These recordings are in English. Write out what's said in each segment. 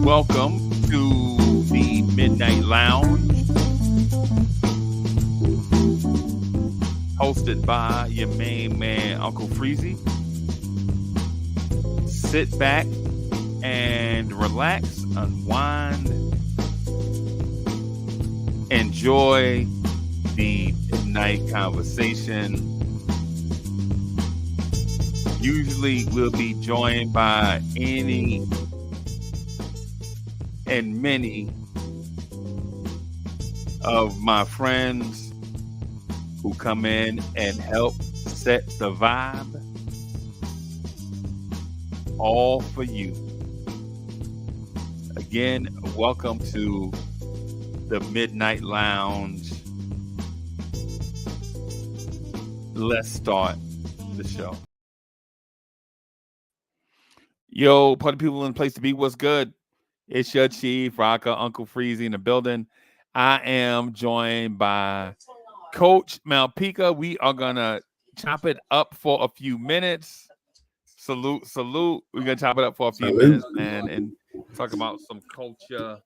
Welcome to the Midnight Lounge, hosted by your main man, Uncle Freezie. Sit back and relax, unwind, enjoy the midnight conversation. Usually we'll be joined by any and many of my friends who come in and help set the vibe, all for you. Again, welcome to the Midnight Lounge. Let's start the show. Yo, party people in the place to be. What's good? It's your chief, Rocker, Uncle Freezie in the building. I am joined by Coach Malpica. We are going to chop it up for a few minutes. Salute. We're going to chop it up for a few minutes, man, and talk about some culture,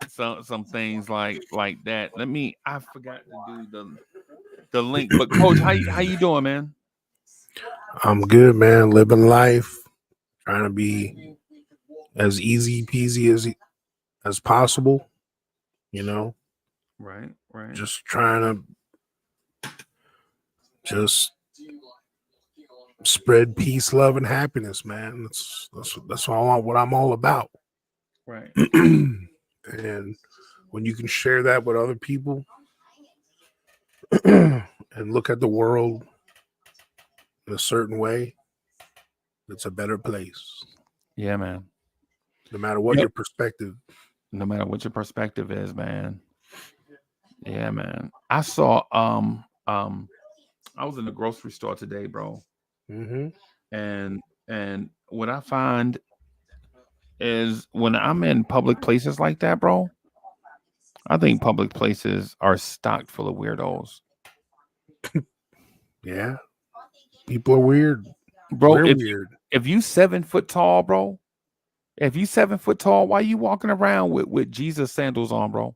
some things like that. I forgot to do the link. But, Coach, how you doing, man? I'm good, man. Living life. Trying to be as easy peasy as possible, you know. Right. Just trying to just spread peace, love, and happiness, man. That's all what I'm all about. Right. And when you can share that with other people and look at the world in a certain way, it's a better place. Yeah, man. No matter what your perspective. No matter what your perspective is, man. Yeah, man. I saw I was in the grocery store today, bro. Mm-hmm. And what I find is when I'm in public places like that, bro, I think public places are stocked full of weirdos. Yeah. People are weird. Bro, if you 7 foot tall, bro, why you walking around with Jesus sandals on, bro?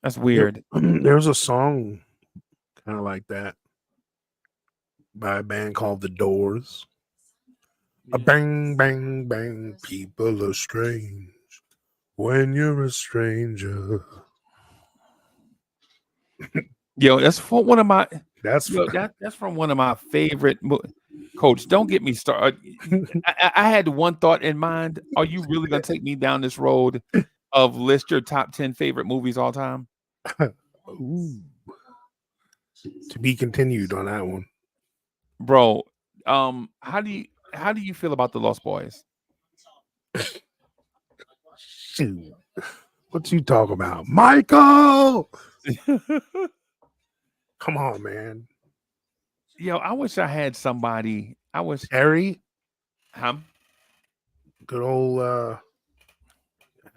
That's weird. There's a song kind of like that by a band called The Doors. Yeah. A bang, bang, bang, people are strange when you're a stranger. Yo, that's from one of my. That's from one of my favorite. Coach, don't get me started. I had one thought in mind. Are you really gonna take me down this road of list your top 10 favorite movies all time? Ooh. To be continued on that one, bro. How do you feel about the Lost Boys? Shoot. What you talking about, Michael? Come on, man. Yo, I wish I had somebody. I wish Harry. Good old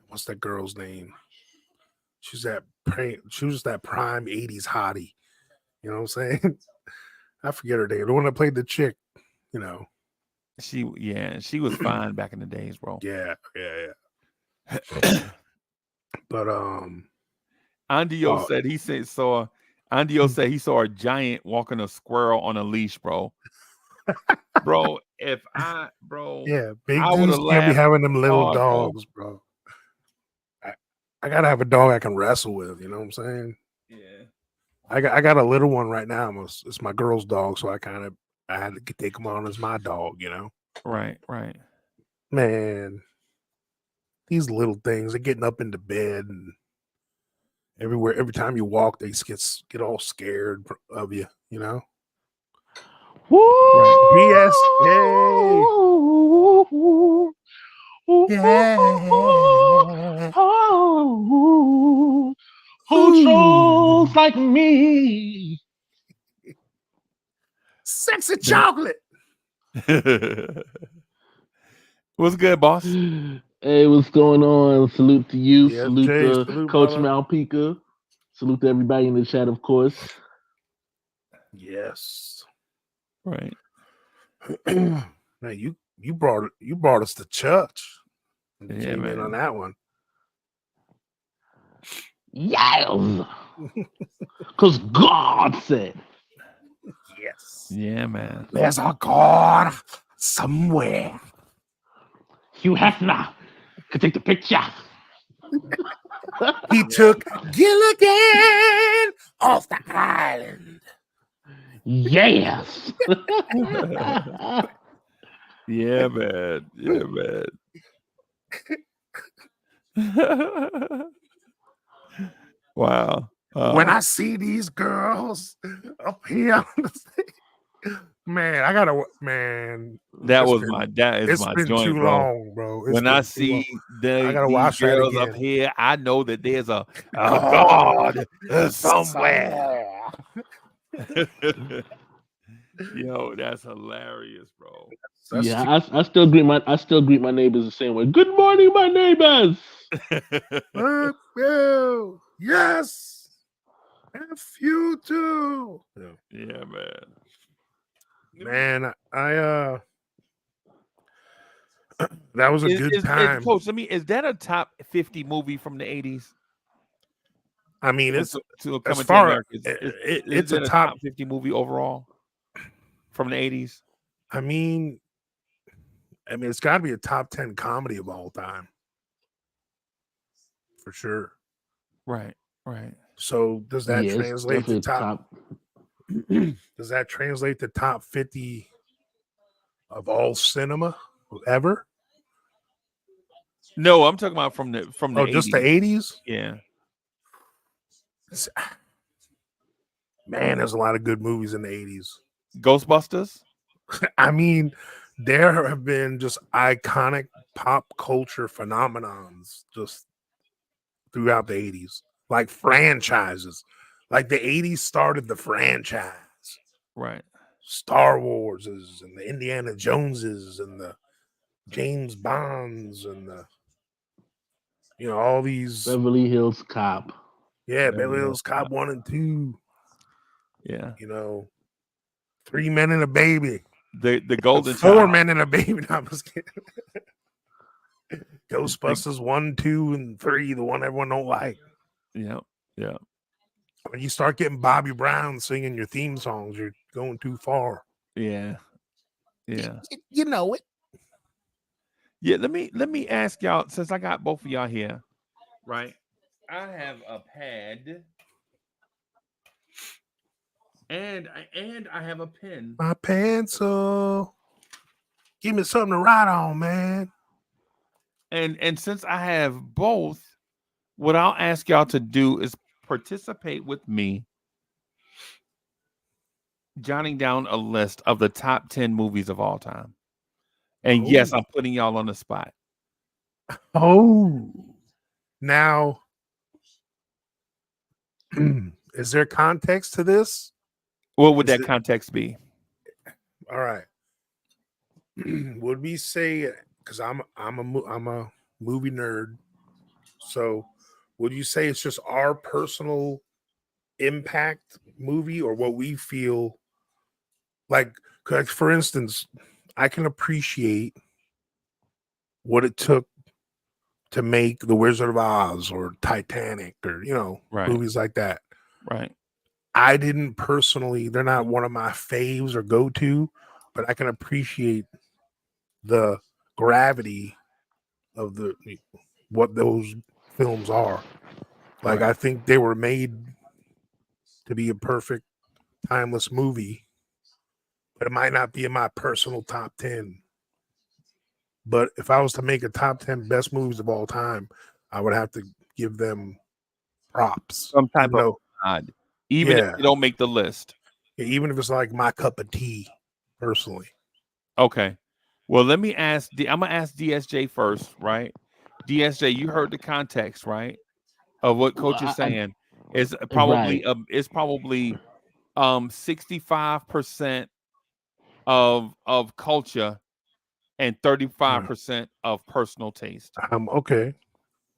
what's that girl's name? She was that prime 80s hottie. You know what I'm saying? I forget her name. The one that played the chick, you know. She was fine back in the days, bro. Yeah. But Andio said he saw a giant walking a squirrel on a leash, bro. Bro, big I dudes can't be having them little dogs, bro. I gotta have a dog I can wrestle with. You know what I'm saying? Yeah. I got a little one right now. It's my girl's dog, so I had to take him on as my dog. You know? Right. Man, these little things are getting up into bed and everywhere. Every time you walk, they get all scared of you. You know? Woo! Right. Yeah. Who trolls like me? Sexy chocolate. What's good, boss? Hey, what's going on? Salute to you. Yeah, salute Jay, to Coach Malpica. Salute to everybody in the chat, of course. Yes. Right. Now you You brought us to church. And Yeah, came in man. on that one. Yes. Because God said. Yes. Yeah, man. There's a God somewhere. Hugh Hefner could take the picture. He took Gilligan off the island. Yes. Yeah, man. Yeah, man. Wow. When I see these girls up here on the stage, man, I gotta man. that It's was been my it's been joint, too bro. long, bro. It's When I been too long. see I gotta these watch that girls up again. here, I know that there's a God God somewhere. Yo, that's hilarious, bro. That's Yeah, I still greet my neighbors the same way. Good morning, my neighbors. Well, yes, F you too. Yeah, Man, I that was a good time. Coach, is that a top 50 movie from the 80s? I mean, it's to as coming to far America. it's Is a it a top. top 50 movie overall from the 80s? I mean, it's got to be a top 10 comedy of all time, for sure. Right, right. So does that Yeah, it's translate to definitely top? Does that translate to top 50 of all cinema ever? No, I'm talking about from the Oh, 80s. just the 80s? Yeah. Man, there's a lot of good movies in the 80s. Ghostbusters? I mean, there have been just iconic pop culture phenomenons just throughout the 80s, like franchises. Like the 80s started the franchise. Right. Star Warses and the Indiana Joneses and the James Bonds and the all these Beverly Hills Cop. Beverly Hills Cop 1 and 2. Yeah. 3 Men and a Baby. The Golden 4 Child. Men and a Baby. No, I was kidding. Ghostbusters 1, 2, and 3, the one everyone don't like. Yeah. Yeah. When you start getting Bobby Brown singing your theme songs, you're going too far. Yeah. Yeah. You know it. Yeah, let me ask y'all, since I got both of y'all here, right? I have a pad and I have a pen. My pencil. Give me something to write on, man. And since I have both, what I'll ask y'all to do is participate with me, jotting down a list of the top 10 movies of all time. And yes, I'm putting y'all on the spot. Oh. Now, is there context to this? What would that context be? All right. Would we say, because I'm a movie nerd, so would you say it's just our personal impact movie or what we feel like? Cause for instance, I can appreciate what it took to make The Wizard of Oz or Titanic or Right. movies like that. Right. I didn't personally, they're not one of my faves or go-to, but I can appreciate the gravity of what those films are. Like, Right. I think they were made to be a perfect timeless movie, but it might not be in my personal top 10. But if I was to make a top 10 best movies of all time, I would have to give them props. Some type of nod, even if they don't make the list. Even if it's like my cup of tea, personally. Okay. Well, let me ask. I'm gonna ask DSJ first, right? DSJ, you heard the context, right, of what Coach is saying. It's probably Right. it's probably 65% of culture and 35% of personal taste. Okay.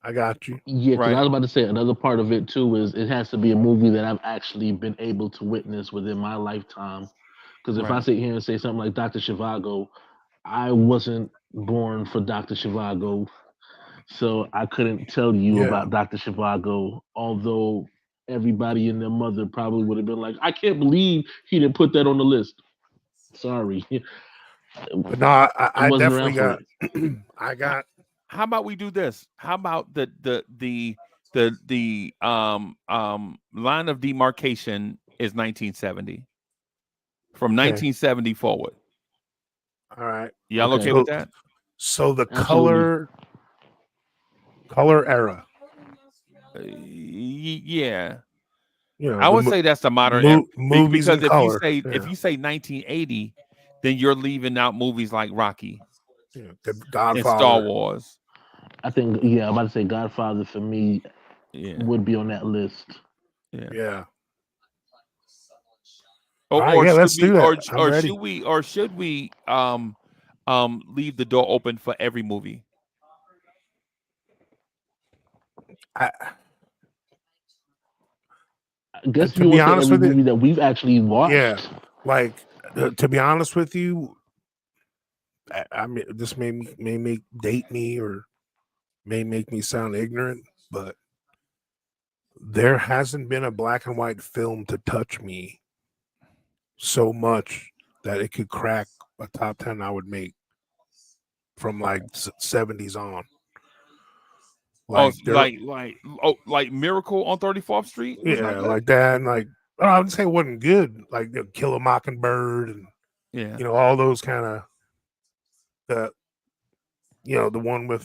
I got you. Yeah, because Right. I was about to say another part of it too is it has to be a movie that I've actually been able to witness within my lifetime. Because if I Right. sit here and say something like Dr. Zhivago, I wasn't born for Dr. Zhivago, so I couldn't tell you Yeah. about Dr. Zhivago. Although everybody and their mother probably would have been like, "I can't believe he didn't put that on the list." Sorry, But no, I I wasn't definitely around for got. it. I How, got. how about we do this? How about the line of demarcation is 1970. From Okay. 1970 forward. All right. Y'all Okay, okay with So that? so the absolutely. color era. Yeah. You know I the would say that's the modern era movies in because if you color. say Yeah. 1980, then you're leaving out movies like Rocky Yeah. The and Star Godfather. Wars. I think I'm about to say Godfather for me Yeah, would be on that list. yeah. Yeah. All Or, right. or Yeah. should Let's we do that. I'm ready. should we leave the door open for every movie? I, I guess if to you be want to say honest every with it, movie that we've actually yeah. watched, Like to be honest with you, I mean, this may make date me or may make me sound ignorant, but there hasn't been a black and white film to touch me so much that it could crack a top 10 I would make from like 70s on. Oh, Like there, like Miracle on 34th Street was not yeah, good. like that. And like, I would say it wasn't good. Like Kill a Mockingbird and, Yeah, all those kind of, the, the one with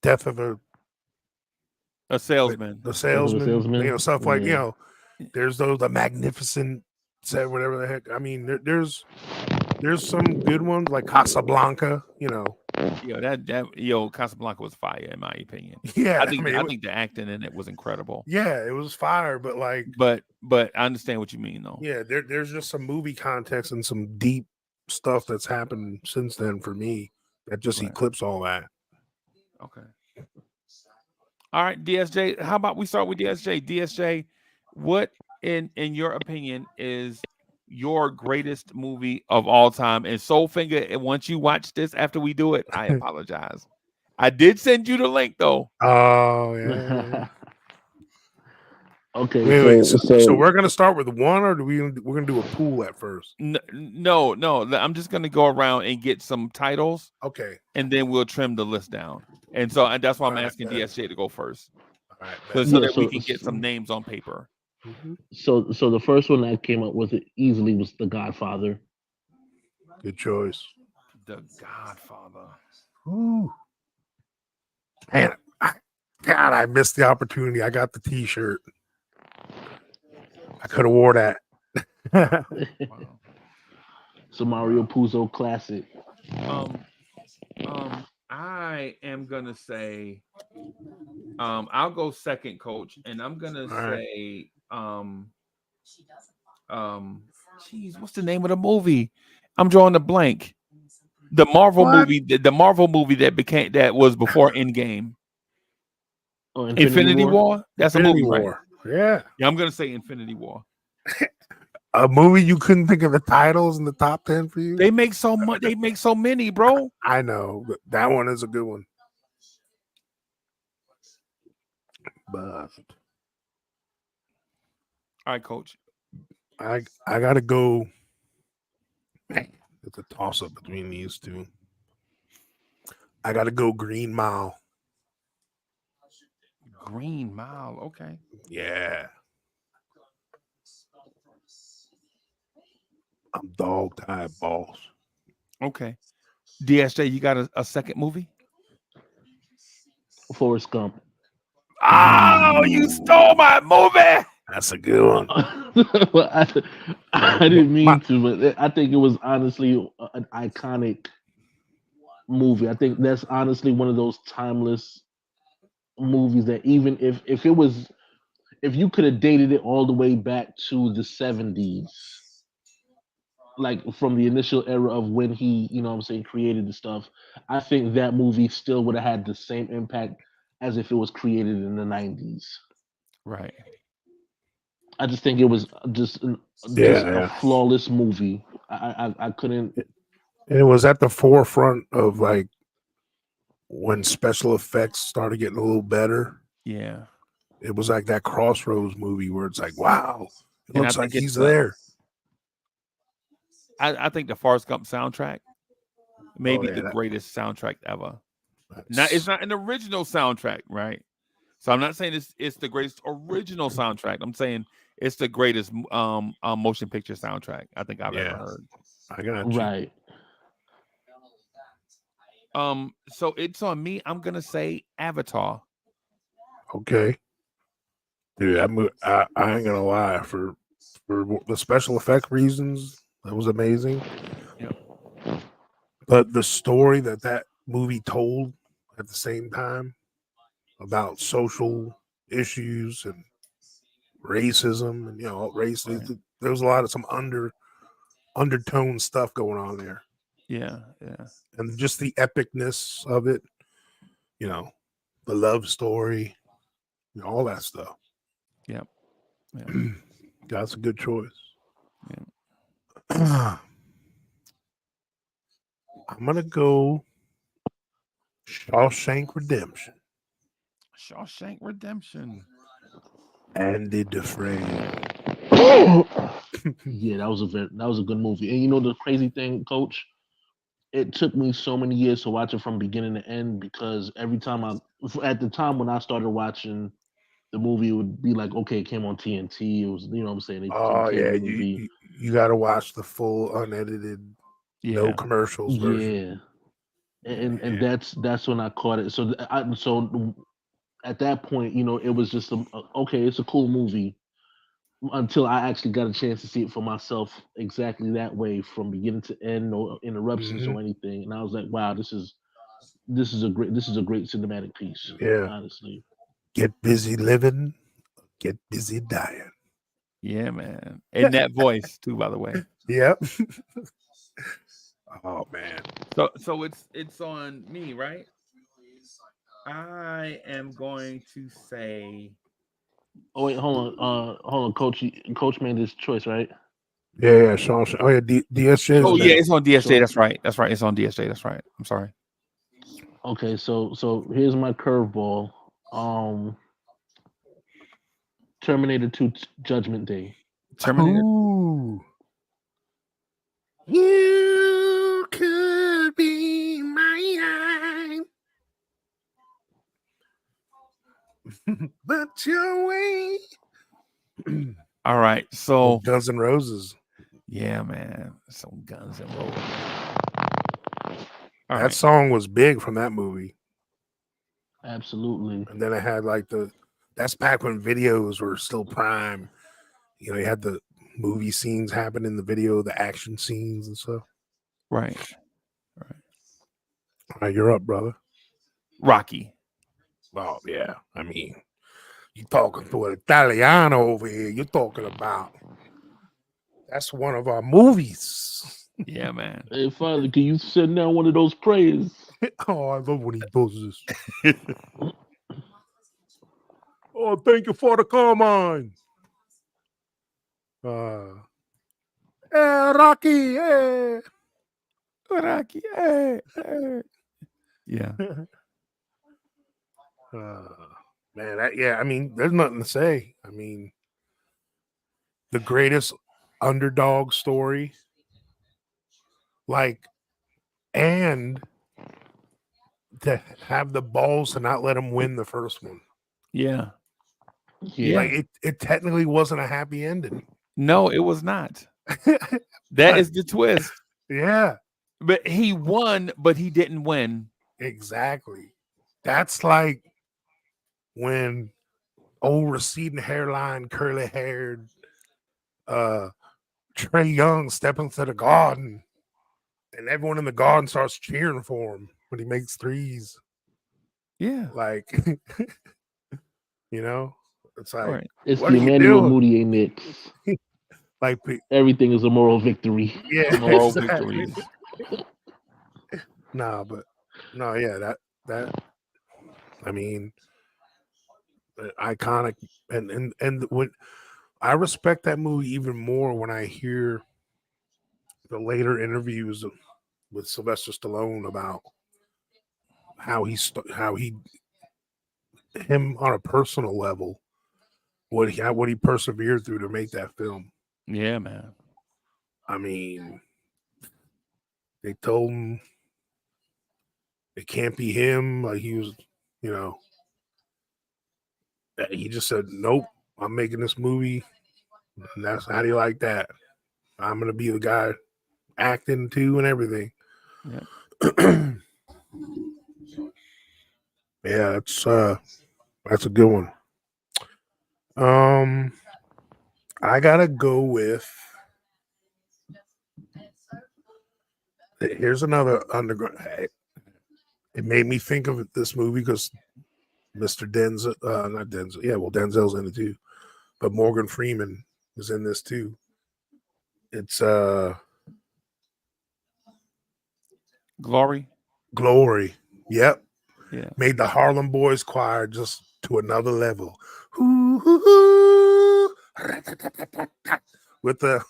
Death of a salesman. the Death of a Salesman, Salesman. stuff like, Yeah. there's those, the Magnificent Set, whatever the heck. I mean, there's some good ones like Casablanca, Casablanca was fire in my opinion. Yeah, I I mean, think the acting in it was incredible. yeah, it was fire, but like, But I understand what you mean though. yeah, there's just some movie context and some deep stuff that's happened since then for me that just Right. eclipse all that. Okay. All right, DSJ. How about we start with DSJ? DSJ, what in your opinion is your greatest movie of all time? And Soulfinger, and once you watch this after we do it, I apologize. I did send you the link though. Oh yeah. Okay, Wait. so So we're gonna start with one, or we're gonna do a pool at first? No. I'm just gonna go around and get some titles, Okay. and then we'll trim the list down. And that's why I'm All right, asking bet. DSJ to go first, All right, so yeah, that we can get some names on paper. so the first one I came up with easily was The Godfather. Good choice. The Godfather. Ooh. Man, God, I missed the opportunity. I got the T-shirt. I could have wore that. Wow. So Mario Puzo classic. I am gonna say, I'll go second, Coach, and I'm gonna say, geez, what's the name of the movie? I'm drawing a blank. The Marvel What? movie, the Marvel movie that was before Endgame. Oh, Infinity War. That's Infinity a movie, right? War. Yeah. Yeah, I'm gonna say Infinity War. A movie you couldn't think of the titles in the top 10 for you? They make so much. They make so many, bro. I know, but that one is a good one. But All right, Coach. I gotta go. It's a toss up between these two. I gotta go Green Mile. Green Mile. Okay. Yeah. I'm dog tired boss. Okay. DSJ, you got a second movie? Forrest Gump. Oh, you stole my movie. That's a good one. Well, I didn't mean to, but I think it was honestly an iconic movie. I think that's honestly one of those timeless movies that even if you could have dated it all the way back to the 70s, like from the initial era of when he, what I'm saying, created the stuff, I think that movie still would have had the same impact as if it was created in the 90s. Right. I just think it was just a flawless movie. I couldn't And it was at the forefront of like when special effects started getting a little better. Yeah, It was like that Crossroads movie where it's like, wow, it and I looks like think he's it's there. I think the Forrest Gump soundtrack may Oh be yeah, the greatest soundtrack ever. Now it's that's not an original soundtrack, right? So I'm not saying it's the greatest original soundtrack. I'm saying it's the greatest motion picture soundtrack I think I've ever yeah. heard. I got you. Right. So it's on me. I'm gonna say Avatar. Okay, dude. I ain't gonna lie. For the special effect reasons, that was amazing. Yep. But the story that movie told at the same time about social issues and racism and race. Right. There was a lot of some undertone stuff going on there, Yeah. Yeah. and just the epicness of it. You know, the love story, all that stuff. Yep. Yep. That's a good choice. Yeah. I'm gonna go Shawshank Redemption. Shawshank Redemption. Andy Dufresne. Yeah, that was a good movie. And you know the crazy thing, Coach, it took me so many years to watch it from beginning to end because every time at the time when I started watching the movie, it would be like, okay, it came on TNT. It was, you know what I'm saying, some Oh yeah, cable you movie. you, you got to watch the full unedited, no Yeah. commercials version. Yeah, and Yeah. that's when I caught it. So at that point, you know, it was just okay, it's a cool movie until I actually got a chance to see it for myself exactly that way from beginning to end, no interruptions Hmm. or anything. And I was like, wow, this is a great cinematic piece, Yeah. honestly. Get busy living, get busy dying. Yeah, man. In that voice too, by the way. Yep. Oh man. So it's on me, right? I am going to say Oh wait, hold on, Coach. Coach made this choice, right? Yeah, Shawshank. Oh yeah, DSJ is oh yeah, next. it's on DSJ. So That's right. That's right. It's on DSJ. That's right. I'm sorry. okay, so here's my curveball. Um, Terminator 2 Judgment Day. Terminator. Ooh. You could be mine, but your way. All right. Oh, So Guns N' Roses. yeah, man. Some Guns and Roses. All That right. song was big from that movie. Absolutely. And then it had like that's back when videos were still prime. You had the movie scenes happen in the video, the action scenes and stuff. Right. Right. All right, you're up, brother. Rocky. Oh yeah. I mean, you talking to an Italiano over here. You're talking about that's one of our movies. Yeah, man. Hey, Father, can you send down one of those prayers? Oh, I love when he does this. Oh, thank you for the command. Hey, Rocky, hey. Rocky. Yeah. Uh, man, I mean, there's nothing to say. I mean, the greatest underdog story, like, and to have the balls to not let him win the first one. Yeah. Yeah. Like, it technically wasn't a happy ending. No, it was not. That is the twist. Yeah, But he won, but he didn't win. exactly. That's like when old receding hairline, curly haired Trey Young step into the garden and everyone in the garden starts cheering for him when he makes threes. Yeah. Like, it's like, Right. It's what the are you Emmanuel doing? Moutier mix. Like, Everything is a moral victory. yeah, Moral exactly. victories. But no, yeah, that I mean, iconic, and when I respect that movie even more when I hear the later interviews with Sylvester Stallone about how him on a personal level, what he persevered through to make that film. Yeah, man. I mean, they told him it can't be him. Like he was, he just said, "Nope, I'm making this movie." And that's how do you like that? I'm gonna be the guy acting too and everything. Yeah. Yeah, that's a good one. I gotta go with. Here's another underground. It made me think of this movie because Mr. Denzel, not Denzel. Yeah, well, Denzel's in it too, but Morgan Freeman is in this too. It's Glory. Glory. Yep. Yeah. Made the Harlem Boys Choir just to another level. With the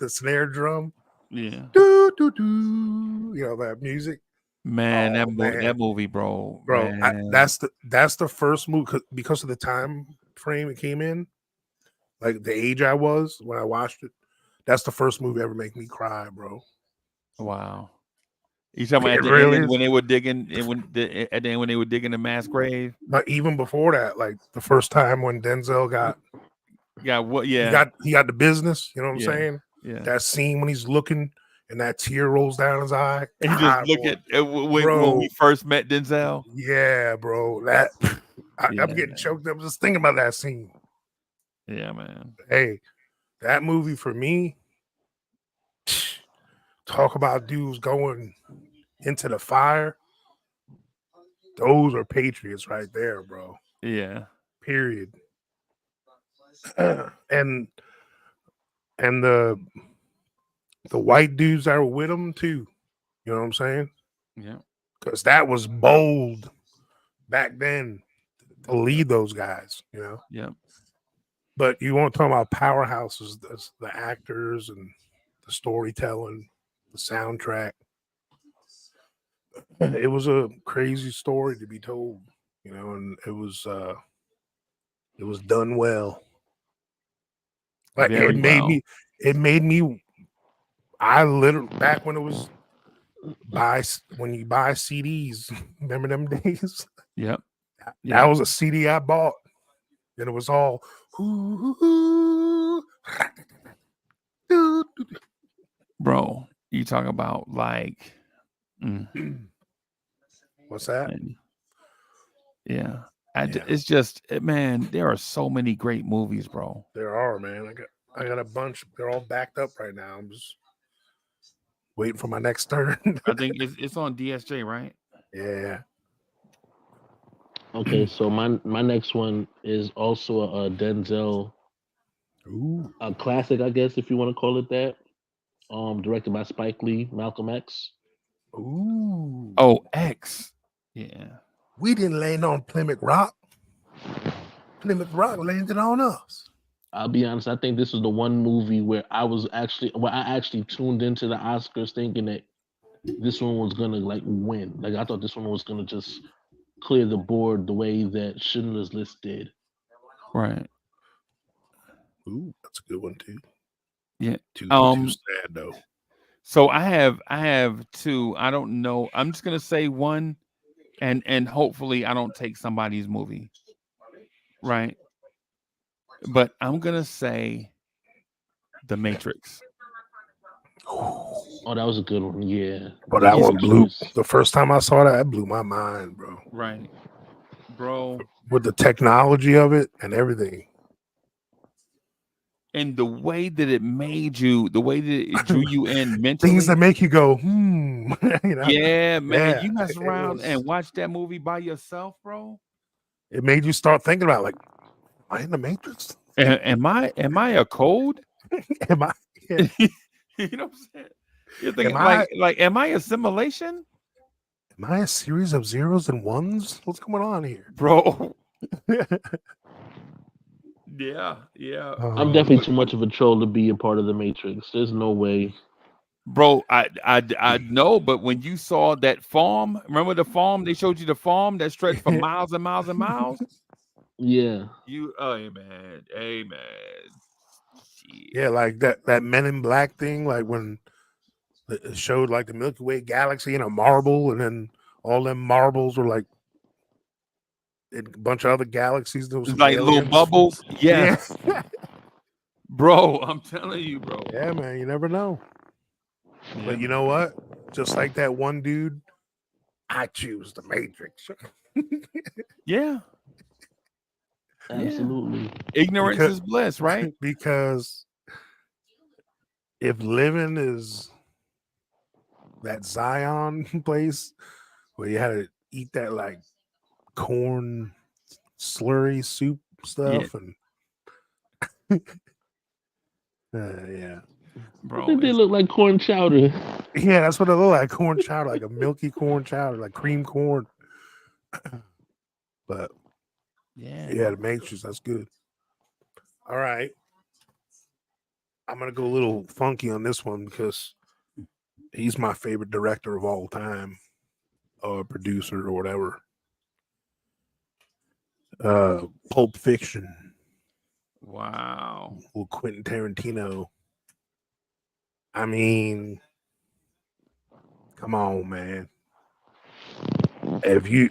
snare drum. Yeah. Do, do, do. That music. Man, Oh, that movie, bro. Bro, Man. that's the first movie because of the time frame it came in, like the age I was when I watched it. That's the first movie ever make me cry, bro. Wow. You talking about It at the really end is. when they were digging at the end when they were digging the mass grave? But even before that, like the first time when Denzel got he got the business, you know what I'm saying? Yeah. That scene when he's looking and that tear rolls down his eye. And you just look at when we first met Denzel. Yeah, bro. That I'm getting choked up just thinking about that scene. Yeah, man. Hey, that movie for me, talk about dudes going into the fire. Those are patriots right there, bro. Yeah. Period. And the white dudes that were with him too. You know what I'm saying? Yeah. Because that was bold back then to lead those guys, Yeah. But you want to talk about powerhouses, the actors and the storytelling, the soundtrack. It was a crazy story to be told, and it was done well. Like Very well. it made me. I literally back when it was when you buy CDs, remember them days? Yep. That was a CD I bought, and it was all. Bro, you talk about like. What's that? Yeah. It's just, man, there are so many great movies, bro. There are, man. I got a bunch. They're all backed up right now. I'm just waiting for my next turn. I think it's on DSJ, right? Yeah. Okay, so my next one is also a Denzel, a classic, I guess, if you want to call it that. Directed by Spike Lee, Malcolm X. Ooh. Oh, X. Yeah. We didn't land on Plymouth Rock. Plymouth Rock landed on us. I'll be honest, I think this is the one movie where I actually tuned into the Oscars thinking that this one was gonna like win. Like I thought this one was gonna just clear the board the way that Schindler's List did. Right. Ooh, that's a good one too. Yeah. Too sad though. So I have two. I don't know. I'm just gonna say one, and hopefully I don't take somebody's movie. Right. But I'm gonna say The Matrix. Oh, that was a good one. Yeah. But that one blew. The first time I saw that, it blew my mind, bro. Right. Bro. With the technology of it and everything. And the way that it made you, the way that it drew you in mentally. Things that make you go, Yeah, man. Yeah, you mess around and watch that movie by yourself, bro. It made you start thinking about, like, am I in the Matrix? Am I a code? Am I? Yeah. You know what I'm saying? You're thinking am I a simulation? Am I a series of zeros and ones? What's going on here, bro? Yeah. I'm definitely too much of a troll to be a part of the Matrix. There's no way. Bro, I know, but when you saw that farm, remember the farm? They showed you the farm that stretched for miles and miles and miles. Yeah. You, oh, amen. Shit. Yeah, like that Men in Black thing, like when it showed like the Milky Way galaxy in a marble, and then all them marbles were like in a bunch of other galaxies. There was It's some like little aliens. bubbles. Yeah, Yes, bro. I'm telling you, bro. yeah, man. You never know. Yeah, But you know what? Just like that one dude, I choose the Matrix. yeah. Absolutely. Ignorance because is bliss, right? because if living is that Zion place where you had to eat that like corn slurry soup Yeah, stuff and yeah. I bro. think they look like corn chowder. Yeah, that's what it looked like. Corn chowder, like a milky corn chowder, like cream corn. But Yeah, yeah, the Matrix, that's good. All right. I'm gonna go a little funky on this one because he's my favorite director of all time, or producer or whatever. Pulp Fiction wow. with Quentin Tarantino. I mean, come on, man. If you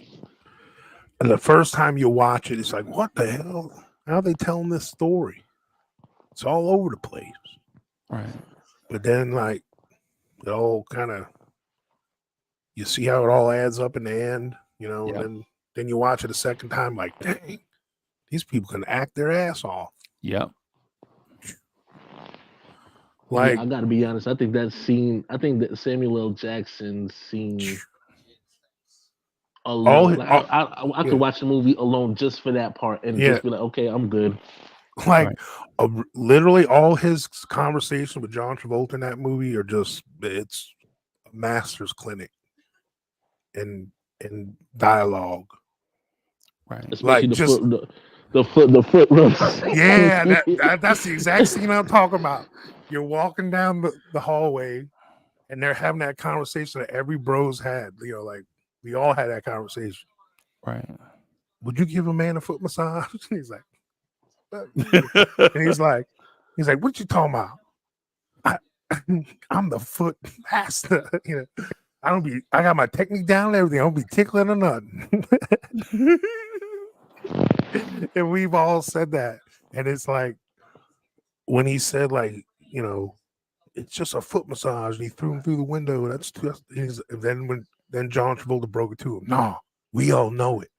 the first time you watch it, it's like, what the hell? How are they telling this story? It's all over the place. Right. But then, like, it all kind of you see how it all adds up in the end, and Yep. then you watch it a second time, like, dang, these people can act their ass off. Yep. Like, Yeah, I gotta be honest. I think that Samuel L. Jackson scene all, alone, like all I yeah, could watch the movie alone just for that part and yeah, just be like, okay, I'm good. like Right. literally all his conversations with John Travolta in that movie are just it's a master's clinic in dialogue. Right. Especially Like the just foot rubs. yeah, that's the exact scene I'm talking about. You're walking down the hallway and they're having that conversation that every bro's had. Like we all had that conversation. Right. Would you give a man a foot massage? He's like, and he's like, what you talking about? I, I'm the foot master. I got my technique down and everything. I don't be tickling or nothing. And we've all said that. And it's like when he said, like, it's just a foot massage, and he threw him through the window. And then John Travolta broke it to him. No, we all know it.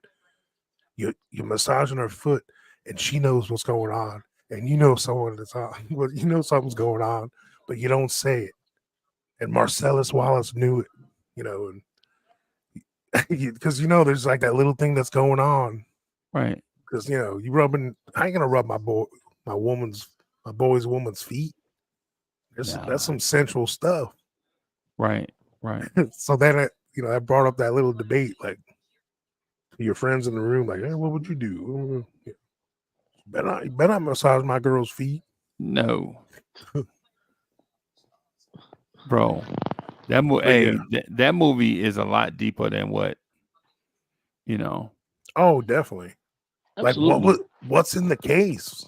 You're massaging her foot, and she knows what's going on, and you know someone that's on. Well, you know something's going on, but you don't say it. And Marcellus Wallace knew it, and because there's like that little thing that's going on. Right. Because you rubbing. I ain't gonna rub my boy's woman's feet. That's some sensual stuff. Right. Right. So then that brought up that little debate, like your friends in the room, like, hey, what would you do? You better not massage my girl's feet. No. Bro. That movie But yeah. that movie is a lot deeper than what, you know. Oh, definitely. Like Absolutely. what's in the case?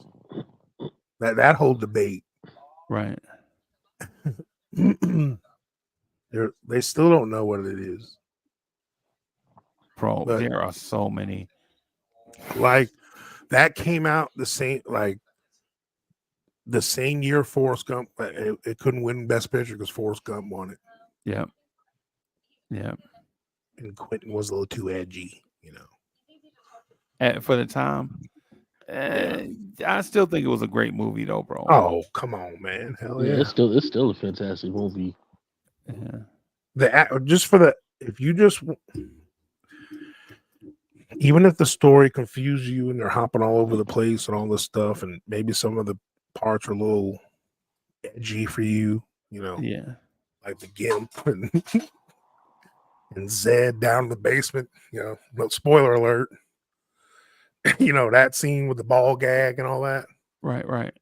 That whole debate. Right. They still don't know what it is. Bro, But there are so many. like that came out the same year Forrest Gump. It couldn't win Best Picture because Forrest Gump won it. Yep. Yep. And Quentin was a little too edgy, For the time. Yeah. I still think it was a great movie though, bro. Oh, come on, man. Hell Yeah, yeah. it's still a fantastic movie. Yeah. If you just even if the story confuses you and they're hopping all over the place and all this stuff, and maybe some of the parts are a little edgy for you, Yeah. like the Gimp and Zed down in the basement, no spoiler alert. That scene with the ball gag and all that. Right. Right.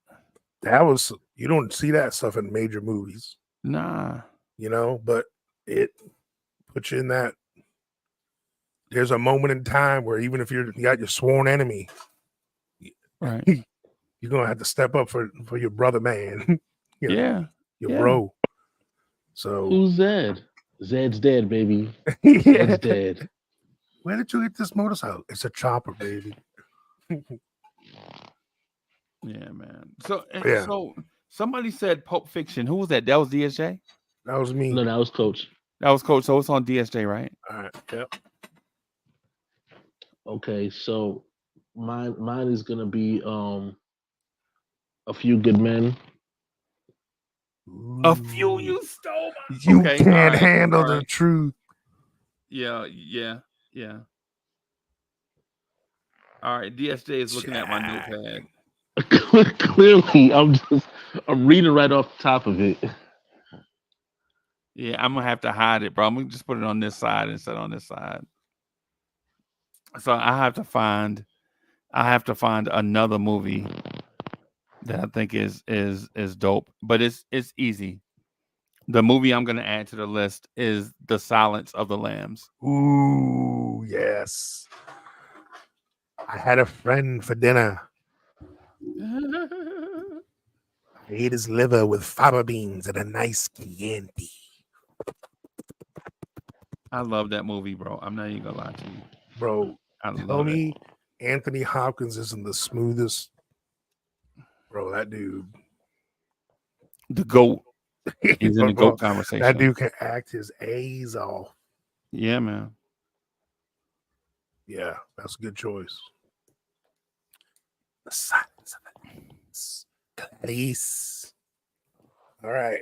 That was you don't see that stuff in major movies. Nah. but it puts you in that. There's a moment in time where even if you got your sworn enemy, Right. you're gonna have to step up for your brother, man. Yeah. Your Yeah. bro. So Who's Zed? Zed's dead, baby. yeah. Zed's dead. Where did you get this motorcycle? It's a chopper, baby. Yeah, man. So Yeah. so somebody said Pulp Fiction. Who was that? That was DSJ? That was me. No, that was Coach. That was Coach. So it's on DSJ, right? All right. Yep. Okay, so mine is gonna be A Few Good Men. A few you stole my. You Okay, can't all right, handle all the right. truth. Yeah. All right, DSJ is looking at my Jack. notepad. Clearly, I'm reading right off the top of it. Yeah, I'm gonna have to hide it, bro. I'm gonna just put it on this side instead on this side. So I have to find another movie that I think is dope, but it's easy. The movie I'm gonna add to the list is The Silence of the Lambs. Ooh, yes. I had a friend for dinner. I ate his liver with fava beans and a nice Chianti. I love that movie, bro. I'm not even gonna lie to you. Bro, I tell love it. me Anthony Hopkins isn't the smoothest. Bro, that dude. The GOAT. He's in the Bro, GOAT conversation. that dude can act his A's off. Yeah, man. Yeah, that's a good choice. The Silence of the Lambs. Clarice. All right.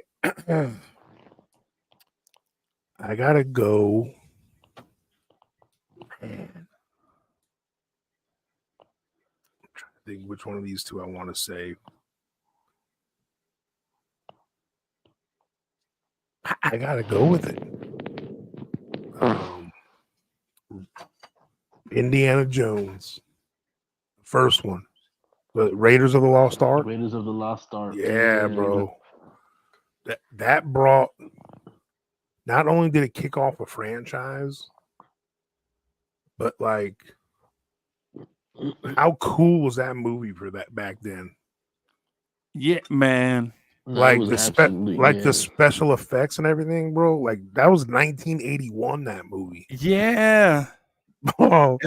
I gotta go. Man. I'm trying to think which one of these two I want to say. I gotta go with it. Indiana Jones, first one, the Raiders of the Lost Ark. Raiders of the Lost Ark. Yeah, bro. That brought. Not only did it kick off a franchise, but like, how cool was that movie for that back then? Yeah, man. No, Like it was the absolutely, like yeah. the special effects and everything, bro. Like that was 1981. That movie. Yeah. Oh,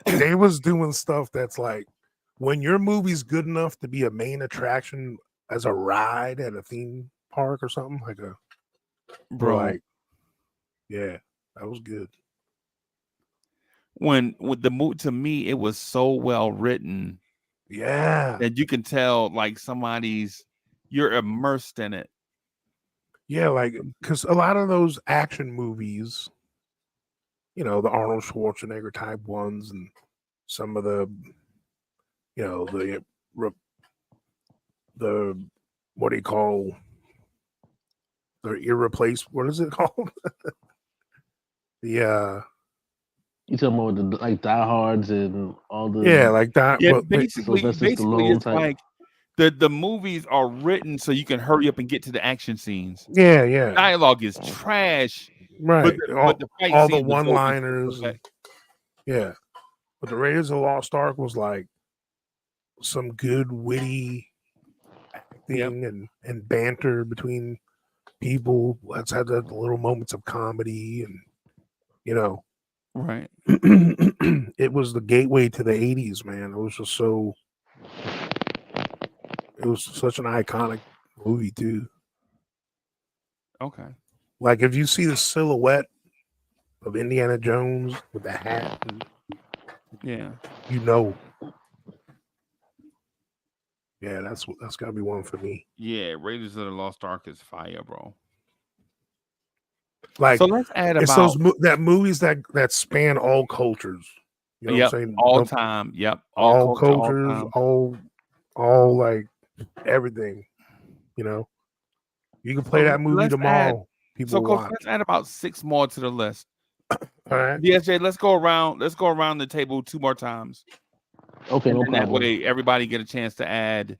they was doing stuff that's like when your movie's good enough to be a main attraction as a ride at a theme park or something like a Bro. like, yeah, that was good. When with the movie, to me, it was so well written. Yeah, that you can tell like you're immersed in it. yeah, like because a lot of those action movies, the Arnold Schwarzenegger type ones, and some of the, the what do you call the irreplaceable? What is it called? The You talking about the like diehards and all the like that. Yeah, But basically it's type. like the movies are written so you can hurry up and get to the action scenes. yeah, Dialogue is trash, right. but the fight all the scenes are dope. one-liners. Okay. Yeah, but the Raiders of the Lost Ark was like some good witty acting and banter between people. Let's have the little moments of comedy and Right. it was the gateway to the 80s, man. It was just it was such an iconic movie too. Okay. Like if you see the silhouette of Indiana Jones with the hat, Yeah. Yeah, that's gotta be one for me. Yeah, Raiders of the Lost Ark is fire, bro. Like, so let's add it's about those movies that span all cultures. You know what I'm saying? all time. Yep. All culture, cultures, all time. all like everything. You can play that movie tomorrow. People watch. Coach, let's add about 6 more to the list. All right. DSJ, let's go around the table 2 more times. Okay, no problem. That way everybody get a chance to add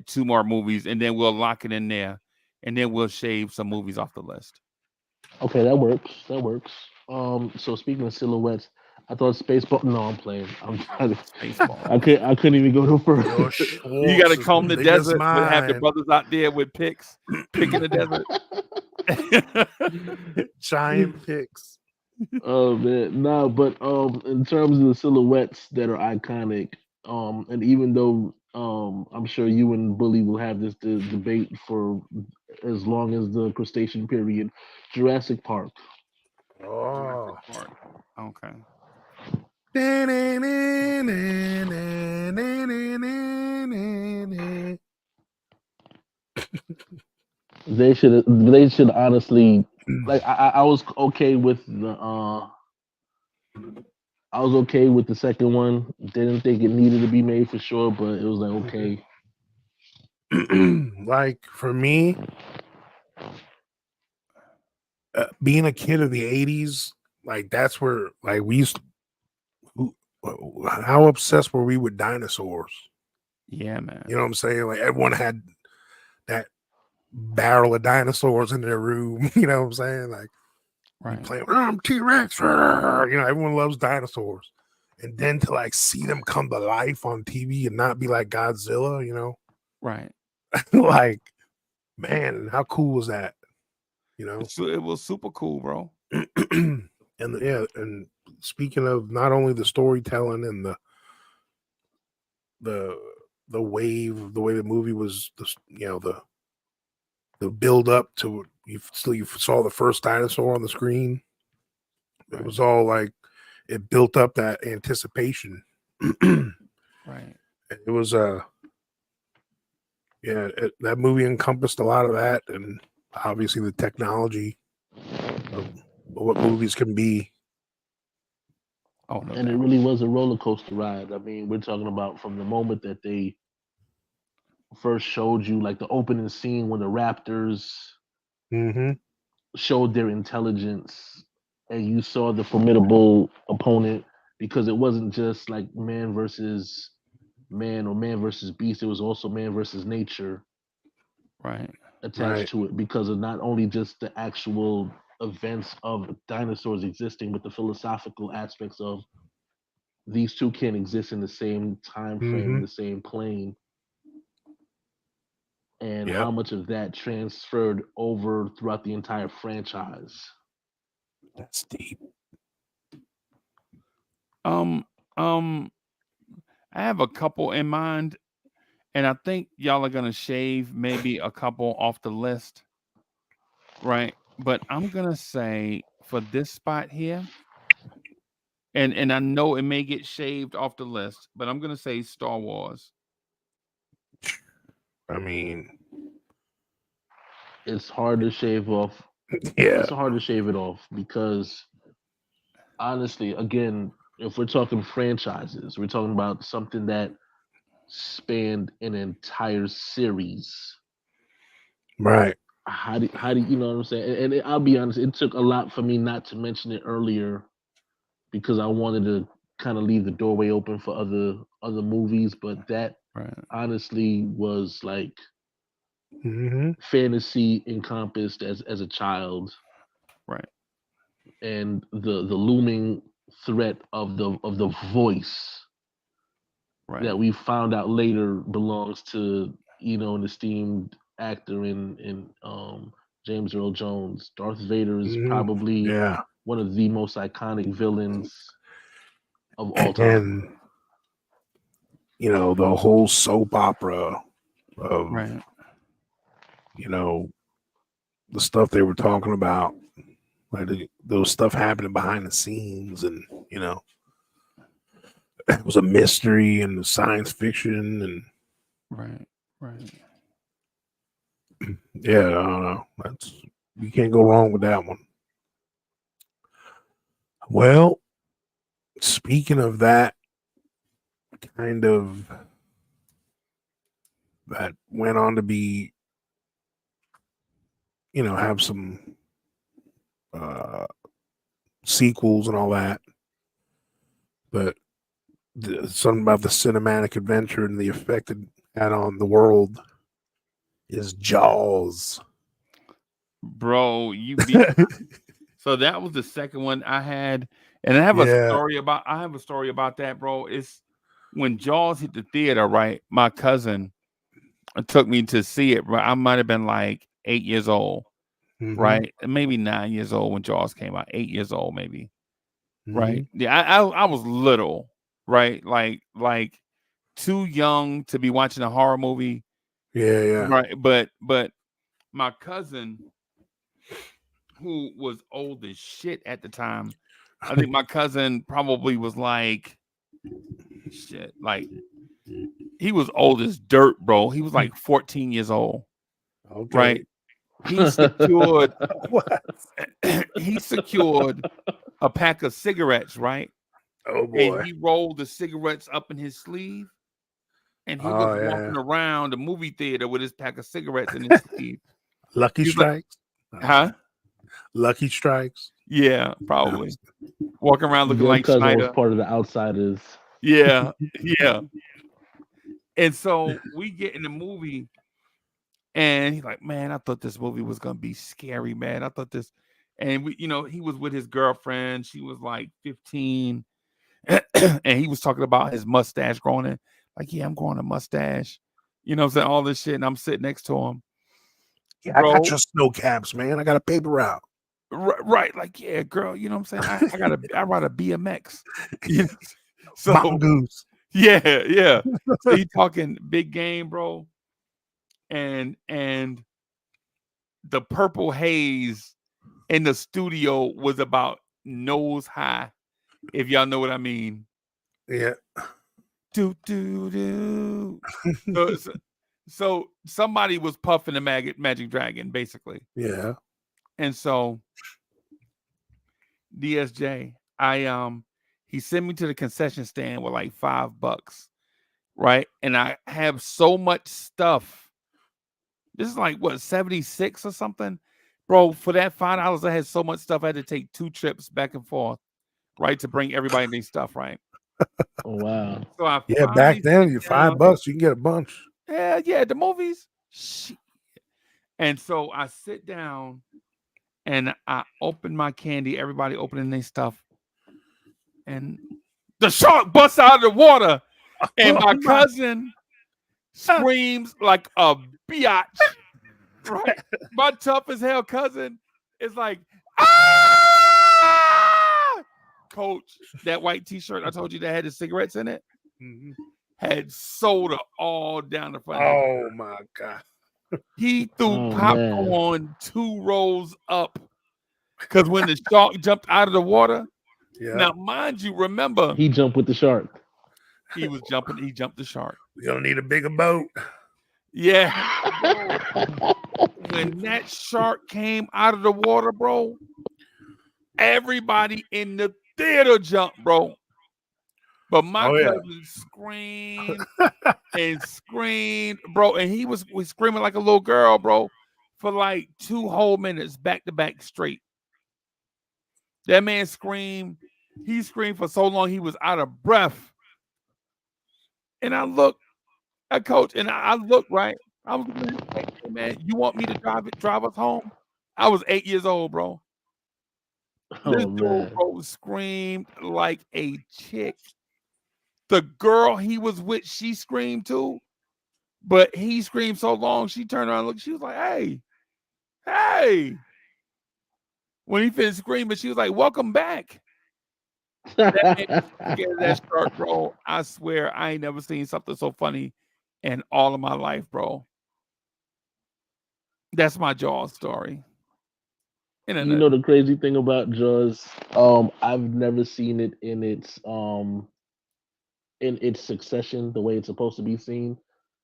2 more movies, and then we'll lock it in there, and then we'll shave some movies off the list. Okay, that works. That works. So speaking of silhouettes, I thought Spaceball. No, I'm playing. I'm trying to. Spaceballs. I couldn't even go no Your further. You got to Schwartz is the comb the biggest desert, but have the mine. brothers out there with picks, picking the desert. Giant picks. Oh man, no, but in terms of the silhouettes that are iconic, and even though I'm sure you and Bully will have this debate for as long as the crustacean period, Jurassic Park. Oh. Jurassic Park. Okay. They should honestly, like I was okay with the second one. Didn't think it needed to be made for sure, but it was like okay. Like for me, being a kid of the 80s, like that's where like we used to, how obsessed were we with dinosaurs? Yeah, man. You know what I'm saying? Like everyone had that barrel of dinosaurs in their room. You know what I'm saying? Like you Right. playing, I'm T-Rex. You know, everyone loves dinosaurs. And then to like see them come to life on TV and not be like Godzilla, you know, Right. like man, how cool was that? You know, It was super cool, bro. and yeah, and speaking of not only the storytelling and the the wave, the way the movie was, you know, the build up to you saw the first dinosaur on the screen. It was all like it built up that anticipation. Right. It was yeah, that movie encompassed a lot of that, and obviously the technology of what movies can be. Oh no And it doubt. really was a roller coaster ride. I mean, we're talking about from the moment that they first showed you, like the opening scene when the Raptors Mm-hmm. showed their intelligence, and you saw the formidable opponent because it wasn't just like man versus man or man versus beast. It was also man versus nature Right. attached Right. to it because of not only just the actual events of dinosaurs existing, but the philosophical aspects of these two can't exist in the same time frame, in Mm-hmm. the same plane, and Yep. how much of that transferred over throughout the entire franchise. That's deep. Um. Um. I have a couple in mind, and I think y'all are gonna shave maybe a couple off the list, right? But I'm gonna say for this spot here, and I know it may get shaved off the list, but I'm gonna say Star Wars. I mean, It's hard to shave off. yeah. It's hard to shave it off because honestly, again, if we're talking franchises, we're talking about something that spanned an entire series. Right. How do you know what I'm saying? I'll be honest, it took a lot for me not to mention it earlier because I wanted to kind of leave the doorway open for other movies, but that Right. honestly was like Mm-hmm. fantasy encompassed as a child, Right. and the looming threat of the voice Right. that we found out later belongs to an esteemed actor in James Earl Jones. Darth Vader is Mm-hmm. probably Yeah. one of the most iconic villains of all time. And you know, the whole soap opera of, Right. you know, the stuff they were talking about, like those stuff happening behind the scenes, and you know, it was a mystery and science fiction, and Right. Right. yeah, I don't know. That's you can't go wrong with that one. Well, speaking of that kind of that went on to be, you know, have some uh sequels and all that, but something about the cinematic adventure and the effect it had on the world is Jaws. Bro, you beat So that was the second one I had, and Yeah. I have a story about that, bro. It's when Jaws hit the theater, right? My cousin took me to see it. Right, I might have been like 8 years old, Mm-hmm. right? Maybe 9 years old when Jaws came out. 8 years old, maybe. Mm-hmm. Right? Yeah, I was little, right? Like too young to be watching a horror movie, Yeah, yeah. right? But my cousin, who was old as shit at the time, I think my cousin probably was like shit, like he was old as dirt, bro. He was like 14 years old, Okay. right? He secured What? he secured a pack of cigarettes, right? Oh And boy. he rolled the cigarettes up in his sleeve, and he was Oh yeah. walking around the movie theater with his pack of cigarettes in his sleeve. Lucky He's like, Strikes. huh? Lucky Strikes. Yeah, probably. Walking around looking Your like cousin was Schneider. part of the Outsiders. Yeah, yeah. And so we get in the movie, and he's like, "Man, I thought this movie was gonna be scary, man. I thought this." And he was with his girlfriend. She was like 15, and he was talking about his mustache growing in. Like, yeah, I'm growing a mustache. You know what I'm saying? All this shit, and I'm sitting next to him, Yeah, I got bro. your snow caps, man. I got a paper route. Right, like, yeah, girl. You know what I'm saying? I ride a BMX. You know? So Mongoose. yeah, yeah. So you talking big game, bro, and the purple haze in the studio was about nose high, if y'all know what I mean. Yeah. Do do do. So somebody was puffing the magic dragon, basically. Yeah. And so DSJ, he sent me to the concession stand with like $5, right? And I have so much stuff. This is like what, 76 or something? Bro, for that $5, I had so much stuff. I had to take 2 trips back and forth, right? To bring everybody their stuff, right? Oh wow. So I Yeah. Back finally then, sit you down. $5, you can get a bunch. Yeah, the movies. Shit. And so I sit down and I open my candy, everybody opening their stuff, and the shark busts out of the water, and Oh my my. cousin screams like a biatch, right? My tough as hell cousin is like, ah! Coach, that white t-shirt I told you that had the cigarettes in it Mhm. had soda all down the front of his Oh shirt. my God. He threw Oh man. popcorn 2 rows up because when the shark jumped out of the water, Yeah. now mind you, remember He jumped with the shark. he jumped the shark. You're gonna need a bigger boat. Yeah, bro. When that shark came out of the water, bro, everybody in the theater jumped, bro. But my Oh yeah. cousin screamed and screamed, bro, and he was screaming like a little girl, bro, for like 2 whole minutes back to back straight. That man screamed. He screamed for so long he was out of breath. And I looked at Coach, and I looked right. I was like, "Hey man, you want me to drive us home?" I was 8 years old, bro. This Oh dude, man. bro, screamed like a chick. The girl he was with, she screamed too, but he screamed so long, she turned around and looked. She was like, "Hey, hey." When he finished screaming, she was like, "Welcome back." That made me so scared of that shark, bro. I swear I ain't never seen something so funny in all of my life, bro. That's my Jaws story. In a You know nutshell. the crazy thing about Jaws? I've never seen it in its succession, the way it's supposed to be seen.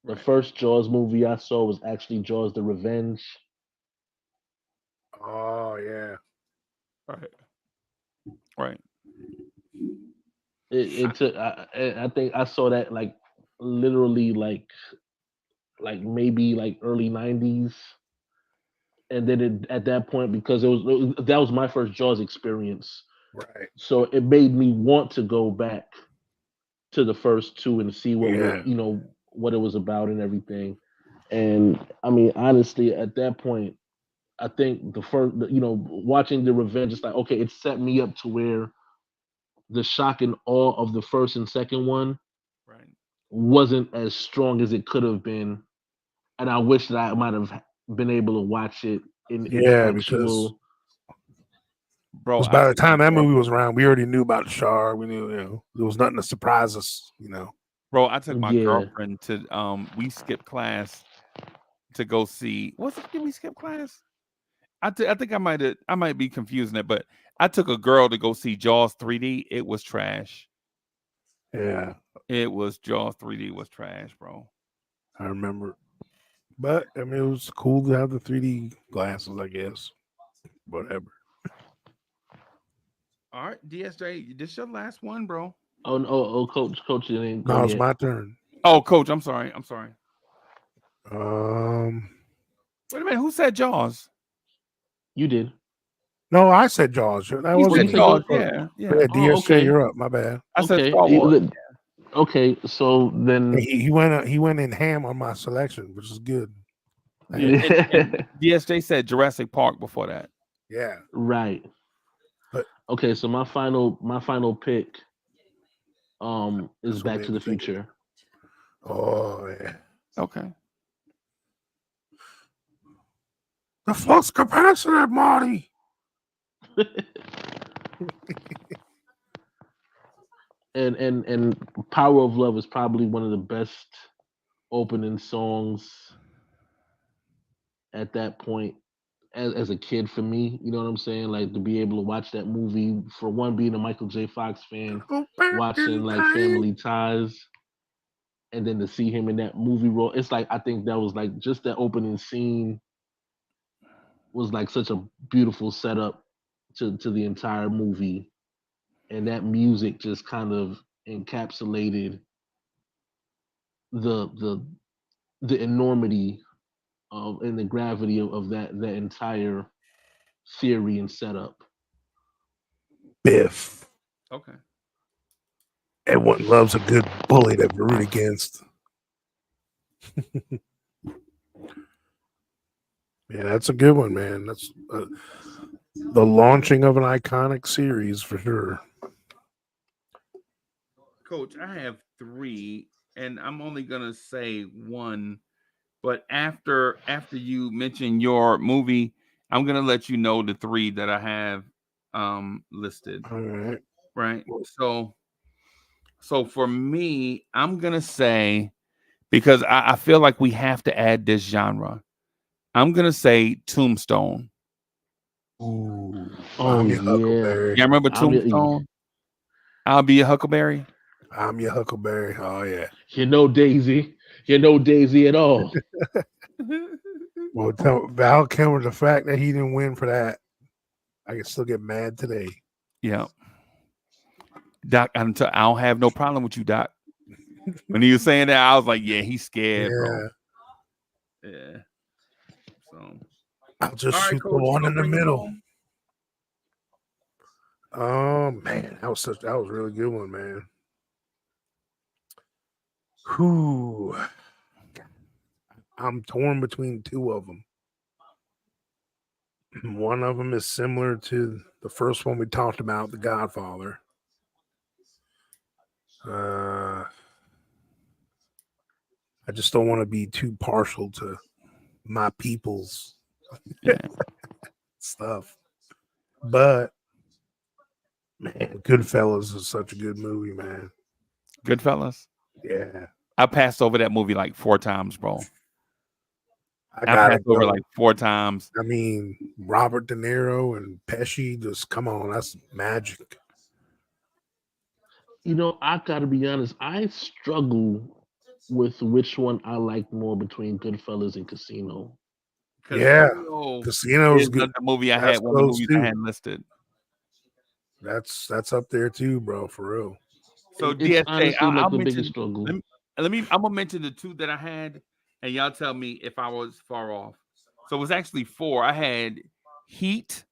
The Right, first Jaws movie I saw was actually Jaws: The Revenge. Oh yeah. right, right. It took. I think I saw that like literally like maybe like early '90s, and then at that point because that was my first Jaws experience, Right. so it made me want to go back to the first two and see Yeah. what it was about and everything. And I mean, honestly, at that point, I think the first, watching the Revenge, it's like okay, it set me up to where the shock and awe of the first and second one Right. wasn't as strong as it could have been, and I wish that I might have been able to watch it in Yeah, because actual. Bro, I by the took my time that movie was girlfriend. around, we already knew about the shark. We knew, there was nothing to surprise us. Bro, I took my Yeah, girlfriend to we skipped class to go see. Was it? Did we skip class? I think I might be confusing it, but I took a girl to go see Jaws 3D. It was trash. Yeah, It was Jaws 3D was trash, bro. I remember. But I mean, it was cool to have the 3D glasses. I guess. Whatever. All right, DSJ, this your last one, bro. oh no, coach, it didn't go Now it's yet. my turn. Oh, coach, I'm sorry. I'm sorry. Um, Wait a minute, who said Jaws? You did. no, I said Jaws. That He Oh, said you wasn't said me. Jaws. Jaws. Yeah, Yeah, yeah. Oh, DSJ, okay, you're up. My bad. I said okay, Star Wars. okay. So Yeah, then, he went in ham on my selection, which is good. Yeah, and DSJ said Jurassic Park before that. Yeah, right. but Okay, so my final pick is this one Back made to me the think. Future. Oh yeah, Okay. the flux capacitor, Marty. And Power of Love is probably one of the best opening songs at that point as a kid for me. You know what I'm saying? Like to be able to watch that movie, for one, being a Michael J. Fox fan, Go back watching in like time. Family Ties, and then to see him in that movie role, it's like I think that was like just that opening scene was like such a beautiful setup to the entire movie, and that music just kind of encapsulated the the the enormity of and the gravity of that entire theory and setup. Biff. Okay. Everyone loves a good bully to root against. Yeah, that's a good one, man. That's the launching of an iconic series for sure. Coach, I have three, and I'm only gonna say one. But after you mention your movie, I'm gonna let you know the three that I have listed. All right. Right. So for me, I'm gonna say because I feel like we have to add this genre. I'm gonna say Tombstone. Ooh, Oh I'm your yeah, Huckleberry. Yeah, remember I'm Tombstone? I'll be a Huckleberry. I'm your Huckleberry. Oh yeah. Daisy, Daisy at all. Well, tell Val Kilmer the fact that he didn't win for that. I can still get mad today. Yeah. Doc, I don't have no problem with you, Doc. When he was saying that, I was like, yeah, he's scared, bro. Yeah, Yeah. So, I'll just all right, shoot the coach, you one gonna in the bring us middle. home? Oh man, that was a really good one, man. Whew. I'm torn between two of them. One of them is similar to the first one we talked about, The Godfather. I just don't want to be too partial to my people's Yeah. stuff. But man, Goodfellas is such a good movie, man. Goodfellas. Yeah, I passed over that movie like 4 times, bro. I I gotta passed over go. like 4 times. I mean, Robert De Niro and Pesci, just come on, that's magic. I gotta be honest. I struggle with which one I like more between Goodfellas and Casino. Yeah, Casino Casino's is good. the movie I That's had, one of the close movies I too. had listed. That's up there too, bro, for real. So It's DSJ, honestly like I'll the biggest mention. struggle. I'm gonna mention the two that I had, and y'all tell me if I was far off. So it was actually four. I had Heat,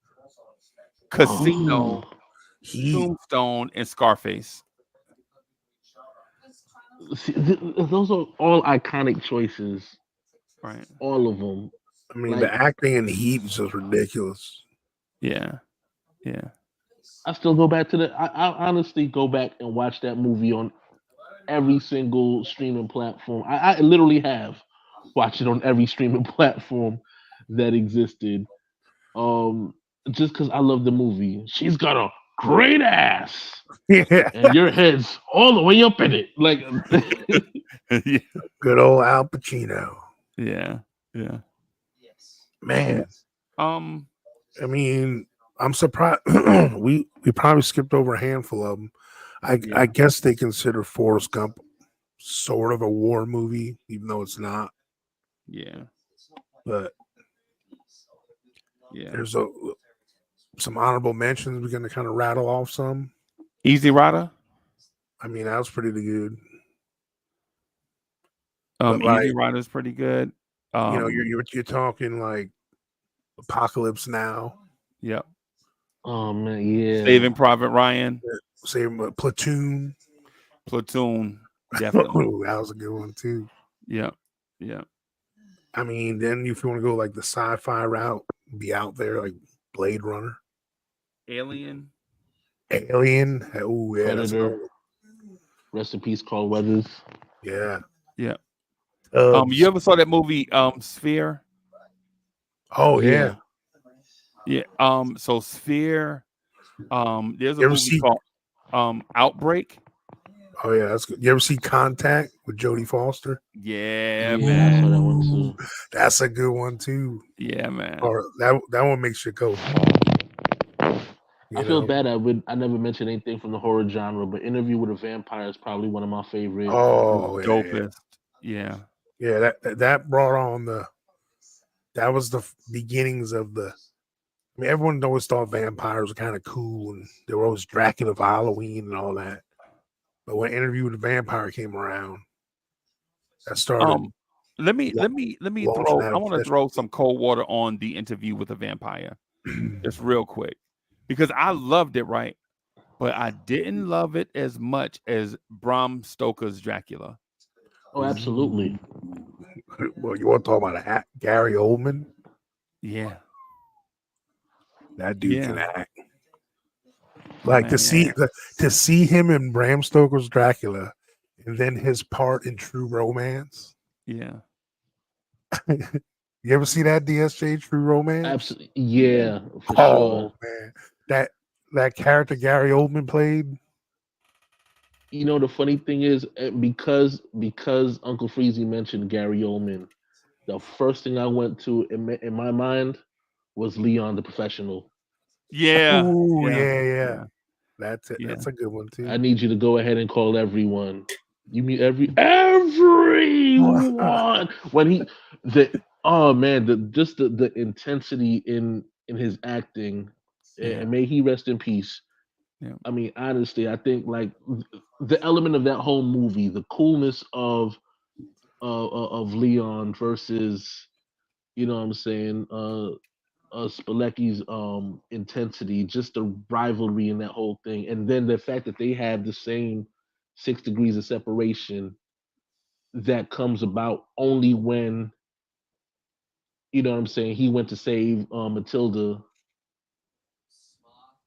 Casino, Oh, Heat. Tombstone, and Scarface. see, those are all iconic choices. Right. All of them. I mean, the Like acting in Heat is just ridiculous. Yeah. Yeah. I still go back to the. I honestly go back and watch that movie on every single streaming platform. I literally have watched it on every streaming platform that existed. Um, just because I love the movie. She's got a great ass, Yeah, and your head's all the way up in it. Like, yeah. good old Al Pacino. Yeah. Yeah. Man, Um. I mean, I'm surprised we probably skipped over a handful of them. I Yeah. guess they consider Forrest Gump sort of a war movie, even though it's not. Yeah. But Yeah. there's some honorable mentions. We're gonna kind of rattle off some. Easy Rider. I mean, that was pretty good. But Easy like, Rider is pretty good. you're talking like Apocalypse Now, Yep. oh man, yeah. Saving Private Ryan. same Platoon. Platoon. Definitely. That was a good one too. Yep. Yep. I mean, then if you want to go like the sci-fi route, be out there like Blade Runner, Alien. Alien. Oh yeah, that's another Predator. one. Rest in peace, Carl Weathers. Yeah. Yeah. Tubbs. You ever saw that movie Sphere? Oh yeah. Yeah. So Sphere. There's a You ever movie see? called Outbreak. Oh yeah, that's good. You ever see Contact with Jodie Foster? Yeah, Yeah, I man. saw that one Ooh, too. that's a good one too. Yeah, man. Or that one makes you go. I feel bad I never mentioned anything from the horror genre, but Interview with a Vampire is probably one of my favorite. Oh yeah, Dopest. Yeah. yeah. That brought on that was the beginnings of the. I mean, everyone always thought vampires were kind of cool, and they were always Dracula for Halloween and all that. But when Interview with the Vampire came around, that started Um. Let me launching throw. that I want to obsession. throw some cold water on the Interview with a Vampire, just real quick, because I loved it, right? But I didn't love it as much as Bram Stoker's Dracula. Oh, absolutely. Well, you want to talk about Gary Oldman? Yeah. That dude can Yeah. act. Like Man. to see him in Bram Stoker's Dracula, and then his part in True Romance. Yeah. You ever see that DSJ True Romance? Absolutely. Yeah, for Oh sure. man, that character Gary Oldman played. You know the funny thing is because Uncle Freezie mentioned Gary Oldman, the first thing I went to in my mind was Leon the Professional. Yeah. Oh Yeah. yeah. Yeah. That's it. Yeah. That's a good one I too. need you to go ahead and call everyone. You mean everyone when he the oh man the intensity in his acting, Yeah. and may he rest in peace. Yeah. I mean, honestly, I think like the element of that whole movie, the coolness of Leon versus, you know what I'm saying, Spilecki's intensity, just the rivalry in that whole thing, and then the fact that they have the same 6 degrees of separation that comes about only when, you know what I'm saying, he went to save Matilda,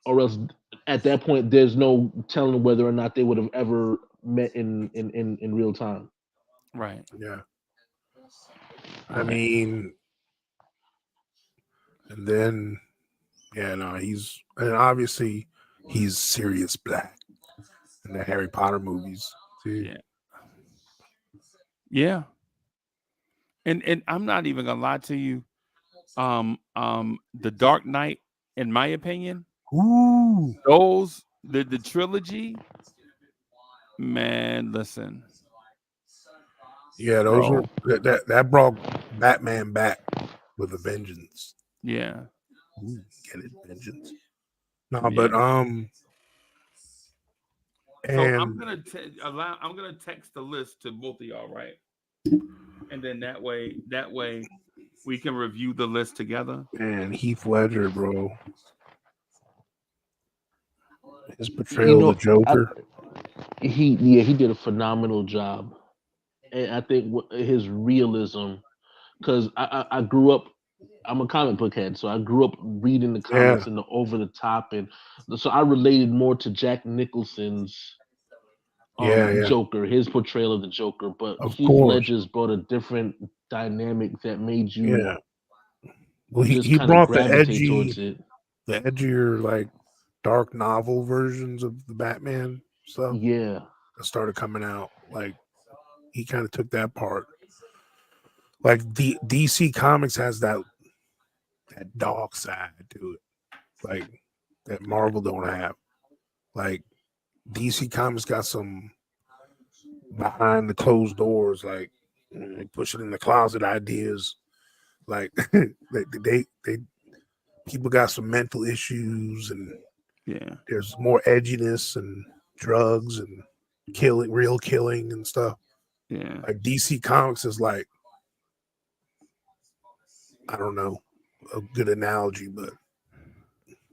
or else at that point there's no telling whether or not they would have ever met in real time. Right. Yeah. I Right. mean, and then yeah, no, and obviously he's Sirius Black in the Harry Potter movies too. Yeah. Yeah. And I'm not even gonna lie to you. The Dark Knight, in my opinion, Ooh, the trilogy, man, listen, yeah, those were bro. that brought Batman back with a vengeance. Yeah. Ooh, get it, vengeance. No, Yeah. but So I'm and gonna I'm gonna text the list to both of y'all, right? And then that way we can review the list together. Heath Ledger, bro, his You portrayal of the know, Joker. he did a phenomenal job, and I think his realism, because I grew up I'm a comic book head, so I grew up reading the Yeah, comics and the over the top, and so I related more to Jack Nicholson's yeah. Joker, his portrayal of the Joker. But Of Heath course. Ledger's brought a different dynamic that made you Yeah. Well, just he kind of brought the gravitate towards it. edgier, like dark novel versions of the Batman stuff Yeah, that started coming out. Like he kind of took that part. Like DC Comics has that dark side to it, like that Marvel don't have. Like DC Comics got some behind the closed doors, like they push it in the closet ideas. Like they people got some mental issues, and Yeah. there's more edginess and drugs and real killing and stuff. Yeah. Like DC Comics is like, I don't know a good analogy, but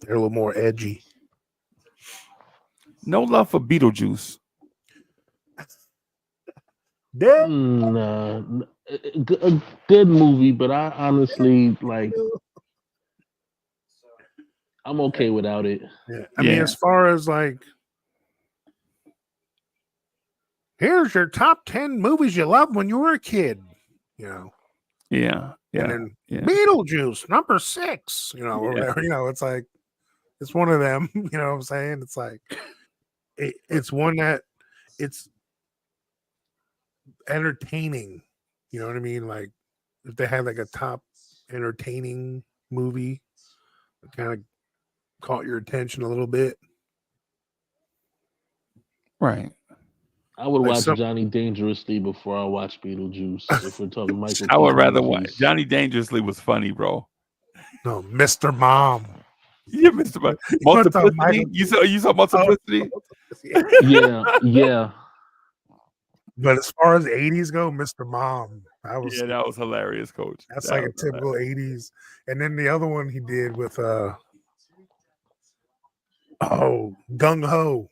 they're a little more edgy. No love for Beetlejuice. Yeah. a good movie, but I honestly like. I'm okay without it. Yeah. I mean, Yeah. as far as like, here's your top 10 movies you loved when you were a kid, you know, Yeah. and Yeah. then Yeah. Beetlejuice, number 6, you know, or Yeah. whatever, you know, it's like, it's one of them, you know what I'm saying? It's like, it's one that it's entertaining, you know what I mean? Like, if they had like a top entertaining movie that kind of caught your attention a little bit, Right. I would like watch some, Johnny Dangerously before I watch Beetlejuice. If we're talking Michael I would Keaton rather watch movies, Johnny Dangerously was funny, bro. no, Mr. Mom. Yeah, Mr. What's up, Multiplicity. Michael? You saw Oh, Multiplicity? yeah. yeah. But as far as 80s go, Mr. Mom, Yeah, that was hilarious, Coach. that's That like a was hilarious. typical 80s. And then the other one he did with Gung Ho.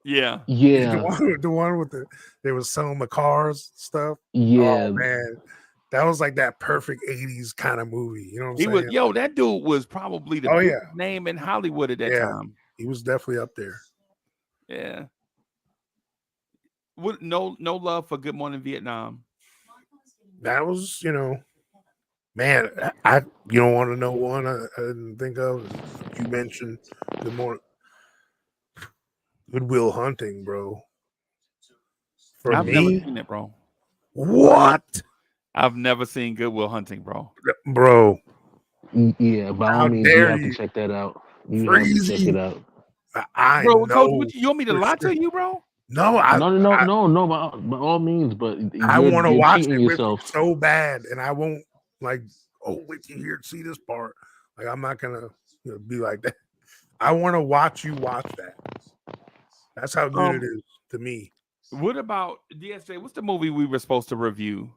Yeah. Yeah, The one with they was selling the cars stuff. Oh yeah. man. That was like that perfect 80s kind of movie. You know what I'm He was saying? that dude was probably the Oh biggest yeah. name in Hollywood at that Yeah. time. He was definitely up there. Yeah. With no love for Good Morning Vietnam. That was, you know, man, you don't want to know one I didn't think of. You mentioned Goodwill Hunting, bro. For I've never me, seen it, bro. what? I've never seen Goodwill Hunting, bro. Bro, Yeah, by all how means, you dare have to you? check that out. You have to check it Freezy. out. I Bro, Coach, know you want me to for lie sure. to you, bro? No, No. By all means, but I want to you're watch cheating it with you yourself. so bad, and I won't like. Oh, wait till you hear see this part. Like I'm not gonna be like that. I want to watch you watch that. That's how good it is to me. What about DSJ? What's the movie we were supposed to review?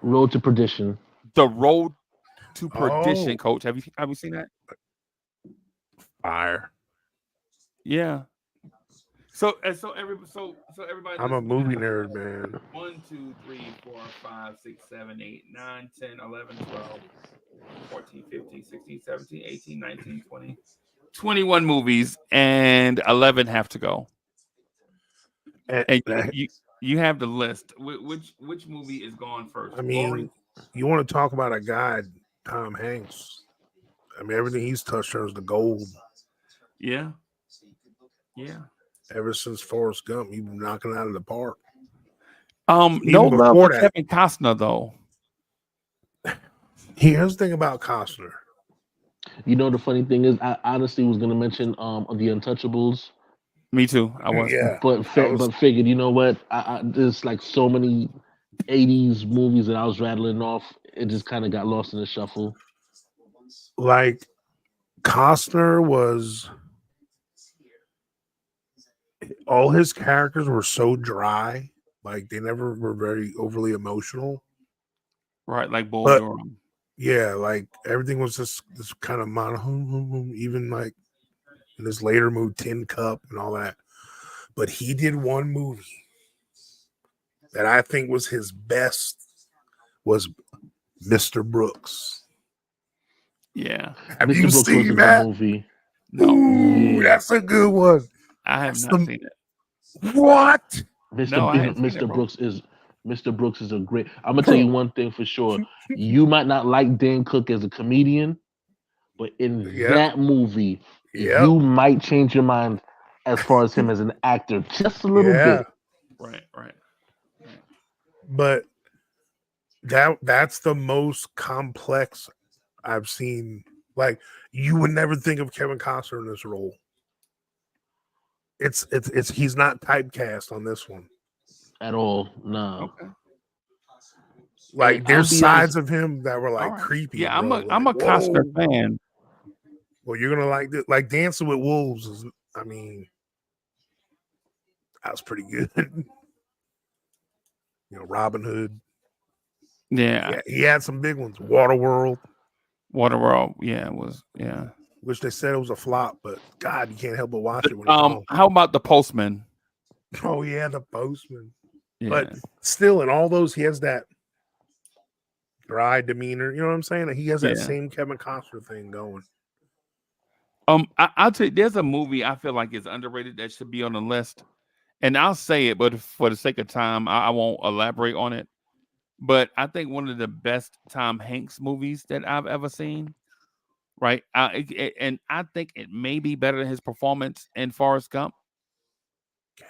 Road to Perdition. The Road to Perdition, Oh, Coach. Have you seen that? fire! Yeah. So everybody I'm a listen movie now. nerd, man. 1, 2, 3, 4, 5, 6, 7, 8, 9, 10, 11, 12, 14, 15, 16, 17, 18, 19, 20, 21 movies, and 11 have to go. And you have the list. Which movie is gone first? I mean, you want to talk about a guy, Tom Hanks? I mean, everything he's touched turns to gold. Yeah. Yeah. Ever since Forrest Gump, he's been knocking it out of the park. No Even love before for that, Kevin Costner though. Here's the thing about Costner. You know the funny thing is, I honestly was gonna mention the Untouchables, Me too. I was. Yeah, but figured, you know what? There's like so many '80s movies that I was rattling off. It just kind of got lost in the shuffle. like Costner was. All his characters were so dry, like they never were very overly emotional. Right, like Bull But Durham. yeah, like everything was just this kind of mono, even like in his later movie Tin Cup and all that. But he did one movie that I think was his best, was Mr. Brooks. Yeah. Have Mr. you Brooks was a seen good that? movie. No, Ooh, Yeah. that's a good one. I have That's not seen it. what? No, I haven't seen it, bro. Mr. Brooks is a great. I'm gonna tell you one thing for sure. You might not like Dan Cook as a comedian, but in Yep. that movie, Yep. you might change your mind as far as him as an actor, just a little Yeah. bit. Right. But that's the most complex I've seen. Like, you would never think of Kevin Costner in this role. It's he's not typecast on this one. At all. No. Okay. Like, And I'll there's be honest. sides of him that were All like right. creepy, Yeah, bro. I'm Like, a Costner whoa. fan. Well, you're gonna like this. Like, Dancing with Wolves is, I mean, that was pretty good. Robin Hood. Yeah. He had some big ones. Waterworld, Waterworld. Yeah, it was. Yeah. which they said it was a flop, but God, you can't help but watch it when it's on. How about The Postman? Oh yeah, The Postman. Yeah. But still, in all those, he has that dry demeanor. You know what I'm saying? He has that Yeah. same Kevin Costner thing going. I'll tell you, there's a movie I feel like is underrated that should be on the list, and I'll say it, but for the sake of time, I won't elaborate on it. But I think one of the best Tom Hanks movies that I've ever seen, right? And I think it may be better than his performance in Forrest Gump,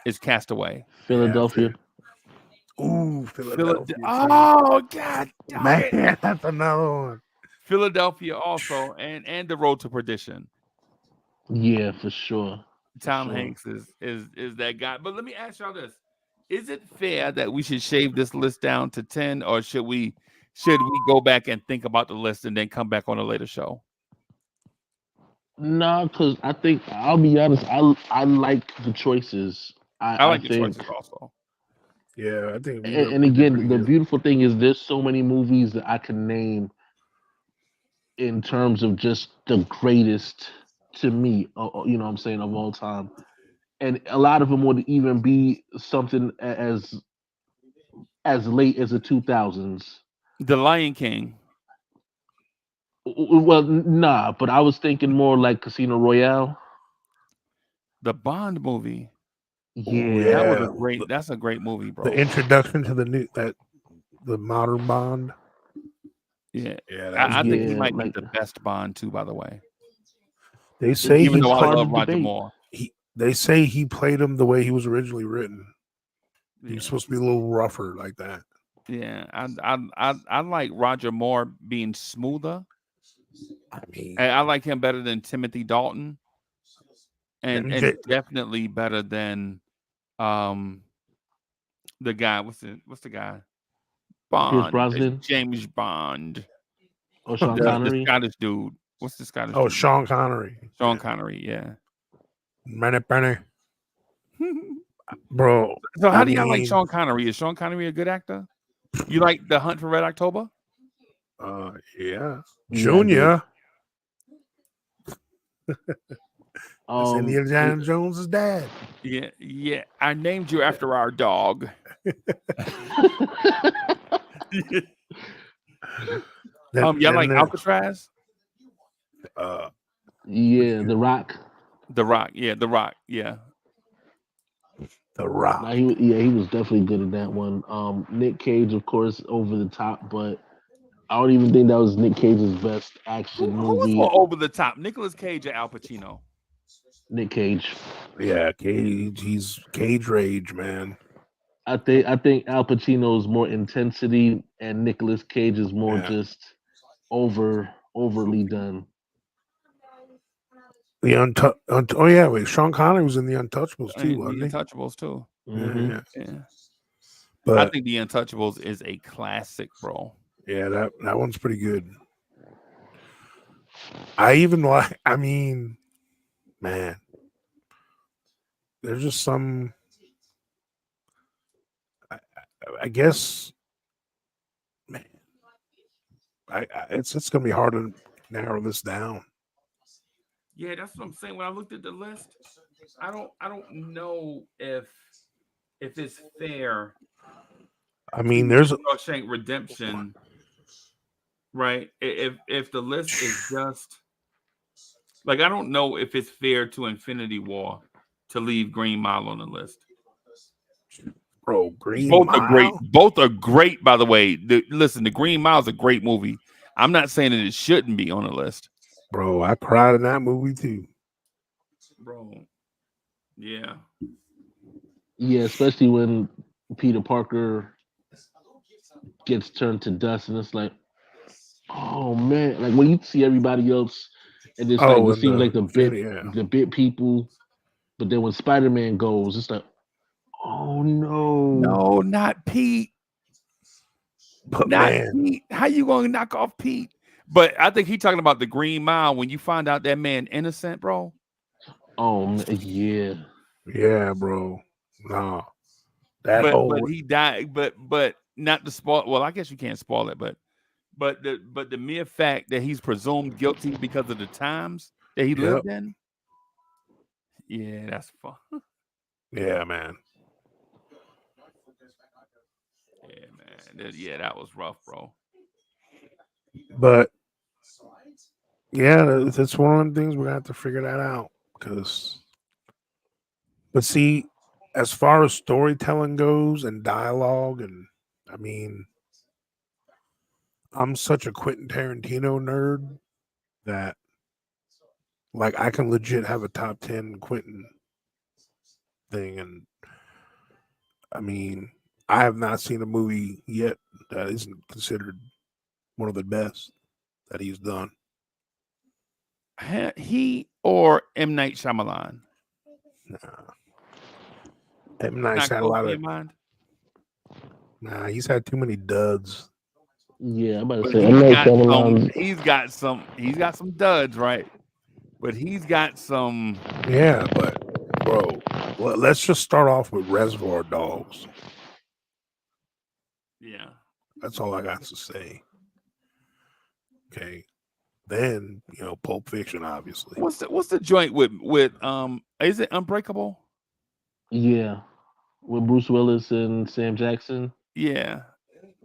is Castaway. Philadelphia. Ooh, Philadelphia. Oh God, dog it. Man, that's another one. Philadelphia also, and The Road to Perdition. Yeah, for sure. Tom sure. Hanks is that guy. But let me ask y'all this: is it fair that we should shave this list down to 10, or should we go back and think about the list and then come back on a later show? No, because I think I'll be honest. I like the choices. I I like the think, choices also. Yeah, I think and again, the beautiful thing is there's so many movies that I can name in terms of just the greatest to me. You know what I'm saying, of all time, and a lot of them would even be something as late as the 2000s. The Lion King, Well, nah, but I was thinking more like Casino Royale. the Bond movie. Ooh, Yeah, That was yeah. a great. That's a great movie, The bro. introduction to the modern Bond. Yeah, Yeah, that was I think he yeah, might be like the best Bond too. By the way, they say even it's though I hard love to Roger debate. Moore. they say he played him the way he was originally written. He Yeah. was supposed to be a little rougher like that. Yeah, I like Roger Moore being smoother. I mean, And I like him better than Timothy Dalton, and MJ, definitely better than um the guy. What's the guy? Pierce Bond. It's Brosnan James Bond. or Sean The Connery. Scottish dude. What's the Scottish oh, dude? Sean Connery. Sean Connery. Yeah. Benny. Bro, So how I do y'all like mean, Sean Connery? Is Sean Connery a good actor? You like The Hunt for Red October? yeah. Yeah, I do. Junior. That's Indiana it- Jones' dad. Yeah. I named you after our dog. Y'all like Alcatraz? yeah, The Rock. The Rock. Yeah, The Rock. Yeah. The Rock. Nah, he was definitely good at that one. Nick Cage, of course, over the top, but I don't even think that was Nick Cage's best action Who was movie. more over the top? Nicolas Cage or Al Pacino? Nick Cage. Yeah, Cage. He's Cage Rage, man. I think Al Pacino's more intensity and Nicolas Cage is more just overly done. Oh yeah, wait. Sean Connery was in the Untouchables too, The wasn't he? Untouchables too. Mm-hmm. Yeah. But I think The Untouchables is a classic, bro. yeah, that one's pretty good. I mean, man, there's just some. I guess, man, it's gonna be hard to narrow this down. Yeah, that's what I'm saying. When I looked at the list, I don't know if it's fair. I mean, there's Shawshank Redemption right? If the list is just like, I don't know if it's fair to Infinity War to leave Green Mile on the list. Bro, Green Both are great. Mile? Both are great, by the way. Listen, the Green Mile is a great movie. I'm not saying that it shouldn't be on the list, Bro, I cried in that movie too. bro. Yeah, Yeah, especially when Peter Parker gets turned to dust, and it's like, oh man, like when you see everybody else, and it's like Oh, it and seems the like Infinity, yeah. the bit people, but then when Spider-Man goes, it's like, oh no, no, not Pete. But Not man, Pete. How you going to knock off Pete? But I think he's talking about the Green Mile when you find out that man innocent, bro. oh man, yeah, yeah, bro. Nah. That But whole he died. But not to spoil. Well, I guess you can't spoil it. But the mere fact that he's presumed guilty because of the times that he yep. lived in. Yeah, that's fun. Yeah, man. Yeah, man. Yeah, that was rough, bro. But yeah, it's one of them things we're gonna have to figure that out. But see, as far as storytelling goes and dialogue, and I mean, I'm such a Quentin Tarantino nerd that like I can legit have a top 10 Quentin thing. And I mean, I have not seen a movie yet that isn't considered one of the best that he's done. He or M. Night Shyamalan. Nah. M. Night's Not had a close lot to of your mind. he's had too many duds. yeah. I'm about to But say, I'm not Shyamalan. he's got some duds, right? But he's got some. Yeah, but bro, let's just start off with Reservoir Dogs. Yeah. That's all I got to say. Okay. Then, Pulp Fiction, obviously. What's the joint with is it Unbreakable? Yeah, with Bruce Willis and Sam Jackson. Yeah.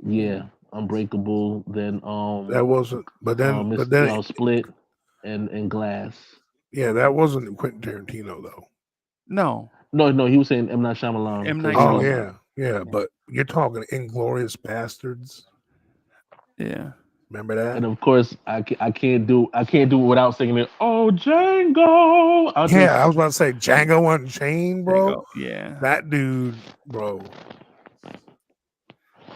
Yeah, Unbreakable. Then That wasn't Split and Glass. yeah, that wasn't Quentin Tarantino though. No. No, he was saying M. Night Shyamalan M. Night because Oh Shyamalan. yeah, but you're talking Inglorious Bastards. Yeah. Remember that? and of course I can't do it without singing it. Oh Django! Yeah, I was about to say Django Unchained, There you bro. go. Yeah. That dude, bro. That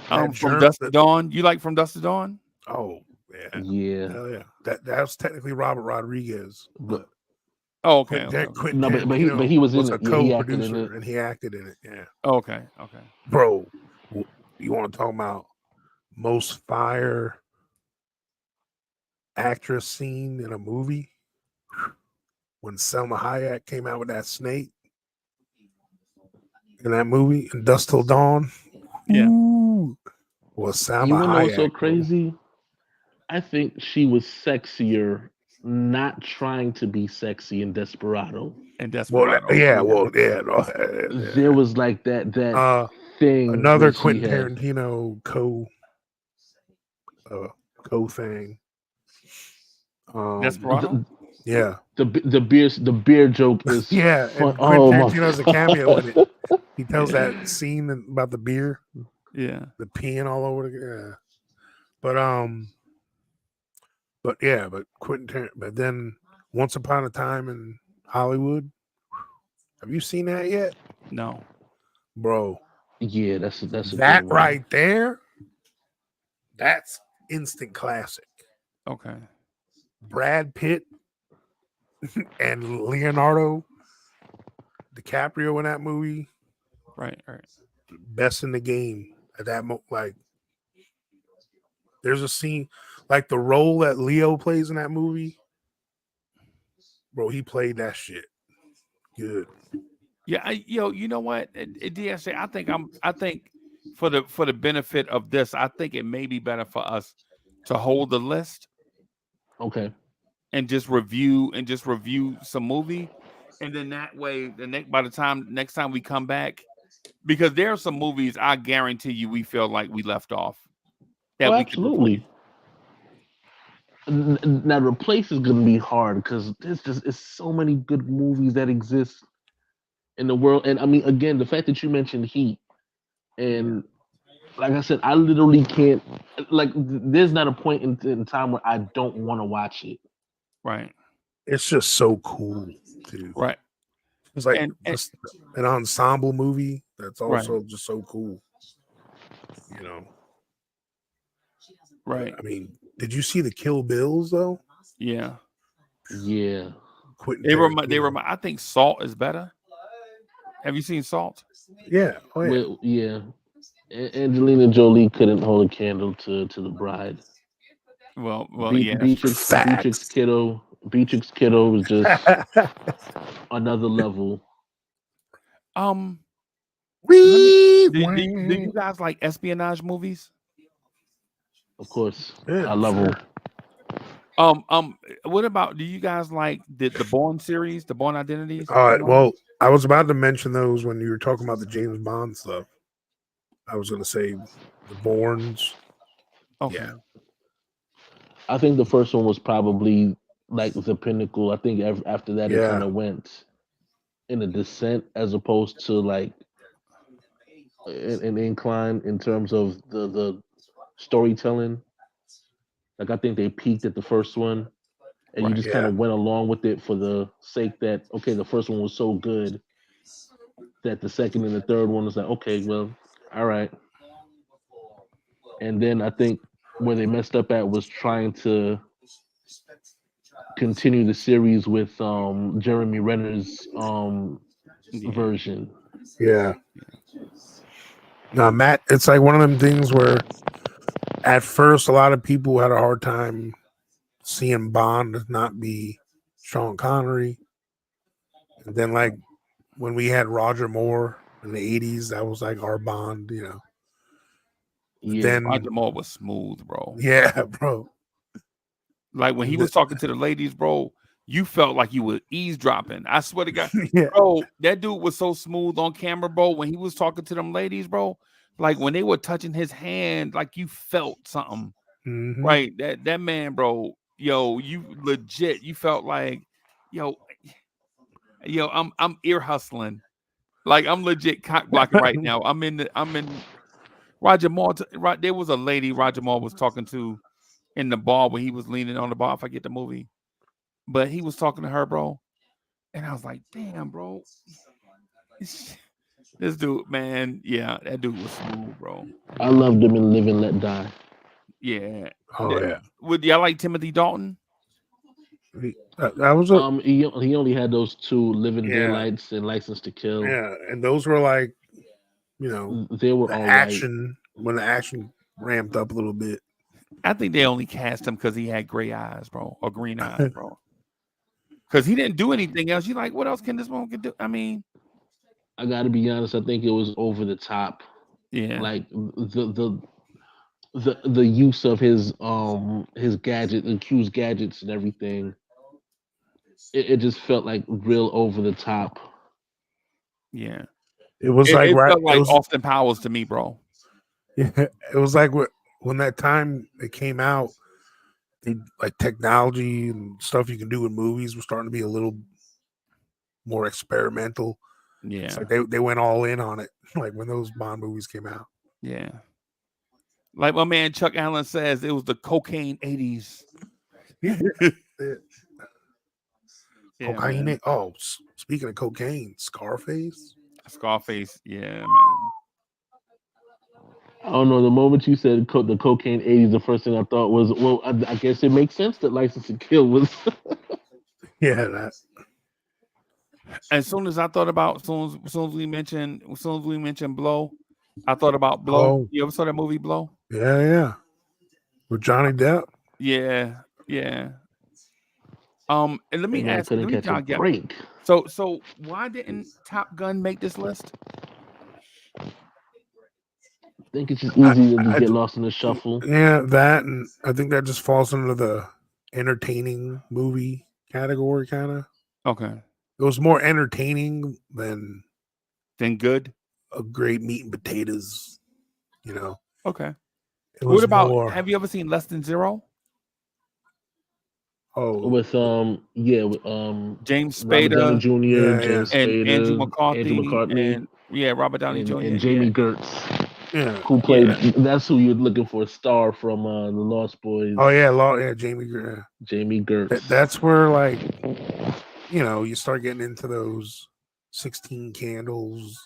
From germ. Dusk to Dawn. You like From Dusk to Dawn? Oh yeah, Yeah, hell yeah. That's technically Robert Rodriguez, but Oh, okay. Okay. Quentin no, but Tarantino he was in was it. a Yeah, he acted in it. co-producer and he acted in it. Yeah, Okay. Okay. bro. You want to talk about most fire actress scene in a movie? When Selma Hayek came out with that snake in that movie, in Dust Till Dawn. Yeah. Ooh, was Selma You wanna know what's Hayek so bro. crazy? I think she was sexier, not trying to be sexy in Desperado. And Well, Desperado. yeah, well, yeah, no, There was like that thing another that she Quentin had. Tarantino co thing. Desperado. Yeah, The beer joke is yeah, fun. and Quentin Oh my Tarantino has a cameo in it. He tells that scene about the beer, Yeah. the peeing all over the yeah. But but then Once Upon a Time in Hollywood. Have you seen that yet, No. bro? Yeah, that's a good That one. right there, that's instant classic. Okay. Brad Pitt and Leonardo DiCaprio in that movie, Right. Right. best in the game at that like. There's a scene like the role that Leo plays in that movie, bro. He played that shit good. Yeah. You know what? DSA. I think for the benefit of this, I think it may be better for us to hold the list Okay. and just review some movie, and then that way by the next time we come back, because there are some movies I guarantee you we feel like we left off that Oh, we could replace. absolutely. Now replace is gonna be hard because it's so many good movies that exist in the world. And I mean, again, the fact that you mentioned Heat, and like I said, I literally can't. Like, there's not a point in time where I don't want to watch it. Right. It's just so cool too. Right. It's like And just an ensemble movie that's right. also just so cool. You know. Right. I mean, did you see the Kill Bills though? Yeah. Yeah, Quentin They Tarantino. I think Salt is better. Have you seen Salt? Yeah. Oh yeah. well, yeah. Angelina Jolie couldn't hold a candle to the bride. Well, yeah. Facts. Beatrix Kiddo was just another level. Um, let me. We Do you went. guys like espionage movies? Of course, I Yeah, love sure. them. What about? Do you guys like the Bourne series, the Bourne Identities? All The right. one? Well, I was about to mention those when you were talking about the James Bond stuff. I was going to say the Bournes. Okay. Yeah. I think the first one was probably like the pinnacle. I think after that, it kind Yeah. of went in a descent as opposed to like an incline in terms of the storytelling. Like I think they peaked at the first one, and you Right. just kind Yeah. of went along with it for the sake that okay, the first one was so good that the second and the third one was like okay, well, all right. And then I think where they messed up at was trying to continue the series with Jeremy Renner's Yeah. version. Yeah. Now, Matt, it's like one of them things where at first a lot of people had a hard time seeing Bond not be Sean Connery. And then, like, when we had Roger Moore in the 80s, that was like our Bond, you know. But Yeah, then, Roger Moore was smooth, bro. yeah, bro. Like when he And was talking to the ladies, bro, you felt like you were eavesdropping. I swear to God, yeah. bro, that dude was so smooth on camera, bro. When he was talking to them ladies, bro, like when they were touching his hand, like you felt something, Mm-hmm. right? That man, bro, yo, you legit, you felt like, yo, I'm ear hustling, like I'm legit cock blocking right now. I'm in Roger Moore. Right, there was a lady Roger Moore was talking to in the bar when he was leaning on the bar. If I get the movie. But he was talking to her, bro, and I was like, "Damn, bro, this dude, man, yeah, that dude was smooth, bro. I loved him in Live and Let Die. Yeah, Oh, yeah. would y'all like Timothy Dalton? That was a, He only had those two, Living yeah. Daylights and License to Kill. Yeah. And those were like, you know, They were the all right. action, when the action ramped up a little bit. I think they only cast him because he had gray eyes, bro, or green eyes, bro. Because he didn't do anything else. You like, what else can this one can do? I mean, I got to be honest. I think it was over the top. yeah, Like the use of his gadget, the Q's gadgets and everything. It just felt like real over the top. yeah. It was It, like, it right. felt It like was, Austin Powers to me, bro. yeah, it was like when that time it came out, like technology and stuff you can do in movies was starting to be a little more experimental. It's Yeah, like they went all in on it, like when those Bond movies came out. yeah. Like my man Chuck Allen says, it was the cocaine 80s. Yeah. Yeah, man. Cocaine. Oh, speaking of cocaine, Scarface. Scarface, yeah, man. I don't know. The moment you said the cocaine 80s, the first thing I thought was, well, I guess it makes sense that License to Kill was. Yeah, that. As soon as I thought about, as soon as we mentioned Blow, I thought about Blow. Oh, You ever saw that movie Blow? yeah, yeah. With Johnny Depp. Yeah, yeah. And let That me man ask, couldn't let me catch a jog you. break. So why didn't Top Gun make this list? I think it's just I, easy to just I, get lost in the shuffle. yeah, that, and I think that just falls under the entertaining movie category, kind of. Okay, It was more entertaining than then good. a great meat and potatoes. You know, Okay. it What was about? more. Have you ever seen Less Than Zero? Oh, with with James Robert Downey Spader Jr., yeah, yeah, James and Andrew Spader, Andrew McCarthy McCartney, and Robert Downey Jr. and Yeah, Jamie Gertz, yeah. who played. yeah, That's who you're looking for, Star from the Lost Boys. Oh yeah, yeah, Jamie. Yeah. Jamie Gertz. That's where like you start getting into those 16 Candles,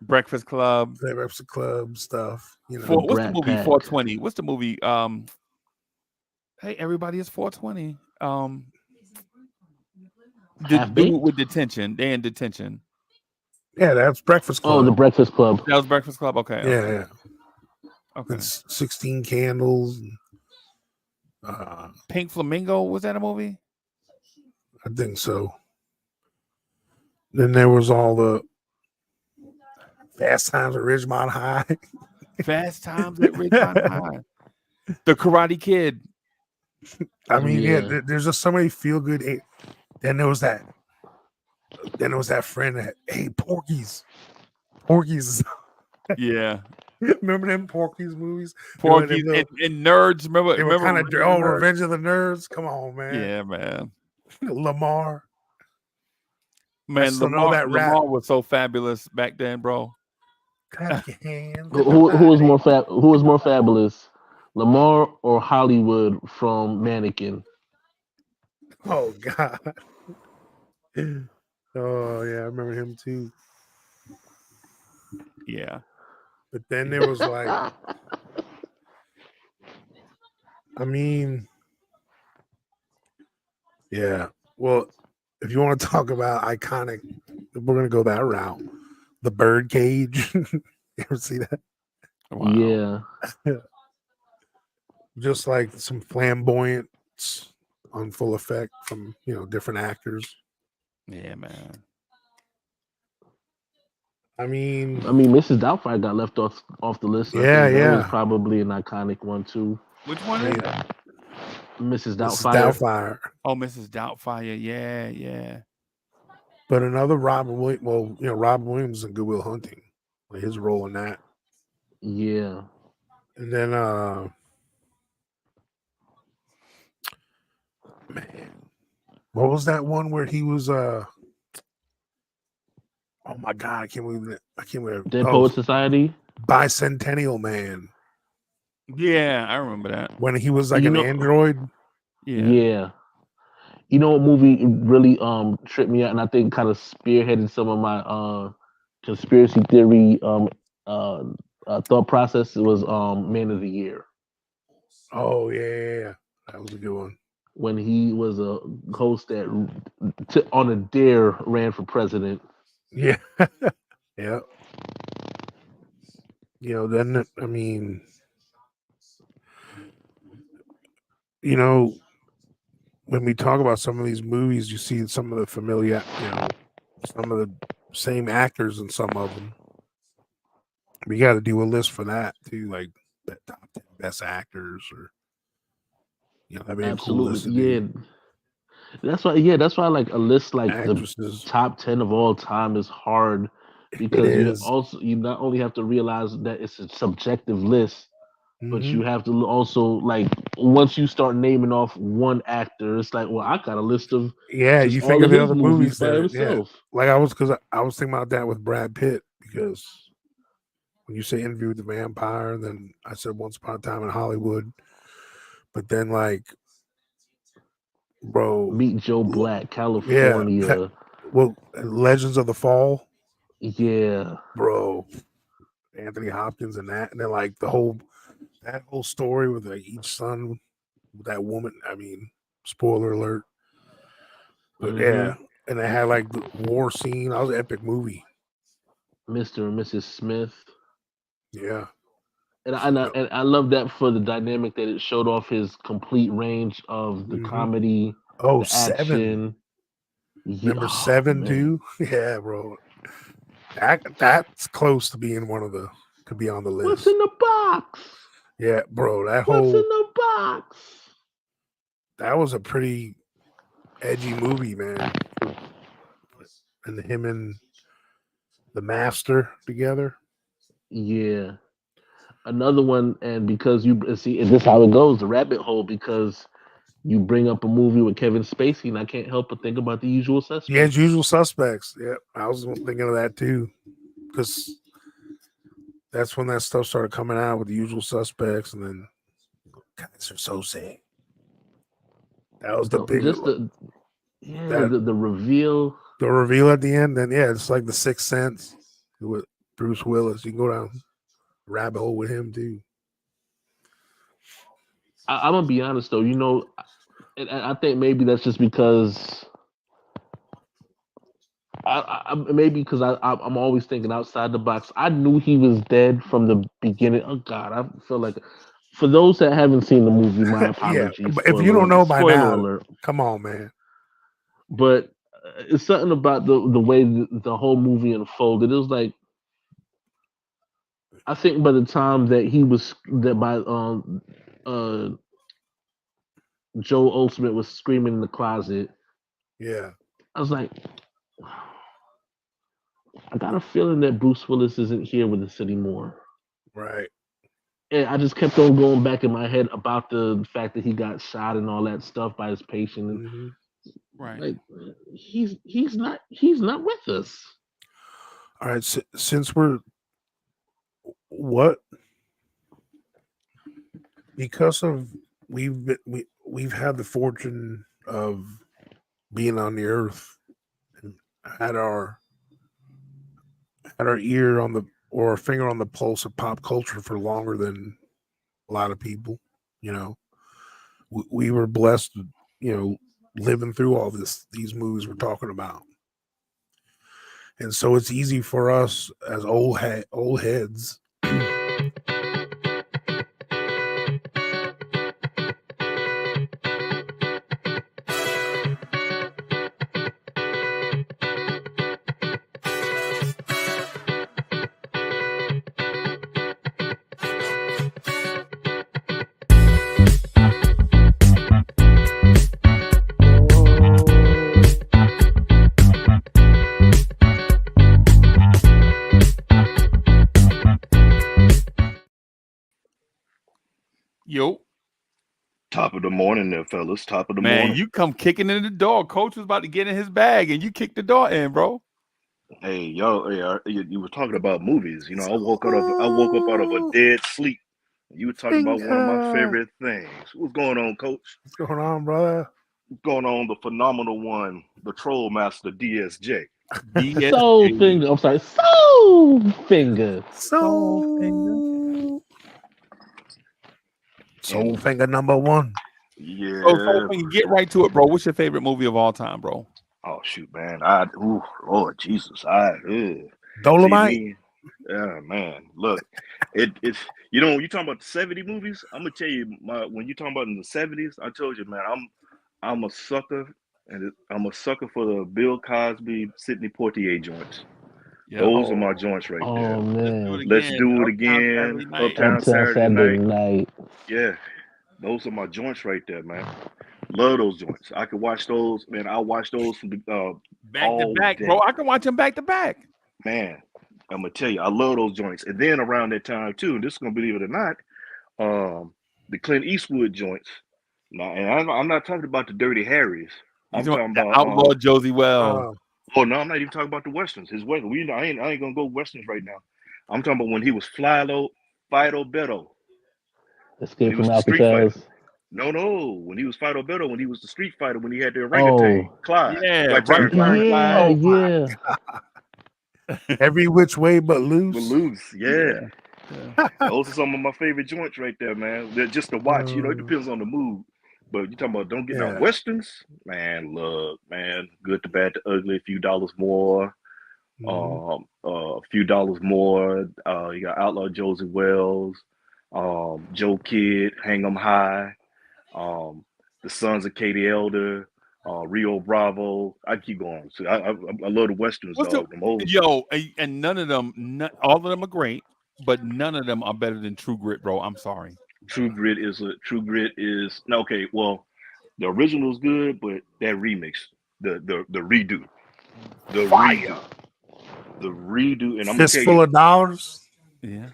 Breakfast Club. the Breakfast Club stuff. The What's the Brat movie Pack. 420? What's the movie? Hey, everybody, it's 420. The Half dude Baked. with detention. They in detention. Yeah, that's Breakfast Oh, the Club. Breakfast Club. That was Breakfast Club. Okay, Yeah, okay, yeah. okay. It's 16 Candles. Pink Flamingo, was that a movie? I think so. Then there was all the Fast Times at Ridgemont High. Fast Times at Ridgemont High. The Karate Kid. I mean, yeah, Yeah. there's just so many feel good. Then there was that. Then there was that friend that, hey, Porky's. Porky's. Yeah. Remember them Porky's movies? Porky and Nerds. They were kind of Revenge of the Nerds? Revenge of the Nerds. Come on, man. Yeah, man. Lamar. Man, still know that rap. Lamar was so fabulous back then, bro. Clap your hands. Who was more Who was more fabulous, Lamar or Hollywood from Mannequin? Oh God. Oh yeah, I remember him too. Yeah. But then there was like, I mean, yeah. Well, if you want to talk about iconic, we're gonna go that route. The Birdcage. You ever see that? Wow. Yeah. Just like some flamboyance on full effect from different actors. Yeah, man. I mean, Mrs. Doubtfire got left off the list. Yeah, I think that was yeah. probably an iconic one too. Which one is it? Mrs. Mrs. Doubtfire. Doubtfire. Oh, Mrs. Doubtfire. Yeah, yeah. But another Robin Williams. Well, Robin Williams in Good Will Hunting, like his role in that. Yeah. And then, man, what was that one where he was? Oh my God, I can't believe it. I can't believe. Dead Poet Society. Bicentennial Man. Yeah, I remember that. When he was like an android. Yeah. You know what movie really tripped me out, and I think kind of spearheaded some of my conspiracy theory thought process. It was Man of the Year. Oh yeah, that was a good one. When he was a host that on a dare ran for president. Yeah, yeah. Then I mean, when we talk about some of these movies, you see some of the familiar, some of the same actors in some of them. We got to do a list for that too, like that top 10 best actors, or that'd be a cool list. Yeah. That's why like a list like actresses. The top 10 of all time is hard because you not only have to realize that it's a subjective list, but you have to also, like, once you start naming off one actor, it's like, well, I got a list of you think of the other movies by himself. Like I was thinking about that with Brad Pitt, because when you say Interview with the Vampire, then I said Once Upon a Time in Hollywood, but then like, bro, Meet Joe Black, California. Legends of the Fall. Yeah, bro, Anthony Hopkins and that, and then like that whole story with like each son with that woman. I mean, spoiler alert. But yeah, and they had like the war scene. That was an epic movie. Mr. and Mrs. Smith. Yeah. And I love that for the dynamic that it showed off his complete range of the comedy, the Seven. action. Remember Seven too? Yeah, bro. That's close to being could be on the list. What's in the box? Yeah, bro. What's in the box? That was a pretty edgy movie, man. And him and the Master together. Yeah. Another one, and because you see, this is how it goes, the rabbit hole, because you bring up a movie with Kevin Spacey, and I can't help but think about The Usual Suspects. Yeah, it's Usual Suspects. Yeah, I was thinking of that too, because that's when that stuff started coming out with The Usual Suspects, and then guys are so sad. That was the big the reveal. The reveal at the end. Then yeah, it's like The Sixth Sense with Bruce Willis. You can go down a rabbit hole with him too. I'm gonna be honest though, and I think maybe that's just because maybe because I'm always thinking outside the box. I knew he was dead from the beginning. Oh God, I feel like for those that haven't seen the movie, my apologies. Yeah, but if you don't know by now, alert. Come on, man. But it's something about the way the whole movie unfolded. It was like, I think by the time that Joe Olsmith was screaming in the closet. Yeah, I was like, I got a feeling that Bruce Willis isn't here with us anymore. Right. And I just kept on going back in my head about the fact that he got shot and all that stuff by his patient. Mm-hmm. Right. Like he's not with us. All right. Since because of we've had the fortune of being on the earth and had our ear on the or a finger on the pulse of pop culture for longer than a lot of people. We were blessed, living through all these movies we're talking about. And so it's easy for us as old heads Yo. Top of the morning there, fellas. Top of the Man, morning. you come kicking in the door. Coach was about to get in his bag, and you kicked the door in, bro. Hey, yo, you were talking about movies. I woke up out of a dead sleep. You were talking about one of my favorite things. What's going on, Coach? What's going on, brother? What's going on? The phenomenal one, the Troll Master DSJ. Soul Finger. I'm sorry, Soul Finger. Soul Finger number one. Yeah. So get right to it, bro. What's your favorite movie of all time, bro? Oh shoot, man! Lord Jesus, Dolomite. Yeah, man. Look, it's when you talking about the 70 movies, I'm gonna tell you when you talking about in the 70s, I told you, man, I'm a sucker, and I'm a sucker for the Bill Cosby, Sidney Poitier joints. Yep. Those are my joints right there. Oh man, let's do it again. Uptown Saturday night. Yeah, those are my joints right there, man. Love those joints. I could watch those, man. I'll watch those from back to back, bro. I can watch them back to back. Man, I'm gonna tell you, I love those joints. And then around that time too, and this is gonna believe it or not, the Clint Eastwood joints. Now, and I'm not talking about the Dirty Harrys. I'm talking about Outlaw Josie Wells. Oh no, I'm not even talking about the westerns. His western. I ain't gonna go westerns right now. I'm talking about when he was Fido Beto. Escape from Alcatraz. No, when he was Fido Beto, when he was the street fighter, when he had the orangutan, Clyde. Yeah, yeah. Every which way but loose. But loose, yeah. Those are some of my favorite joints right there, man. They're just to watch. It depends on the mood. But you talking about don't get no westerns, man. Look, man, Good, the Bad, the Ugly, A Few Dollars More, A Few Dollars More. You got Outlaw Josie Wells, Joe Kidd, Hang 'Em High, The Sons of Katie Elder, Rio Bravo. I keep going. So I love the westerns, dog. And none of them, all of them are great, but none of them are better than True Grit, bro. I'm sorry. True Grit is okay. Well, the original is good, but that remix, the redo, the fire, the redo, and I'm Fistful of Dollars. Yeah,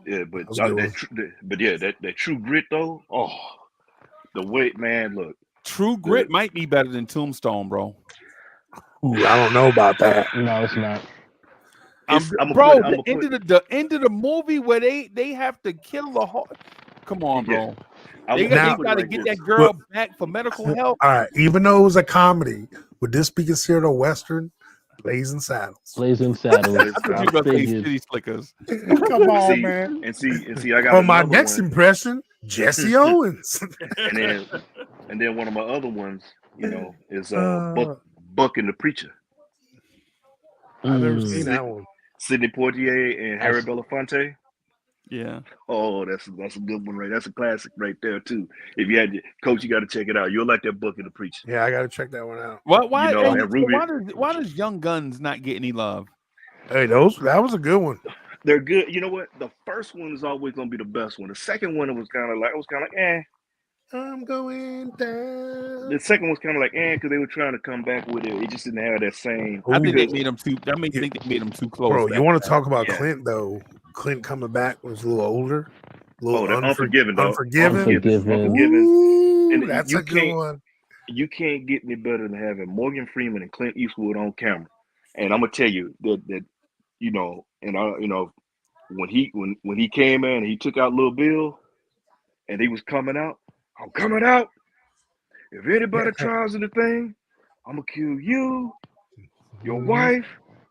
but that True Grit though. Oh, the way, man, look. True Grit might be better than Tombstone, bro. Ooh, I don't know about that. No, it's not. Bro, the end of the movie where they have to kill the whole. Come on, bro. They got to get that girl back for medical help. All right, even though it was a comedy, would this be considered a Western? Blazing Saddles. Blazing Saddles. I thought you were going to say City Slickers. Come on, man. And see, I got for my next impression, Jesse Owens. and then one of my other ones, you know, is Buck and the Preacher. I've never seen that one. Sidney Poitier and Harry Belafonte. Yeah. Oh, that's a good one, right? That's a classic right there too. If you had Coach, you got to check it out. You'll like that Buck and the Preacher. Yeah, I got to check that one out. Why? You know, why does Young Guns not get any love? Hey, that was a good one. They're good. You know what? The first one is always gonna be the best one. The second one was kind of like eh. I'm going down. The second was kind of like because they were trying to come back with it. It just didn't have that same. I think they made them too. I think they made them too close. Bro, you want to talk about Clint though? Clint coming back was a little older. Unforgiven, dog. Unforgiven. And that's a good one. You can't get me better than having Morgan Freeman and Clint Eastwood on camera. And I'm gonna tell you that you know, and when he came in and he took out Lil Bill, and he was coming out. I'm coming out. If anybody tries anything, I'm gonna kill you, your wife,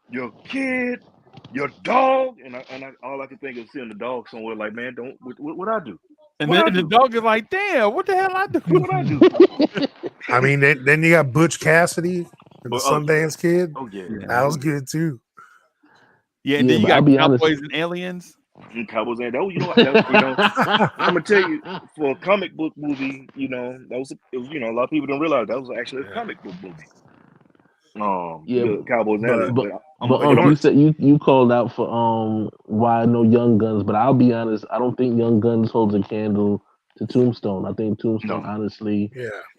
your kid, your dog. And all I can think is seeing the dog somewhere. Like, man, don't what I do. And then the dog is like, damn, what the hell I do? What I do? I mean, then you got Butch Cassidy and the Sundance Kid. Oh yeah, that was good too. Yeah, and then you got Cowboys and Aliens. Cowboys and I'm gonna tell you, for a comic book movie, a lot of people don't realize that was actually a comic book movie. Cowboys and Aliens. But you said you called out for why no Young Guns, but I'll be honest, I don't think Young Guns holds a candle to Tombstone. I think Tombstone, honestly,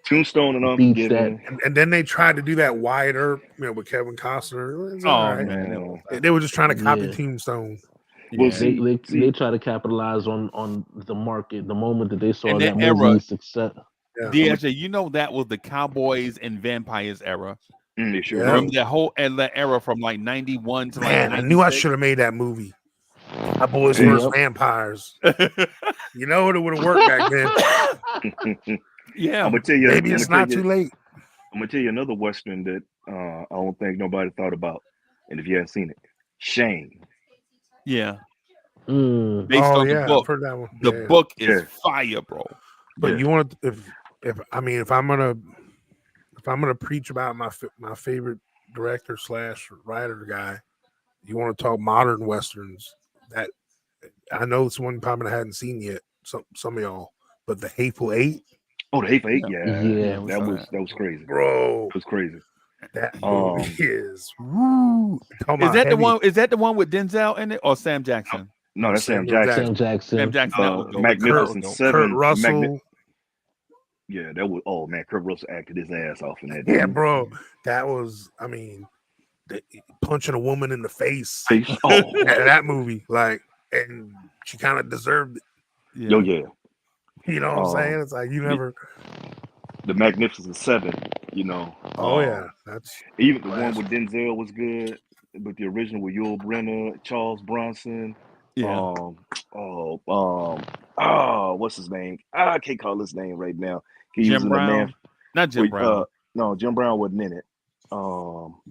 Tombstone and Unforgiven. And then they tried to do that Wyatt Earp, with Kevin Costner. Man, they were just trying to copy Tombstone. Well, they try to capitalize on the market the moment that they saw that movie's success. DSJ, that was the Cowboys and Vampires era. Sure. Remember that era from like 91 to Man, I knew I should have made that movie. Cowboys versus Vampires. You know it would have worked back then. Yeah, I'm gonna tell you. Maybe it's not too late. I'm gonna tell you another Western that I don't think nobody thought about, and if you haven't seen it, Shane. Yeah. Based on the book. I've heard that one. The book is fire, bro. But you want if I'm gonna preach about my favorite director / writer guy, you want to talk modern westerns that I know it's one probably I hadn't seen yet. Some of y'all, but the Hateful Eight. Oh, the Hateful Eight, that was crazy, bro. It was crazy. That movie is. Is that the one? Is that the one with Denzel in it or Sam Jackson? No, that's Sam Jackson. Sam Jackson. Magnificent Seven. Kurt Russell. Yeah, that was. Oh man, Kurt Russell acted his ass off in that. Yeah, bro, that was. I mean, punching a woman in the face. That movie, and she kind of deserved it. Yeah. Yeah. You know what I'm saying? It's like you never. The Magnificent Seven. Oh yeah, that's even the one with Denzel was good, but the original with Yul Brynner, Charles Bronson. Yeah. What's his name? I can't call his name right now. Jim Brown. Not Jim Brown. No, Jim Brown wasn't in it. No,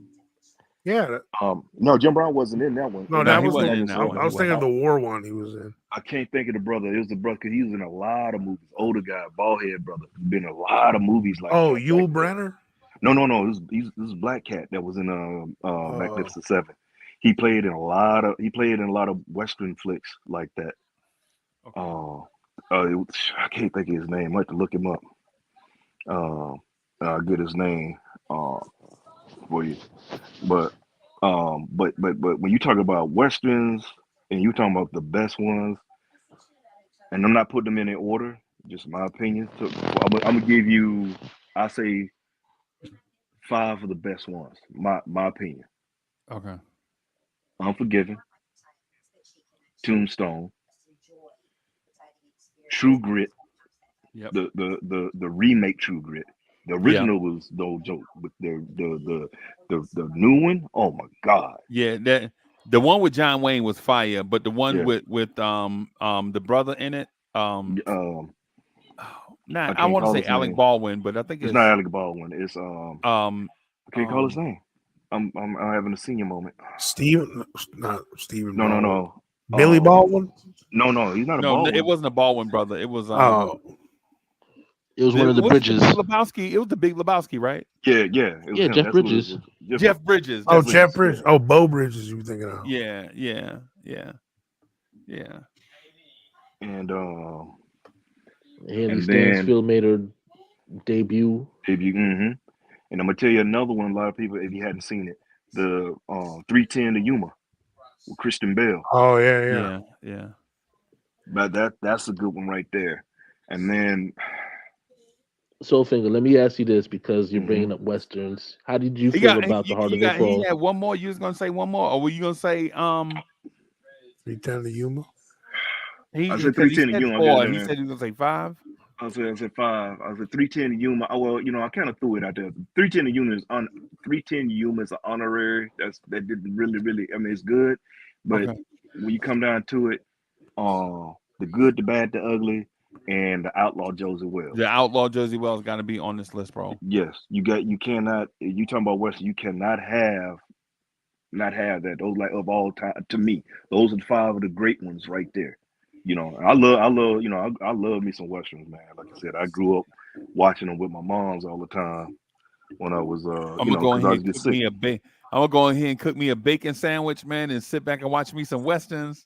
Jim Brown wasn't in that one. No, that wasn't in that one. I was thinking of the war one he was in. I can't think of the brother. It was the brother because he was in a lot of movies. Older guy, bald head brother. He's been in a lot of movies like. Oh, Yul Brynner? No. This is Black Cat that was in Magnificent Seven. He played in a lot of Western flicks like that. Okay. I can't think of his name. I have to look him up. Get his name for you. But when you talk about Westerns and you talking about the best ones, and I'm not putting them in order, just my opinion. So I'm gonna give you, I say 5 of the best ones. My opinion. Okay. Unforgiven, Tombstone, True Grit, Yep. The remake True Grit. The original was no joke, but the new one, oh my god. Yeah, that the one with John Wayne was fire, but the one Yeah. with the brother in it, I not I can't want to call say his Alec name. Baldwin, but I think It's it's not Alec Baldwin. It's um I can't call his um name. I'm having a senior moment. Not Stephen No, no, Baldwin. no. Billy Baldwin? No, he's not a no, it Baldwin. wasn't a Baldwin brother. It was Oh, It was one of the what's the Big Bridges. Lebowski? It was the Big Lebowski, right? Yeah, it was Yeah, him. Jeff That's what it Bridges. was. Jeff Bridges. oh, That's it. Jeff Bridges. Oh, Bo Bridges. You thinking of? Yeah. And Haley and then Stansfield made her debut. and I'm gonna tell you another one. A lot of people, if you hadn't seen it, the 310 to Yuma with Kristen Bell. Oh yeah. Yeah. But that's a good one right there. And then Soulfinger, let me ask you this because you're bringing up westerns. How did you feel about The Harder They He Fall? had one more. You was gonna say one more, or were you gonna say 310 to Yuma. I he said because he 310 to said Yuma. I'm 4 just and he doing. said he was gonna say 5. I said 5. I said 310 to Yuma. Well, I kind of threw it out there. 310 to Yuma is 310 to Yuma is an honorary. That didn't really. I mean, it's good, but Okay. when you come down to it, the good, the bad, the ugly, and the outlaw Joseph Wells. The outlaw Josie Wells got to be on this list, bro. Yes, you cannot. You talking about Western? You cannot not have that. Those like of all time to me. Those are the 5 of the great ones right there. I love. I love me some westerns, man. Like I said, I grew up watching them with my moms all the time when I was, I'm gonna go in because I here was and get cook sick. me I'm gonna go in here and cook me a bacon sandwich, man, and sit back and watch me some westerns.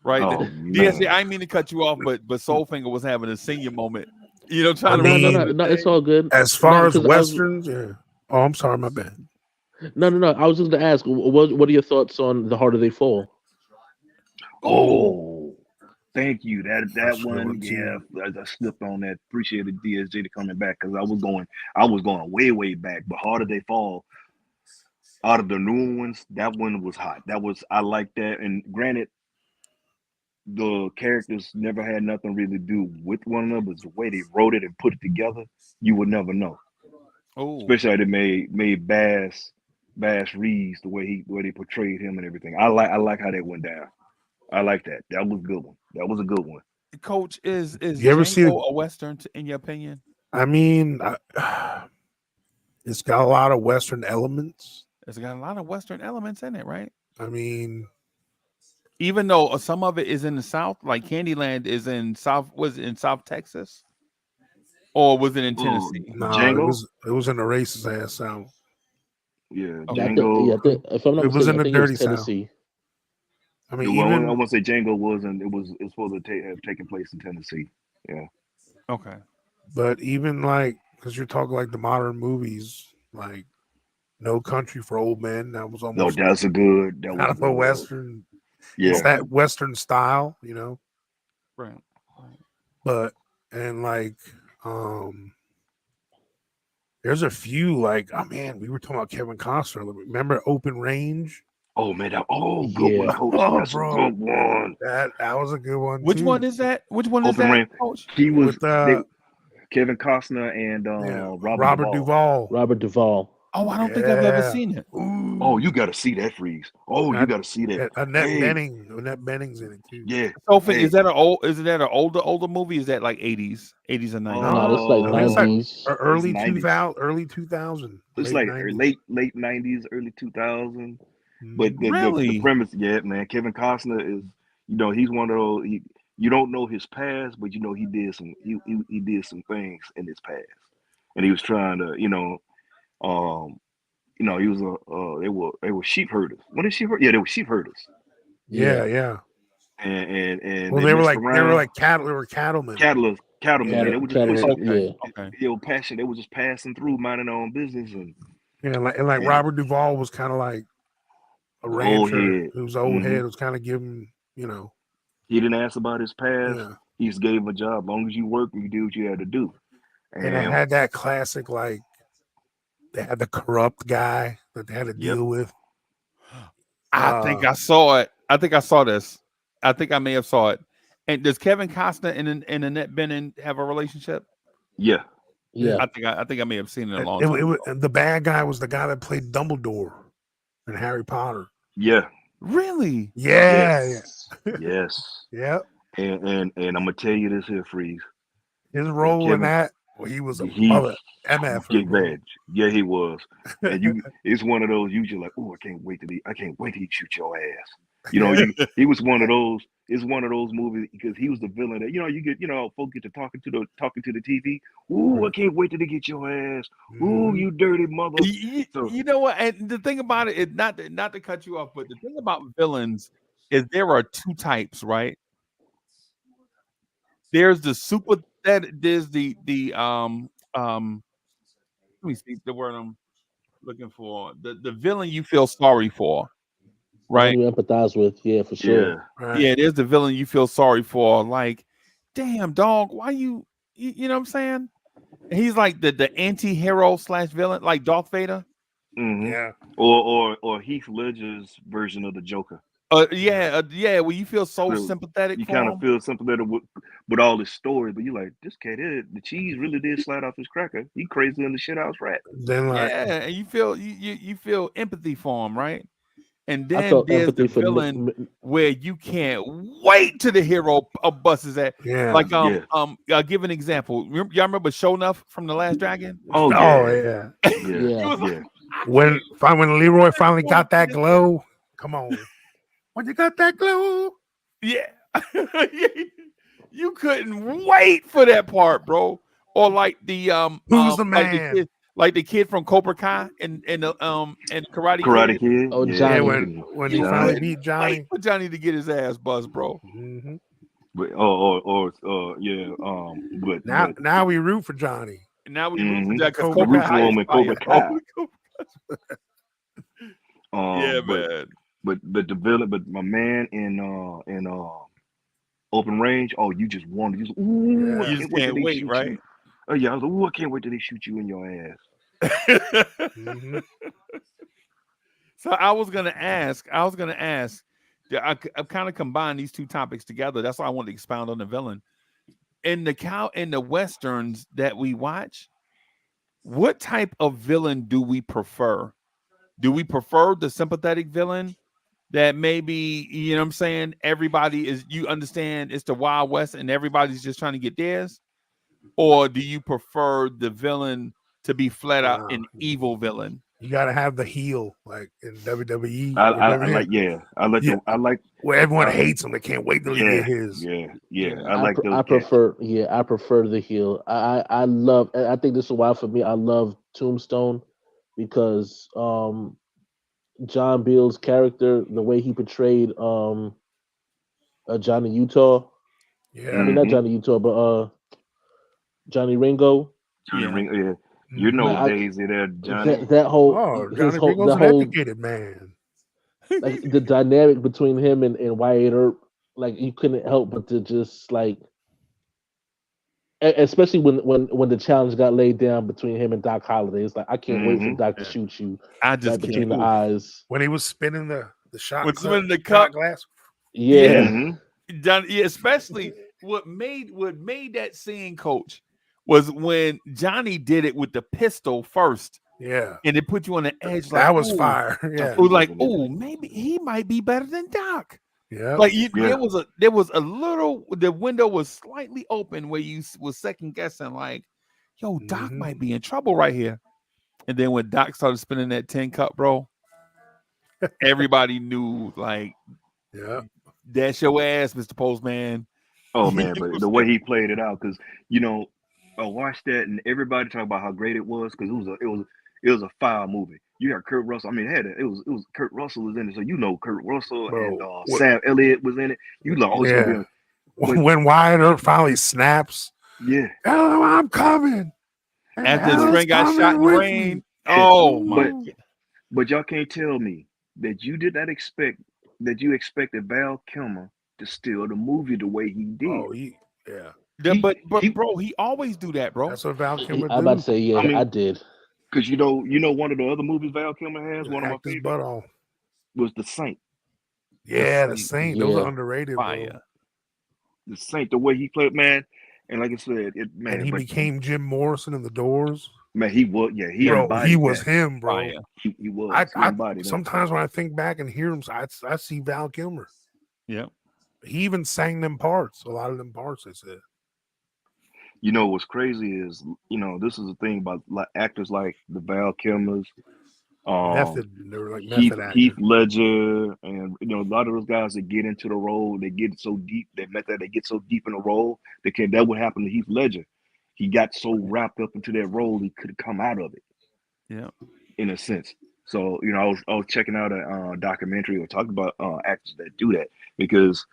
Right. Oh DSC, man, I didn't mean to cut you off, but Soulfinger was having a senior moment. Trying I to No, no, remember no, the no. It's thing. all good. As No, far as because I was westerns, yeah. Oh, I'm sorry, my bad. no. I was just gonna ask, what are your thoughts on The Harder They Fall? oh, thank you. That That's a good one, one, yeah, too. I slipped on that. Appreciated DSJ to coming back because I was going way back. But Harder They Fall, out of the new ones, that one was hot. I like that. And granted, the characters never had nothing really to do with one another, but the way they wrote it and put it together, you would never know. Oh, Especially how they made Bass Reeves the way they portrayed him and everything. I like how that went down. I like that. That was a good one. That was a good one. Coach, is You ever see Django a western in your opinion? I mean, it's got a lot of western elements. It's got a lot of western elements in it, right? I mean, Even though some of it is in the South, like Candyland is in South Texas, or was it in Oh, Tennessee? no, Django. it was in the racist ass South. Yeah, Okay. Django. I think, if I'm not It was mistaken, in I the think it was dirty South. Tennessee. I mean, Well, I even want to say Django wasn't. It was supposed to have taken place in Tennessee. Yeah. Okay. but even like because you're talking like the modern movies, like No Country for Old Men, that was No, almost that's a good. That kind was of a good. western. It's Yeah. that western style, Right. But and like there's a few like oh man, we were talking about Kevin Costner. Remember Open Range? Oh man. Good one, Yeah. Coach. Oh, That's a bro, good one. that was a good one Which too. one is that? Which one is Open that, Rain. Coach? He was With Kevin Costner and yeah, Robert Robert Duvall. Duvall. Robert Duvall. Oh, I don't think I've ever Yeah. seen it. Oh, you Ooh. got to see that, Freeze. Oh, you got to see that. Annette Hey, Benning's in it too. yeah. Soulfinger, Hey. is that an older movie? Is that like 80s and 90s? No, that's like I think it's like 90s. early 90s. 2000, It's late like 90s. late 90s, early 2000. But Mhm. the Really? premise, yeah, man. Kevin Costner is, he's one of those. You don't know his past, but he did some things in his past, and he was trying to, he was they were sheep herders. What is sheep herders? Yeah, they were sheep herders, Yeah. and Well, they messed around. they were cattlemen. Cattlemen, yeah, Cattle, they were just cattle, basically Okay. yeah. Okay. they were passion. They were just passing through, minding their own business, and Yeah, like and Robert Duvall was kind of like a the old rancher head. whose old head was kind of giving, He didn't ask about his past. yeah. He just gave him a job. As long as you work, you do what you had to do. And it And had that classic like they had the corrupt guy that they had to yep, deal with. I think I saw it. I think I saw this. I think I may have saw it. And does Kevin Costner and Annette Bening have a relationship? Yeah. Yeah. I think I may have seen it a long time ago. And the bad guy was the guy that played Dumbledore in Harry Potter. Yeah. Really? Yeah, Yes. yeah. And I'm gonna tell you this here, Freeze. His role in that, well, he was a He mother MF. get bad. Yeah, he was. And it's one of those you just like, oh, I can't wait to shoot your ass. You know, he was one of those. It's one of those movies because he was the villain that you get folks get to talking to the TV. Ooh, I can't wait to get your ass. Ooh, you dirty mother. You know what? And the thing about it is not to cut you off, but the thing about villains is there are two types, right? There's the super there's the let me see the word I'm looking for. The villain you feel sorry for, right? One you empathize with, yeah, for sure. Yeah. Right. Yeah, there's the villain you feel sorry for. Like, damn dog, why you know what I'm saying? And he's like the anti-hero / villain, like Darth Vader. Mm-hmm. Yeah. Or Heath Ledger's version of the Joker. Yeah, well, you feel so sympathetic. You for kind of him. feel sympathetic with all his stories, but you're like, this cat the cheese really did slide off his cracker. He crazy in the shit house rat. Then And you feel empathy for him, right? And I then felt there's the empathy for villain where you can't wait till the hero busts his ass. Yeah. Like I'll give an example. Y'all remember Shonuff from The Last Dragon? Oh yeah. Yeah. When Leroy finally got that glow, come on. When you got that glow, yeah. You couldn't wait for that part, bro. Or like the who's the man? like the kid from Cobra Kai and the Karate Kid. Oh, Yeah, Johnny. when he finally beat Johnny. Wait for Johnny to get his ass bust, bro. Mm-hmm. But but now we root for Johnny. And now we root for Johnny because Cobra Cobra Kai Kai is is Cobra fire, Kai. Yeah, man. But the villain, but my man in Open Range. Oh, you just wanted. You just can't wait, right? You. Oh yeah, I was like, ooh, I can't wait till they shoot you in your ass. Mm-hmm. So I was gonna ask. I kind of combine these two topics together. That's why I want to expound on the villain. In the westerns that we watch, what type of villain do we prefer? Do we prefer the sympathetic villain that maybe, you know what I'm saying, everybody is, you understand it's the Wild West and everybody's just trying to get theirs? Or do you prefer the villain to be flat out an evil villain? You gotta have the heel like in WWE. I like where everyone hates him. They can't wait till he get his. Yeah. I prefer the heel. I think this is why for me I love Tombstone because John Beale's character, the way he portrayed Johnny Utah. Yeah. I mean not Johnny Utah, but Johnny Ringo. Johnny Ringo, yeah. You know Daisy there, Johnny. Johnny Ringo's an educated man. Like the dynamic between him and Wyatt Earp, like you couldn't help but to just like, especially when the challenge got laid down between him and Doc Holliday. It's like I can't wait for Doc to shoot you. I just right between the eyes when he was spinning the shot. When spinning the cup glass. Yeah. Johnny, especially what made that scene, Coach, was when Johnny did it with the pistol first. Yeah. And it put you on the edge. That was fire. Yeah. It was like, oh, maybe he might be better than Doc. Yeah. Like there was a little, the window was slightly open where you was second guessing, like, yo, Doc might be in trouble right here. And then when Doc started spinning that 10 cup, bro, everybody knew, like, that's your ass, Mr. Postman. Oh man, but the way he played it out, because I watched that and everybody talk about how great it was because it was a foul movie. You got Kurt Russell. I mean, it was Kurt Russell was in it, so Kurt Russell and Sam Elliott was in it. When Wyatt Earp finally snaps, oh, I'm coming. After his friend got shot in the rain. Oh my! But y'all can't tell me that you did not expect that you expected Val Kilmer to steal the movie the way he did. Oh, but bro, he always do that, bro. That's what Val Kilmer do. I'm about to say, I did. Because one of the other movies Val Kilmer has, one of my favorites, was The Saint. Yeah, The Saint. Those are underrated, fire. the Saint, the way he played, man. And like I said, And he but became Jim Morrison in The Doors. man, he was, yeah, he Bro, he embodied was that. him, bro. Fire. He was. He I embodied that. sometimes when I think back and hear him, I see Val Kilmer. Yep. He even sang them parts. A lot of them parts, they said. You know what's crazy is, this is the thing about actors like the Val Kilmers, Method. They were like Heath method Heath actors. Ledger, and a lot of those guys that get into the role, they get so deep. They get so deep in the role. That would happen to Heath Ledger. He got so wrapped up into that role, he couldn't come out of it. Yeah. In a sense. So I was checking out a documentary or talking about actors that do that, because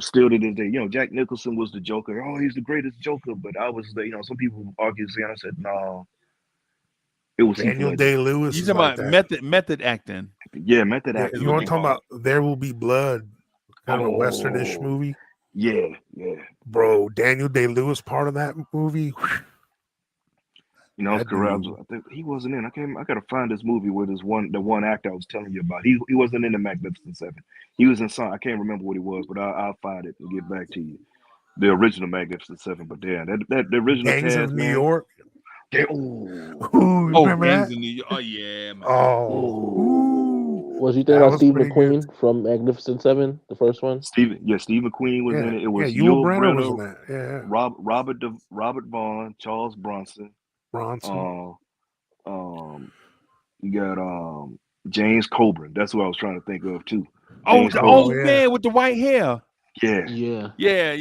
still to this day, Jack Nicholson was the Joker. Oh, he's the greatest Joker. But I was, some people argue, and I said, no, it was Heath Daniel Ledger. Day-Lewis You is talking like about that. method acting? Yeah, method Yeah, acting. you want to talk about There Will Be Blood, kind of a westernish Oh, movie? yeah. Bro, Daniel Day-Lewis part of that movie. It's correct. I think he wasn't in. I gotta find this movie where the one actor I was telling you about. He wasn't in the Magnificent Seven. He was in some. I can't remember what he was, but I'll find it and get back to you. The original Magnificent Seven. But damn, the original Gangs cast, of New man. York. They, Ooh, Oh, remember Gangs that? in New York. Oh yeah, man. Oh, Was you thinking that about was Steve pretty good. McQueen from Magnificent Seven, the first one? Steve McQueen was in it. It was Yul Yul Brynner was Brynner, in that. Yeah, Robert Vaughn, Charles Bronson. Bronson. You got James Coburn. That's what I was trying to think of too. Oh, James the Coburn. old man with the white hair. Yeah. Yeah.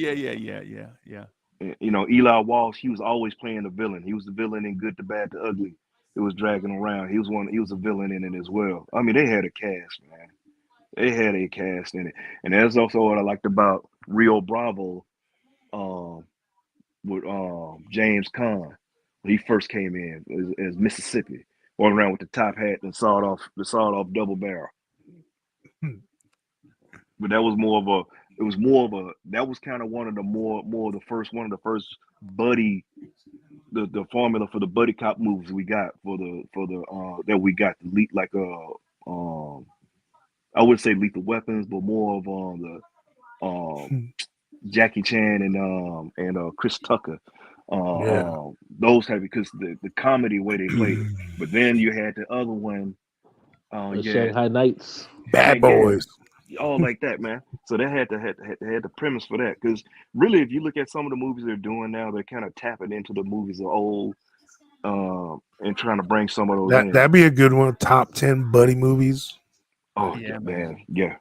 Eli Walsh, he was always playing the villain. He was the villain in Good, the Bad, the Ugly. It was dragging around. He was a villain in it as well. I mean, they had a cast, man. They had a cast in it. And that's also what I liked about Rio Bravo, with James Caan when he first came in as Mississippi, walking around with the top hat and the sawed off double barrel. But that was more of a. It was more of a. That was kind of one of the first buddy. The formula for the buddy cop movies we got for the that we got the lead, like I would say Lethal Weapons, but more of the Jackie Chan and Chris Tucker, those type, because the comedy way they played it. But then you had the other one, The Shanghai Nights. Bad Boys. All like that, man. So they had the premise for that, because really, if you look at some of the movies they're doing now, they're kind of tapping into the movies of old, and trying to bring some of those in. That'd be a good one. Top 10 buddy movies. Oh yeah, man. Yeah.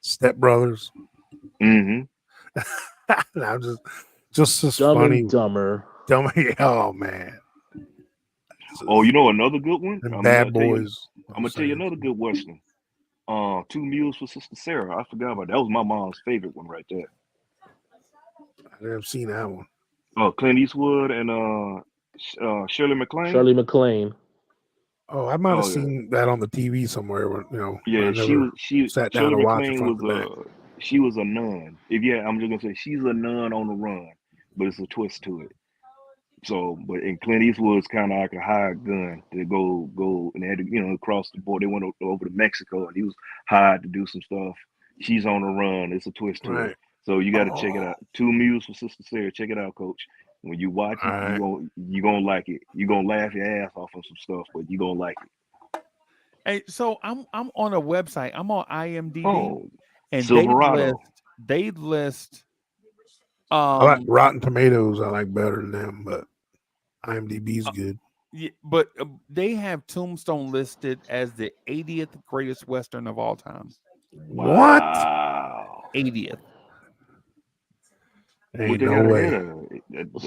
Step Brothers. Mm-hmm. I'm just as Dumb funny. and Dumber. Oh man. Oh, another good one. And Bad Boys. I'm gonna tell you another good western. Two Mules for Sister Sarah. I forgot about that. That was my mom's favorite one right there. I never seen that one. Oh, Clint Eastwood and Shirley MacLaine. Shirley MacLaine. Oh, I might have seen that on the TV somewhere. Yeah, she sat down Shirley to watch it MacLaine front to back. she was a nun. I'm just gonna say she's a nun on the run, but it's a twist to it. So, but in Clint Eastwood's kind of like a hired gun to go, and they had to, across the board. They went over to Mexico, and he was hired to do some stuff. She's on the run. It's a twist to it. So you got to check it out. Two Mules for Sister Sarah. Check it out, Coach. When you watch it, you gonna like it. You gonna laugh your ass off on some stuff, but you gonna like it. Hey, so I'm on a website. I'm on IMDb, and Silverado. they list. I like Rotten Tomatoes. I like better than them, but IMDb's good. Yeah, but they have Tombstone listed as the 80th greatest Western of all time. What? 80th. Ain't no way.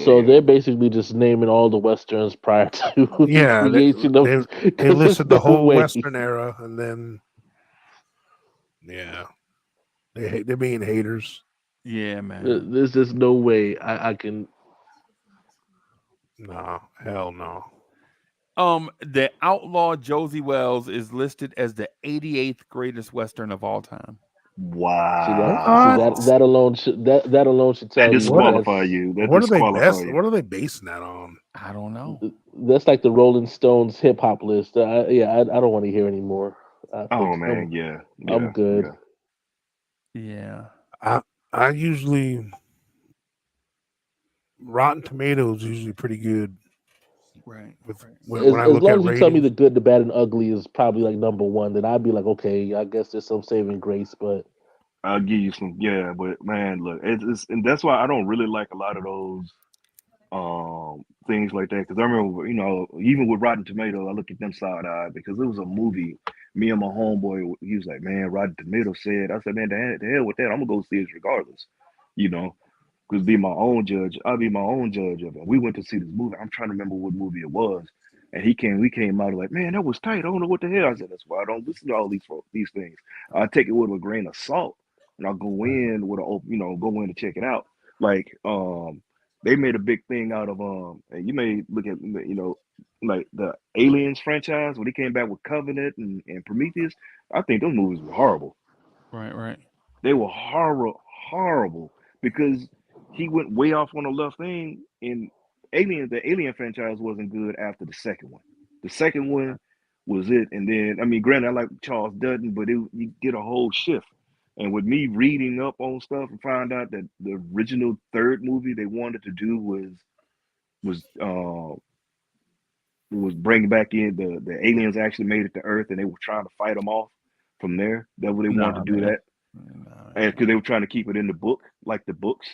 So they're basically just naming all the westerns prior to the creation of. They listed the whole Western era, and then they're being haters. Yeah, man. There's just no way I can. No, hell no. The Outlaw Josie Wells is listed as the 88th greatest Western of all time. Wow. See, that alone should tell you. Disqualify you. What are they basing that on? I don't know. That's like the Rolling Stones hip hop list. I don't want to hear anymore. Oh man, I'm good. Yeah. I usually Rotten Tomatoes usually pretty good Right. with Right. when I As look long at as you tell me ratings. the good, the bad, and ugly is probably like number one, then I'd be like, okay, I guess there's some saving grace. But I'll give you some, yeah, but man, look, it's and that's why I don't really like a lot of those things like that. Because I remember, even with Rotten Tomatoes, I look at them side eye because it was a movie. Me and my homeboy, he was like, "Man, Rotten Tomatoes said." I said, "Man, the hell with that. I'm gonna go see it regardless." You know, because be my own judge. I'll be my own judge of it. We went to see this movie. I'm trying to remember what movie it was. And we came out like, man, that was tight. I don't know what the hell. I said, that's why I don't listen to all these things. I take it with a grain of salt, and I'll go in with go in to check it out. Like, they made a big thing out of and you may look at like the Aliens franchise when they came back with Covenant and Prometheus. I think those movies were horrible. Right. Right. They were horrible because he went way off on the left thing. And the Alien franchise wasn't good after the second one. The second one was it, and then I mean, granted, I like Charles Dutton, but you get a whole shift. And with me reading up on stuff and find out that the original third movie they wanted to do was bring back in the aliens actually made it to Earth, and they were trying to fight them off from there. That what they wanted Nah, to do man. that, Nah, and man. because they were trying to keep it in the book, like the books.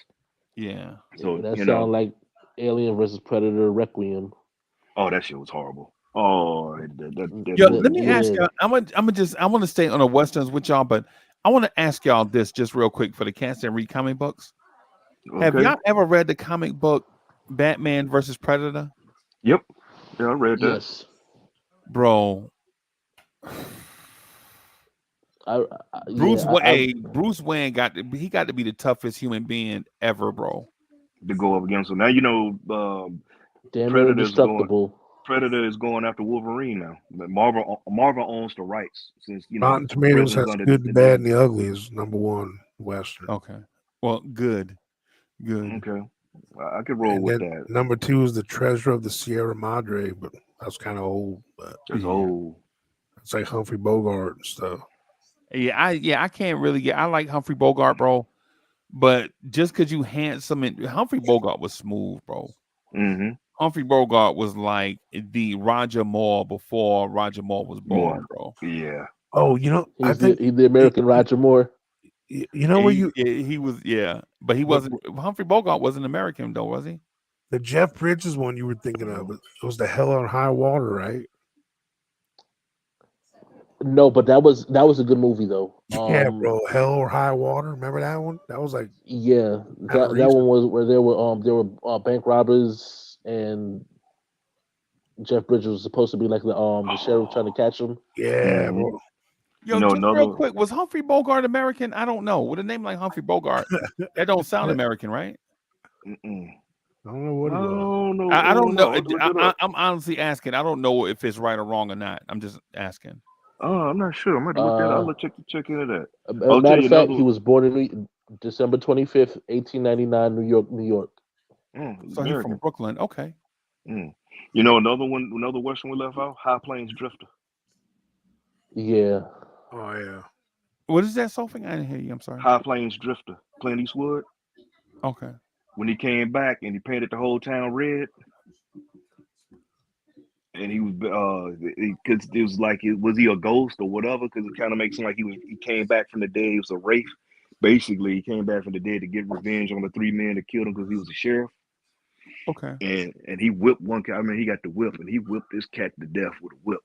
Yeah. So that sounds like Alien versus Predator Requiem. oh, that shit was horrible. Oh, that Yo, movie let was me horrible. ask Yeah, y'all. I want to stay on the westerns with y'all, but I want to ask y'all this just real quick for the cats that read comic books. Have Okay. y'all ever read the comic book Batman versus Predator? Yep. Yeah, I read that. yes. Bro, Yeah, I've Bruce Wayne got to be the toughest human being ever, bro. To go up against them now, damn near Predator's going. indestructible. Predator is going after Wolverine now. But Marvel owns the rights since Rotten Tomatoes Predator's has under good, the the bad, Disney. and the ugly is number one Western. Okay. Well, good. Good. Okay, I could roll And with then that. number two is the Treasure of the Sierra Madre, but that's kind of old. But That's Yeah. old. it's like Humphrey Bogart and stuff. I can't really get I like Humphrey Bogart, bro. But just because you handsome and Humphrey Bogart was smooth, bro. Mm-hmm. Humphrey Bogart was like the Roger Moore before Roger Moore was More. born, bro. Yeah. Oh, I think He's the American Roger Moore. you know where you He was, yeah, but he what, wasn't. Humphrey Bogart wasn't American though, was he? the Jeff Bridges one you were thinking of. It was the Hell on High Water, right? No, but that was a good movie though. Yeah, bro. Hell or High Water. Remember that one? That was like Yeah, kind of that one recent. was where there were bank robbers and Jeff Bridges was supposed to be like the sheriff trying to Oh. catch him. Yeah, Mm-hmm. bro. Yo, just real Another. quick, was Humphrey Bogart American? I don't know. With a name like Humphrey Bogart, that don't sound American, right? Mm-mm. I don't know I what he was. don't know. I I don't don't know. know. I have to look that up. I'm honestly asking. I don't know if it's right or wrong or not. I'm just asking. Oh, I'm not sure. I'm gonna look that up. I'll check into that. A I'll tell matter you of fact, another. he was born in December 25th, 1899, New York, New York. He's So he's from American. Brooklyn. Okay. Mm. Another one, another Western we left out. High Plains Drifter. Yeah, Oh yeah. What is that, Sophie? I didn't hear you. I'm sorry. High Plains Drifter. Clint Eastwood. Okay. When he came back and he painted the whole town red, and he was because it was like was he a ghost or whatever? Because it kind of makes him like he came back from the dead. He was a wraith. Basically, he came back from the dead to get revenge on the three men that killed him because he was a sheriff. Okay. And he whipped one cat. I mean, he got the whip and he whipped this cat to death with a whip.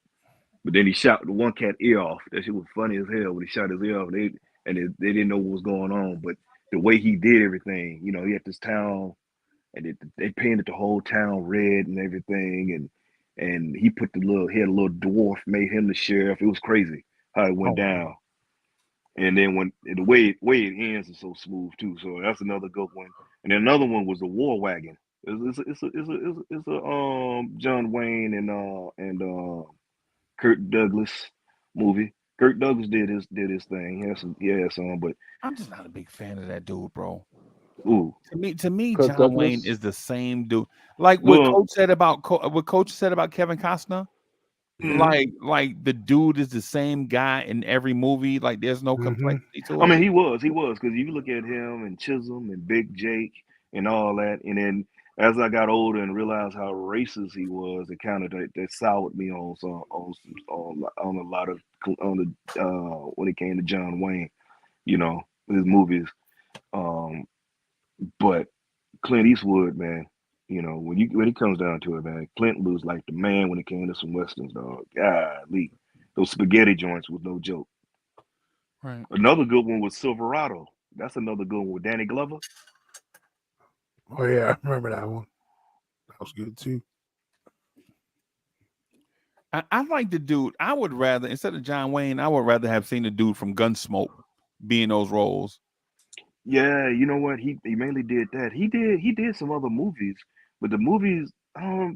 But then he shot the one cat ear off. That shit was funny as hell when he shot his ear off. They didn't know what was going on. But the way he did everything, he had this town and they painted the whole town red and everything. And he had a little dwarf, made him the sheriff. It was crazy how it Oh went wow. down. And then when the way it ends is so smooth too. So that's another good one. And then another one was the War Wagon. It's a John Wayne and Kirk Douglas movie. Kirk Douglas did his thing. He had some, but I'm just not a big fan of that dude, bro. ooh, To me, Kirk John Wayne is Douglas. the same dude. Like what well, Coach said about Kevin Costner. like the dude is the same guy in every movie. Like there's no complexity to I it. mean, he was because you look at him and Chisholm and Big Jake and all that, and then as I got older and realized how racist he was, it kind of that soured me on on a lot of when it came to John Wayne, his movies. But Clint Eastwood, man, when it comes down to it, man, Clint was like the man when it came to some westerns, dog. Golly, those spaghetti joints was no joke. Right. Another good one was Silverado. That's another good one with Danny Glover. Oh yeah, I remember that one. That was good too. I like the dude. I would rather, instead of John Wayne, I would rather have seen the dude from Gunsmoke be in those roles. Yeah, you know what? He mainly did that. He did some other movies, but the movies, a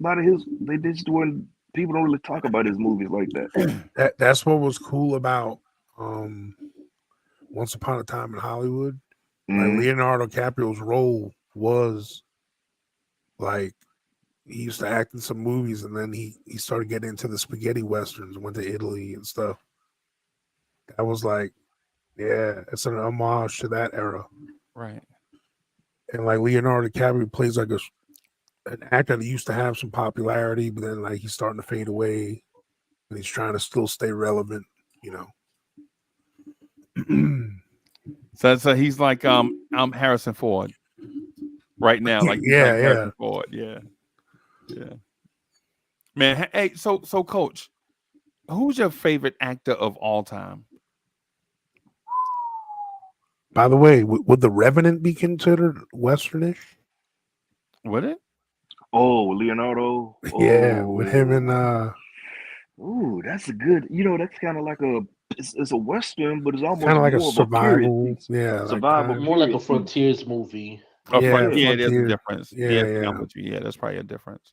lot of his they just weren't. People don't really talk about his movies like that. That's what was cool about Once Upon a Time in Hollywood. Like Leonardo DiCaprio's role was like he used to act in some movies, and then he started getting into the spaghetti westerns, went to Italy and stuff. That was like, yeah, it's an homage to that era. Right. And like Leonardo DiCaprio plays like an actor that used to have some popularity, but then like he's starting to fade away, and he's trying to still stay relevant, So he's like I'm Harrison Ford right now. Like he's like Harrison Ford. Yeah. Yeah. Man, hey, so Coach, who's your favorite actor of all time? By the way, would The Revenant be considered westernish? Would it? Oh, Leonardo. Yeah, with him and Ooh, that's a good. That's kind of like it's a western, but it's almost kind of like a more of a period survival. piece. Yeah, Survival, more like a period piece. frontiers movie. Yeah, Frontier. there's a difference. Yeah. I'm with you. Yeah, that's probably a difference.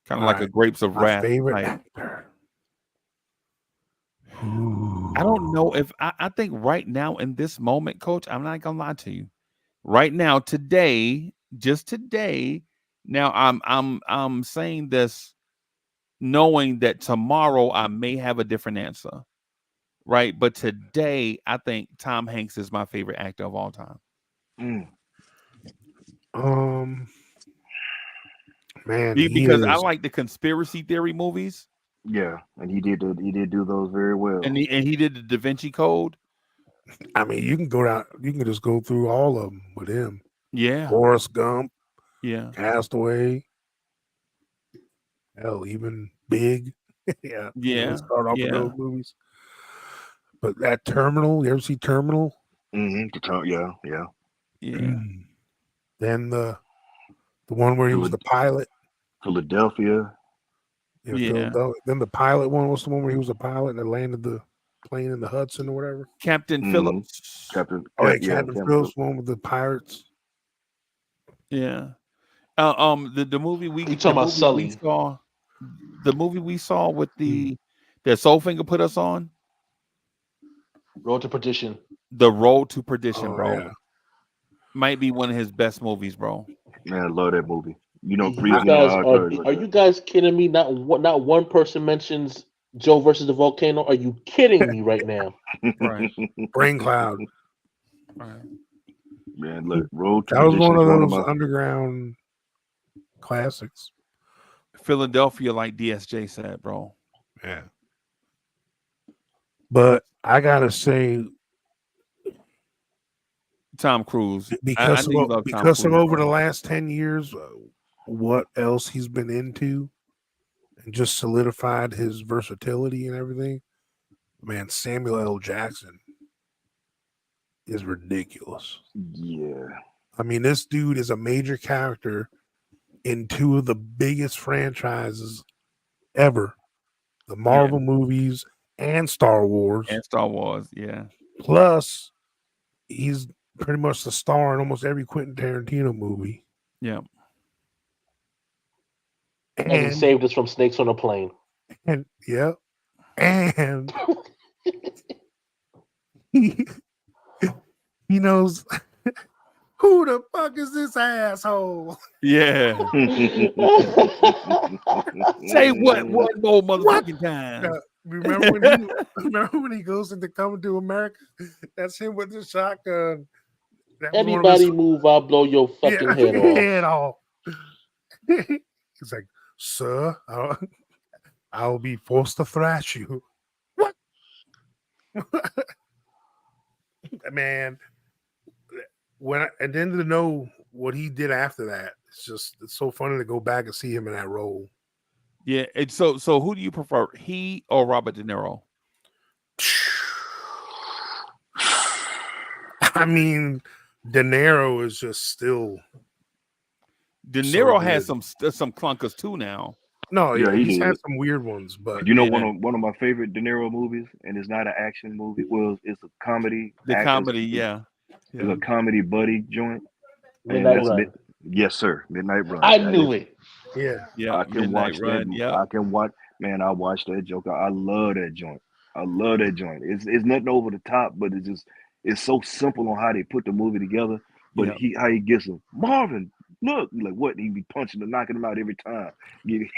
Kind of All like a Grapes of My Wrath. favorite type. actor. I don't know if I think right now in this moment, Coach, I'm not gonna lie to you. Right now, today, just today, now I'm saying this knowing that tomorrow I may have a different answer. Right. But today I think Tom Hanks is my favorite actor of all time. Man, Because I like the conspiracy theory movies. Yeah, and he did do those very well. And he did the Da Vinci Code. I mean, you can just go through all of them with him. Yeah. Forrest Gump. Yeah. Castaway. Hell, even Big. Yeah. Yeah. Start off with those movies. But that Terminal, you ever see Terminal? Yeah. Yeah. Then the one where he was the pilot. Philadelphia. Yeah. Then the pilot one was the one where he was a pilot and landed the plane in the Hudson or whatever. Captain Phillips. Captain Phillips, one with the pirates. Yeah. The movie we talking about Sully. The movie we saw with that Soulfinger put us on. Road to Perdition. The Road to Perdition, bro. Yeah. Might be one of his best movies, bro. Man, I love that movie. Are you guys kidding me? Not one person mentions Joe versus the volcano. Are you kidding me right now? Right. Brain Cloud. Right. Man, look, Road to That was Perdition. one of those underground classics. Philadelphia, like DSJ said, bro. Yeah. But I gotta say, Tom Cruise, because of over the last 10 years, what else he's been into, and just solidified his versatility and everything. Man, Samuel L. Jackson is ridiculous. Yeah. I mean, this dude is a major character in two of the biggest franchises ever, the Marvel movies and Star Wars. Yeah. Plus, he's pretty much the star in almost every Quentin Tarantino movie. Yeah. And he saved us from snakes on a plane. And and he knows Who the fuck is this asshole? Yeah. Say what one more motherfucking time. Remember when he goes into Coming to America? That's him with the shotgun. That was one of Everybody his- move, I'll blow your fucking head off. head off. He's like, sir, I'll be forced to thrash you. What? Man, and then to know what he did after that, it's so funny to go back and see him in that role. Yeah. So who do you prefer, he or Robert De Niro? I mean, De Niro is just still. De So Niro has good. some clunkers too now. No, Yeah, he's he had did. some weird ones, but You know, Yeah. one of my favorite De Niro movies, and it's not an action movie. Well, it's a comedy. The comedy, yeah. It's a comedy buddy joint. And Midnight that's Run. Yes, sir. Midnight Run. I knew it. yeah, Yeah. I can Midnight watch Run. that. Yeah. I can watch. Man, I watch that Joker. I love that joint. I love that joint. It's nothing over the top, but it's so simple on how they put the movie together. But Yeah. how he gets him, Marvin. Look, like what he be punching and knocking him out every time. And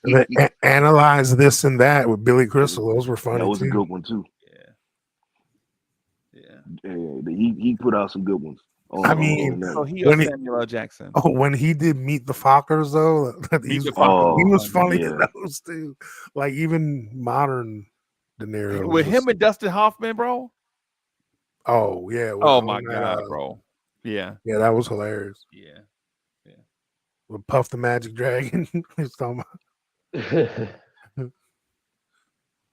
they analyze this and that with Billy Crystal. Those were funny That was too. a good one too. Yeah. He put out some good ones. I mean, So he or Samuel L. Jackson. when he did Meet the Fockers, though, he was funny in those too. Like even modern De Niro. With him and Dustin Hoffman, bro. Oh yeah. Oh my god, bro. Yeah. Yeah, that was hilarious. Yeah. With Puff the Magic Dragon. He's talking about,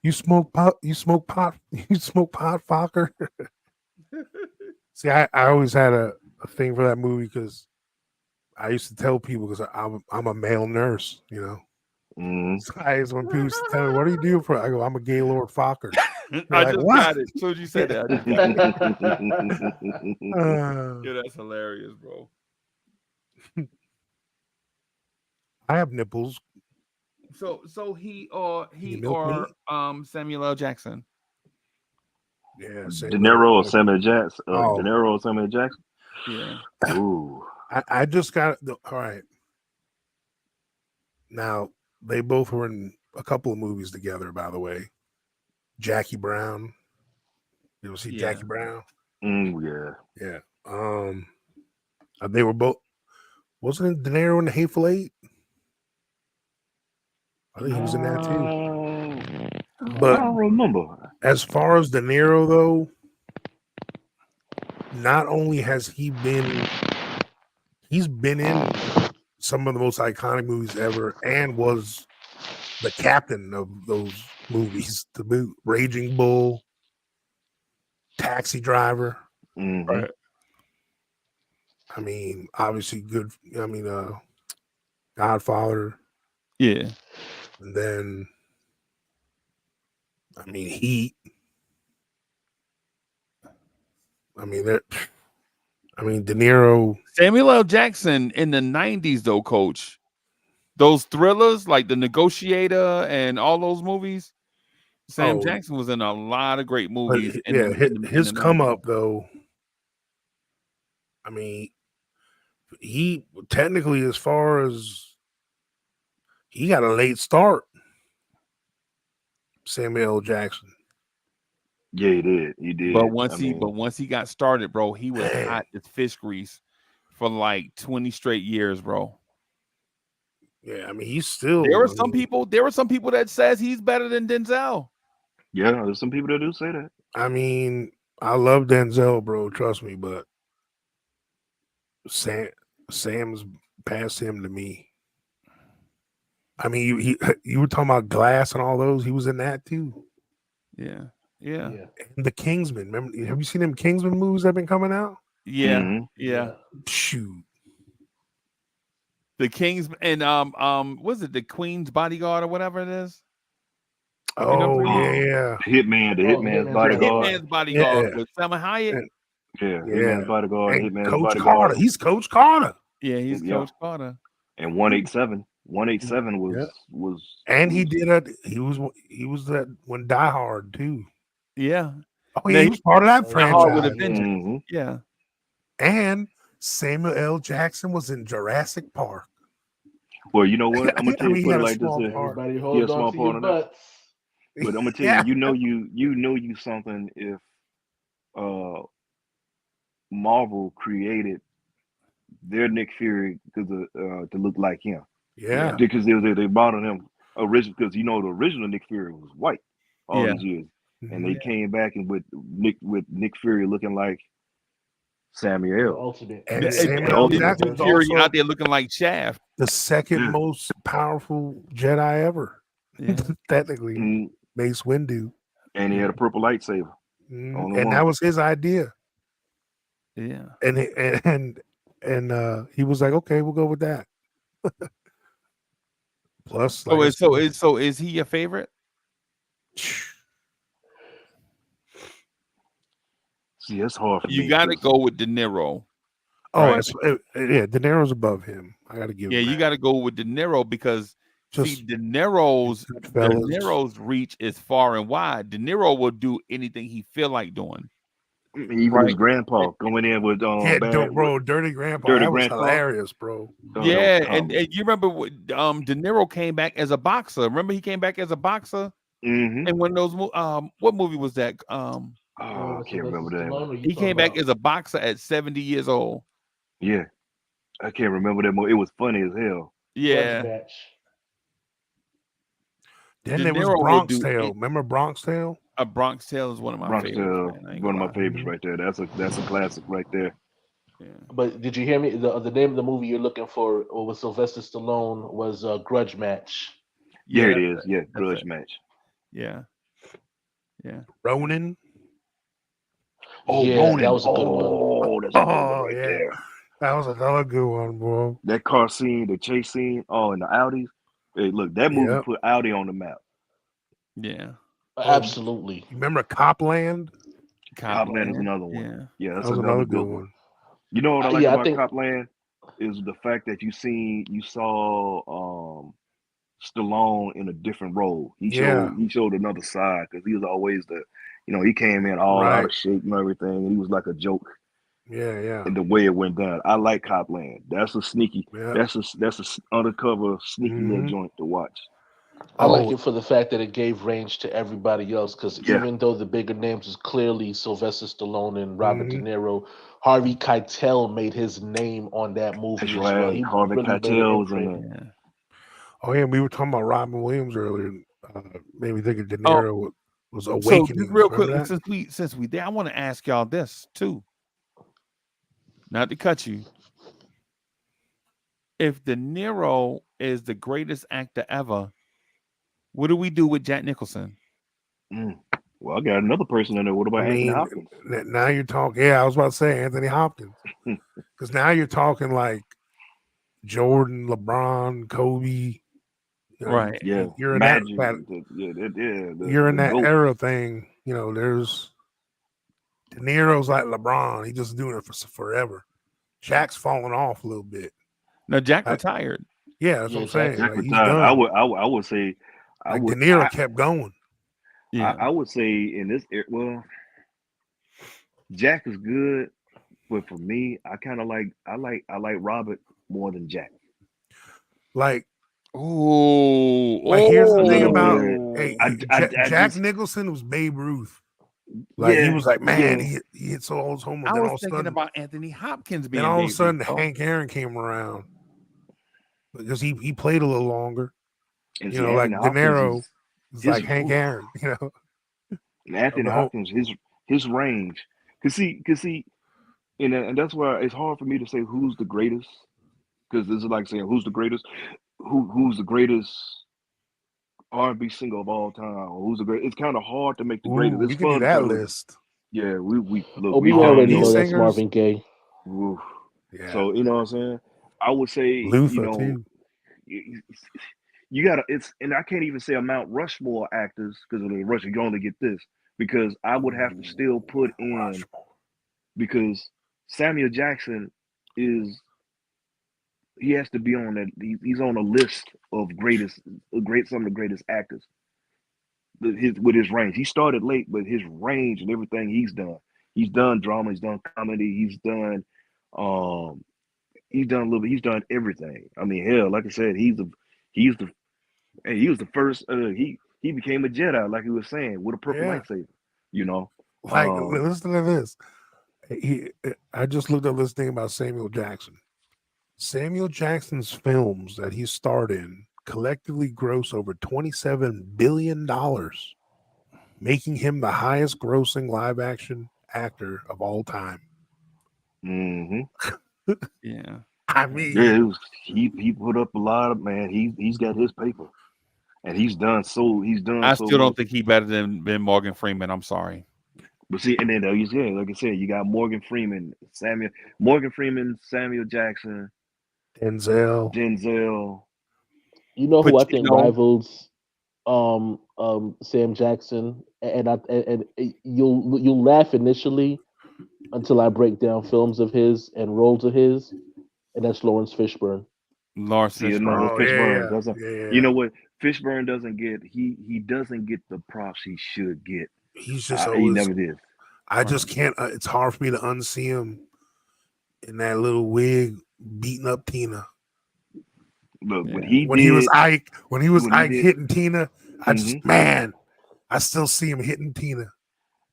you smoke pot, Fokker. See, I always had a thing for that movie because I used to tell people because I'm a male nurse, you know. So when people used to tell me, "What do you do for?" I go, "I'm a Gaylord Fokker." I like, just what? got it. As soon as you said that, I just got it. Yeah, that's hilarious, bro. I have nipples. So he you milk or Samuel L. Jackson. Yeah, De Niro or Samuel Jackson. De Niro or Samuel Jackson. Yeah. Ooh. I just got all right. Now they both were in a couple of movies together, by the way. Jackie Brown. You ever see Jackie Brown? Yeah. Yeah. They were both. Wasn't De Niro in The Hateful Eight? I think he was in that too. But I don't remember. As far as De Niro, though, not only has he's been in some of the most iconic movies ever, and was the captain of those movies to boot. Raging Bull, Taxi Driver. Right. I mean, obviously good. I mean, Godfather. Yeah. And then, I mean, Heat. I mean, De Niro. Samuel L. Jackson in the 90s, though, Coach. Those thrillers like The Negotiator and all those movies. Sam Jackson was in a lot of great movies. His come up, though. I mean, he technically, as far as he got a late start, Samuel L. Jackson. Yeah, he did. He did. But once he got started, bro, he was hot as fish grease for like 20 straight years, bro. Yeah, I mean, he's still. There were some people that says he's better than Denzel. Yeah, there's some people that do say that. I mean, I love Denzel, bro. Trust me, but Sam's past him to me. I mean, you were talking about Glass and all those. He was in that too. Yeah. And The Kingsman. Remember? Have you seen them Kingsman movies that have been coming out? Yeah. Yeah. Shoot. The King's and was it The Queen's Bodyguard or whatever it is? Oh yeah, Hitman's Bodyguard. Hitman's Bodyguard with Salma Hayek. Hitman's Bodyguard. And Hitman's Coach Bodyguard. Carter. He's Coach Carter. Yeah, he's Coach Carter. And 187. 187 was. And he was that when Die Hard too. Yeah. Oh yeah, he was part of that franchise. With a vengeance. Yeah. And Samuel L. Jackson was in Jurassic Park. Well, you know what? I'm gonna I tell you, mean, he put had it a like this: small part. Everybody he hold a on small to part your on that. butts. But I'm gonna tell Yeah. you know you something if uh Marvel created their Nick Fury to look like him. Yeah. Because they brought on him original because you know the original Nick Fury was white all Yeah. these years, and Mhm. they came back and with Nick Fury looking like The Samuel. ultimate. And The- Samuel the L. ultimate Jackson Nick was version. Fury also out there looking like Shaft. the second Yeah. most powerful Jedi ever. Yeah. Technically, Mm, Mace Windu. and he had a purple lightsaber. Only And one. that was his idea. Yeah. And he was like, okay, we'll go with that. Plus, like I So is he your favorite? said, See, it's hard for You me got to 'cause go with De Niro. oh, Right. yeah, De Niro's above him. I got to give Yeah, him you that. got to go with De Niro because see, Just De Niro's Goodfellas. reach is far and wide. De Niro will do anything he feel like doing. even his Right. grandpa going in with Yeah, bad bro, Dirty Grandpa. Dirty That was Grandpa. hilarious, bro. Oh, that was Yeah, and comedy. you remember De Niro came back as a boxer. Remember he came back as a boxer Mm-hmm. in one of those what movie was that? Oh, I can't remember that one. He came back as a boxer at 70 years old. Yeah, I can't remember that movie. It was funny as hell. Yeah. Match. Then De there was Niro will Bronx do Tale. it. Remember Bronx Tale? A Bronx Tale is one of my Bronx favorites, Tale, man. I ain't one gonna of my lie. favorites right there. That's a classic right there. Yeah. But did you hear me? The name of the movie you're looking for with Sylvester Stallone was Grudge Match. Yeah, There it that's is. Yeah, that's grudge it. match. Yeah. Yeah. Ronin. Oh, Yeah, Ronin. that was a good one. Oh, that's a good one Oh, right yeah. there. That was another good one, bro. That car scene, the chase scene. Oh, and the Audis. Hey, look, that movie Yep. put Audi on the map. Yeah. Absolutely. You remember Copland? Copland is another one. Yeah. Yeah, that's That was another another good good one. one. You know what I like Yeah, I about think Copland is the fact that you saw Stallone in a different role. He Yeah. showed another side because he was always he came in all out Right. of shape and everything, and he was like a joke Yeah. in the way it went down. I like Copland. That's a sneaky. Yeah. That's a undercover sneaky little Mhm. joint to watch. I like Oh, it for the fact that it gave range to everybody else. Because Yeah, even though the bigger names was clearly Sylvester Stallone and Robert De mhm. Niro, Harvey Keitel made his name on that movie that's as well. right. He Harvey really made an Keitel was in imprint. there. Yeah. Oh, yeah. We were talking about Robin Williams earlier. Made me think of De Oh, Niro was so just Awakenings. real Remember quick, that? since we there, I want to ask y'all this too. Not to cut you. If De Niro is the greatest actor ever, what do we do with Jack Nicholson? Mm. Well, I got another person in there. What I about Anthony mean, Hopkins? now you're talking. Yeah, I was about to say Anthony Hopkins. Because now you're talking like Jordan, LeBron, Kobe. You know, Right. Yeah, you're in Magic. you're in The that goat. era thing. You know, there's De Niro's like LeBron. He's just doing it for forever. Shaq's falling off a little bit. Now Jack Like, retired. yeah, that's what Yeah, I'm saying. Jack Like he's retired. I done. would say I Like De would Niro kept going. Yeah. I would say in this well, Jack is good, but for me, I like Robert more than Jack. Like here's the A thing little about bit. I Jack just Nicholson was Babe Ruth. Like he yeah was like, man, yeah. he hit so old home, and I was thinking about Anthony Hopkins then being all of a Babe Ruth. sudden Hank Aaron came around because he played a little longer. And You see, know, Anthony like De Hopkins Niro is is his like Hank Aaron. You know, of Anthony the whole. Hopkins his range. Cause see, and that's why it's hard for me to say who's the greatest. Because this is like saying who's the greatest, who's the greatest R&B singer of all time, or who's the great. It's kind of hard to make the greatest. Ooh, It's we can do fun to that try to list. yeah. We look, Oh, we we done. already R&B know that's singers. Marvin Gaye. Oof. Yeah, So you know what I'm saying. I would say Luther too. you, you gotta. It's and I can't even say a Mount Rushmore actors because of the Rush. You only get this because I would have to still put in Rushmore. because Samuel Jackson is he has to be on that. He's on a list of some of the greatest actors. With his range, he started late, but his range and everything he's done. He's done drama. He's done comedy. He's done He's done a little bit. He's done everything. I mean, hell, like I said, he's the hey, he was the first. He became a Jedi, like he was saying, with a purple Yeah. lightsaber. You know, Like, listen to this. I just looked up this thing about Samuel Jackson. Samuel Jackson's films that he starred in collectively gross over $27 billion, making him the highest grossing live action actor of all time. hmm Yeah. I mean, yeah, he put up a lot of man. He's got his paper, and he's done so I so still don't much. think he better than Morgan Freeman. I'm sorry. But see, and then like I said, you got Morgan Freeman, Samuel Jackson, Denzel. Denzel. You know who I think Pacino. rivals Sam Jackson, and you'll laugh initially until I break down films of his and roles of his, and that's Lawrence Fishburne. Lawrence See, another Fishburne. Oh Fishburne yeah, doesn't. yeah. You know what? Fishburne doesn't get. He doesn't get the props he should get. He's just He always. never did. I just can't. It's hard for me to unsee him in that little wig beating up Tina. Look, Yeah. when he When he was did, Ike, when he was when he Ike did, hitting Tina, I just Mhm. I still see him hitting Tina.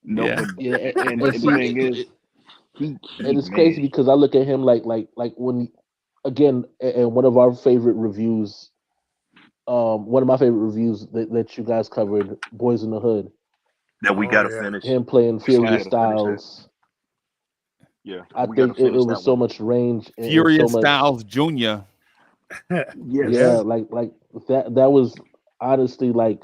no, Yeah. but Yeah, and and the see, thing is, he and it's man, crazy because I look at him like when again, and one of our favorite reviews, one of my favorite reviews that you guys covered, Boys in the Hood, that we Oh gotta yeah. finish. him playing We still Furious gotta finish that. Styles. Yeah, I we gotta think it finish was that so one. much range and so Furious much, Styles Jr. yeah, Yes. like that was honestly like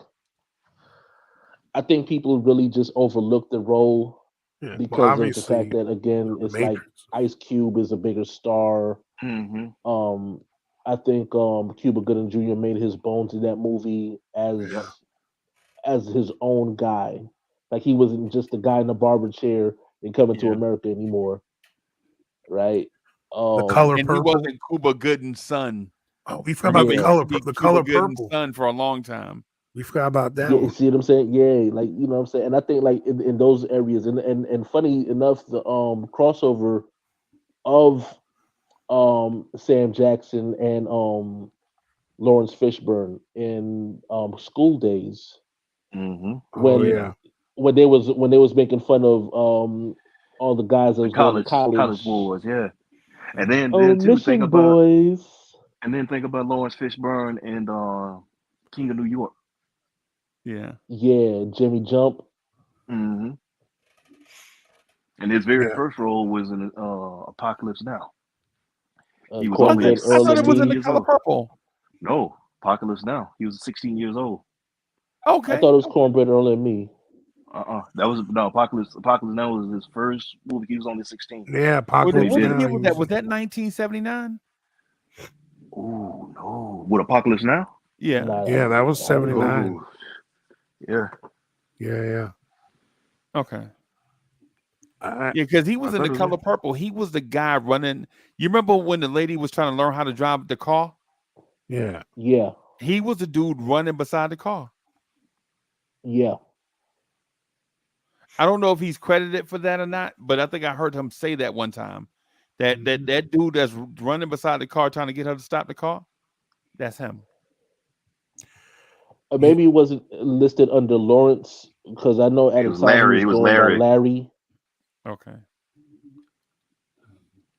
I think people really just overlooked the role Yeah. Well, because of the fact obviously, that again the it's like Matrix. Ice Cube is a bigger star. hmm Um, I think Cuba Gooding Jr. made his bones in that movie Yep. as his own guy. Like he wasn't just the guy in the barber chair in Coming to Yeah. America anymore, right? The Um, color And he purple. wasn't Cuba Gooding's son. Oh, we forgot about Remember, the he yeah, used color. to be The Cuba color Gooding's purple. son for a long time. We forgot about that yeah. one. See what I'm saying? Yeah, like you know what I'm saying. And I think like in those areas, and funny enough, the crossover of Sam Jackson and Lawrence Fishburne in School Days hmm Oh when yeah. when they was making fun of all the guys that The was going to college college. boys, yeah. And Mhm. Oh, then too, mission boys. think about Lawrence Fishburne and King of New York. Yeah. Yeah, Jimmy Jump. hmm And his very Yeah. first role was in Apocalypse Now. He was I only think Cornbread I Earl thought it and was in 16 the me. years color old. purple. No, Apocalypse Now. He was 16 years old. I Okay. thought it was Cornbread Earl and me. That was no Apocalypse. Apocalypse Now was his first movie. He was only 16 Yeah. when he Apocalypse did What it. Now. year He was that? was. Was that 1979? Oh no, what Apocalypse Now? Yeah. Nah, Yeah, that was I don't know. 79. Oh yeah. Yeah. Okay. I Yeah, because he I was in thought the it was. color purple. He was the guy running. You remember when the lady was trying to learn how to drive the car? yeah. Yeah, He was the dude running beside the car. yeah. I don't know if he's credited for that or not, but I think I heard him say that one time. That dude that's running beside the car trying to get her to stop the car, that's him. Or You, maybe it wasn't listed under Lawrence because I know at It the was time he Larry. was It was going by Larry. Larry. Okay.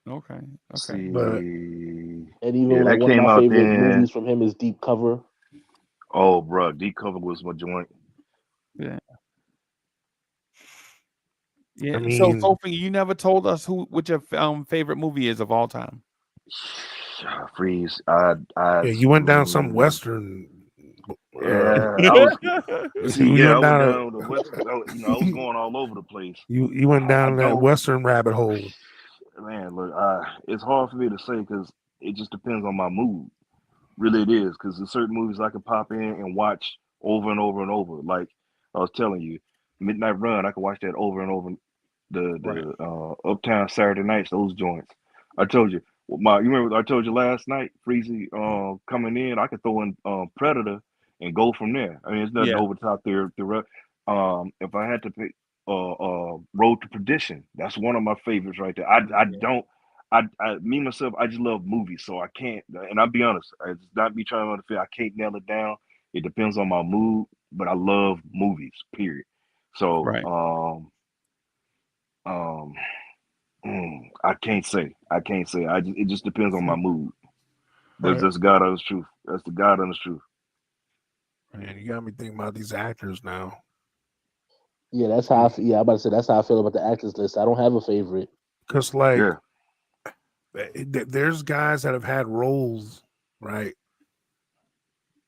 Okay. Okay. but See, And yeah, even like that one of came my out favorite then. movies from him is Deep Cover. Oh, bro, Deep Cover was my joint. Yeah. I Yeah. So mean, Sophie, you never told us what your favorite movie is of all time. Freeze. yeah, you went down some Western. Yeah, I was. See, You yeah, I went went down. down the west. I was going all over the place. You went I down that don't, Western rabbit hole. man. Look, it's hard for me to say because it just depends on my mood. Really, it is because there's certain movies I can pop in and watch over and over and over. Like I was telling you, Midnight Run. I can watch that over and over. Right. The Uptown Saturday Nights. Those joints. I told you. You remember I told you last night, Freezy, coming in. I could throw in Predator and go from there. I mean, it's nothing Yeah. over the top there. If I had to pick Road to Perdition, that's one of my favorites right there. I don't. me myself, I just love movies, so I can't. And I'll be honest, it's not me trying to feel. I can't nail it down. It depends on my mood, but I love movies. Period. So, Right. um, I can't say. It just depends on my mood. That's Right. just God honest truth. That's the God honest truth. Man, you got me thinking about these actors now. Yeah, that's how. I'm about to say that's how I feel about the actors list. I don't have a favorite. Because like, Yeah. there's guys that have had roles, right,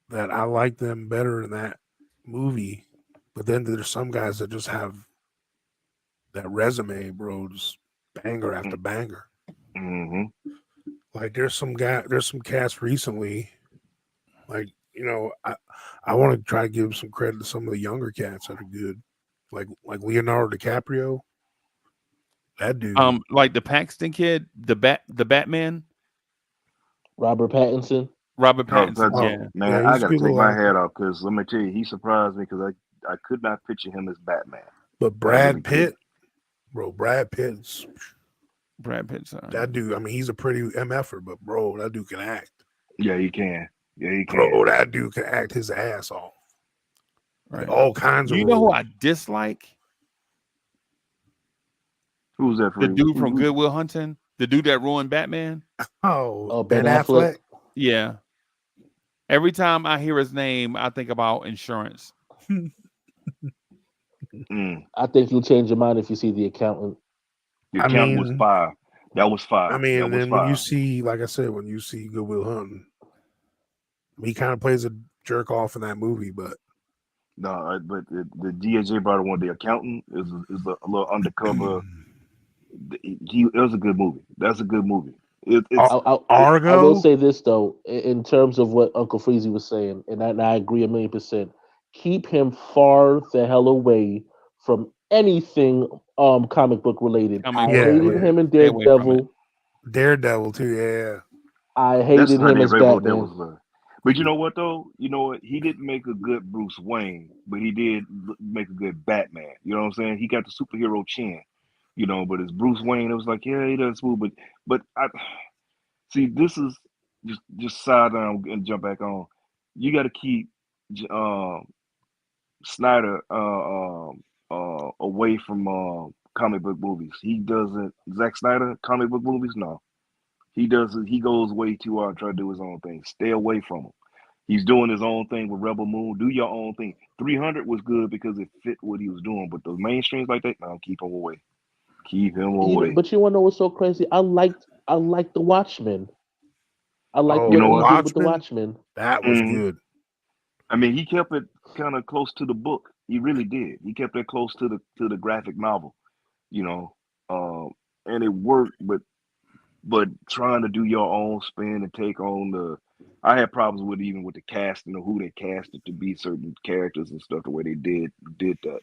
that I like them better in that movie, but then there's some guys that just have that resume, bro, just banger after banger. Mm-hmm. Like there's some cast recently, like I want to try to give some credit to some of the younger cats that are good, like Leonardo DiCaprio. That dude. Like the Paxton kid, the Batman, Robert Pattinson. Robert Oh, Pattinson. that's, Yeah. Yeah, man, I he's a gotta good take little my actor. hat off because let me tell you, he surprised me because I could not picture him as Batman. But I really Brad couldn't. Pitt, bro, Brad Pitt's Brad Pitt. that dude. I mean, he's a pretty MFer, but bro, that dude can act. Yeah, he can. Yeah, he can. Bro, that dude can act his ass off. Right. All kinds of You know who roles. I dislike? Who's that for The you? dude from Goodwill Hunting. The dude that ruined Batman. Oh, Ben Ben Affleck. Yeah. Every time I hear his name, I think about insurance. I think you'll change your mind if you see The Accountant. The I Accountant was mean, fire. That was fire. I mean, That and was then when you fire. see, like I said, when you see Goodwill Hunting, he kind of plays a jerk off in that movie, but No, but the D.J. Brother one, The Accountant, is a little undercover. It was a good movie. That's a good movie. I will Argo. say this though, in terms of what Uncle Freezie was saying, and I agree 1,000,000%. Keep him far the hell away from anything comic book related. Comic I book hated related. him in Stay away from it. Daredevil. Daredevil too, yeah. I That's hated how him they as rainbow that Batman. was love. But you know what though? You know what? He didn't make a good Bruce Wayne, but he did make a good Batman. You know what I'm saying? He got the superhero chin. But as Bruce Wayne, it was like, yeah, he does smooth. But I see this is just side down and jump back on. You got to keep Snyder away from comic book movies. He doesn't. Zack Snyder comic book movies, no. He doesn't. He goes way too hard trying to do his own thing. Stay away from him. He's doing his own thing with Rebel Moon. Do your own thing. 300 was good because it fit what he was doing, but the mainstreams like that, no, keep him away. Keep him away. But you want to know what's so crazy? I liked the Watchmen. I liked You what know he what? did with the Watchmen, Watchmen. that was Mhm. good. I mean, he kept it kind of close to the book. He really did. He kept it close to the graphic novel, you know, and it worked. But trying to do your own spin and take on I had problems with even with the casting of who they casted to be certain characters and stuff. The way they did that,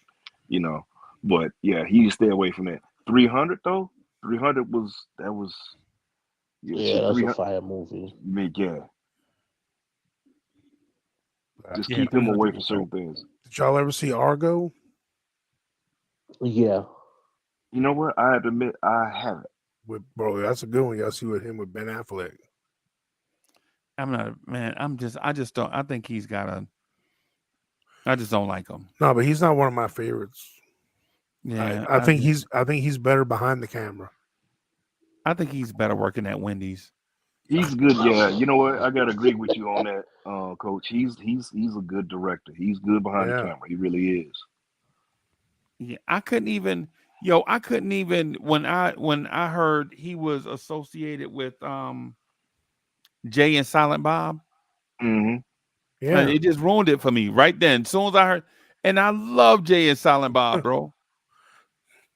you know. But yeah, he stay away from that. 300 though. 300 was yeah. Yeah, See, that's a 300. fire movie. Yeah, just Yeah. keep him away 300 from was certain dope. things. Did y'all ever see Argo? Yeah. You know what? I have to admit, I haven't. With bro, that's a good one. Y'all see with him with Ben Affleck. I'm not, man. I just don't. I think he's got a. I just don't like him. No, but he's not one of my favorites. Yeah. I think he's better behind the camera. I think he's better working at Wendy's. He's good. Yeah, you know what? I gotta agree with you on that, Coach. He's a good director. He's good behind the Yeah. camera. He really is. Yeah. I couldn't even. When I heard he was associated with Jay and Silent Bob. Hmm. Yeah. It just ruined it for me right then. As soon as I heard, and I love Jay and Silent Bob, bro.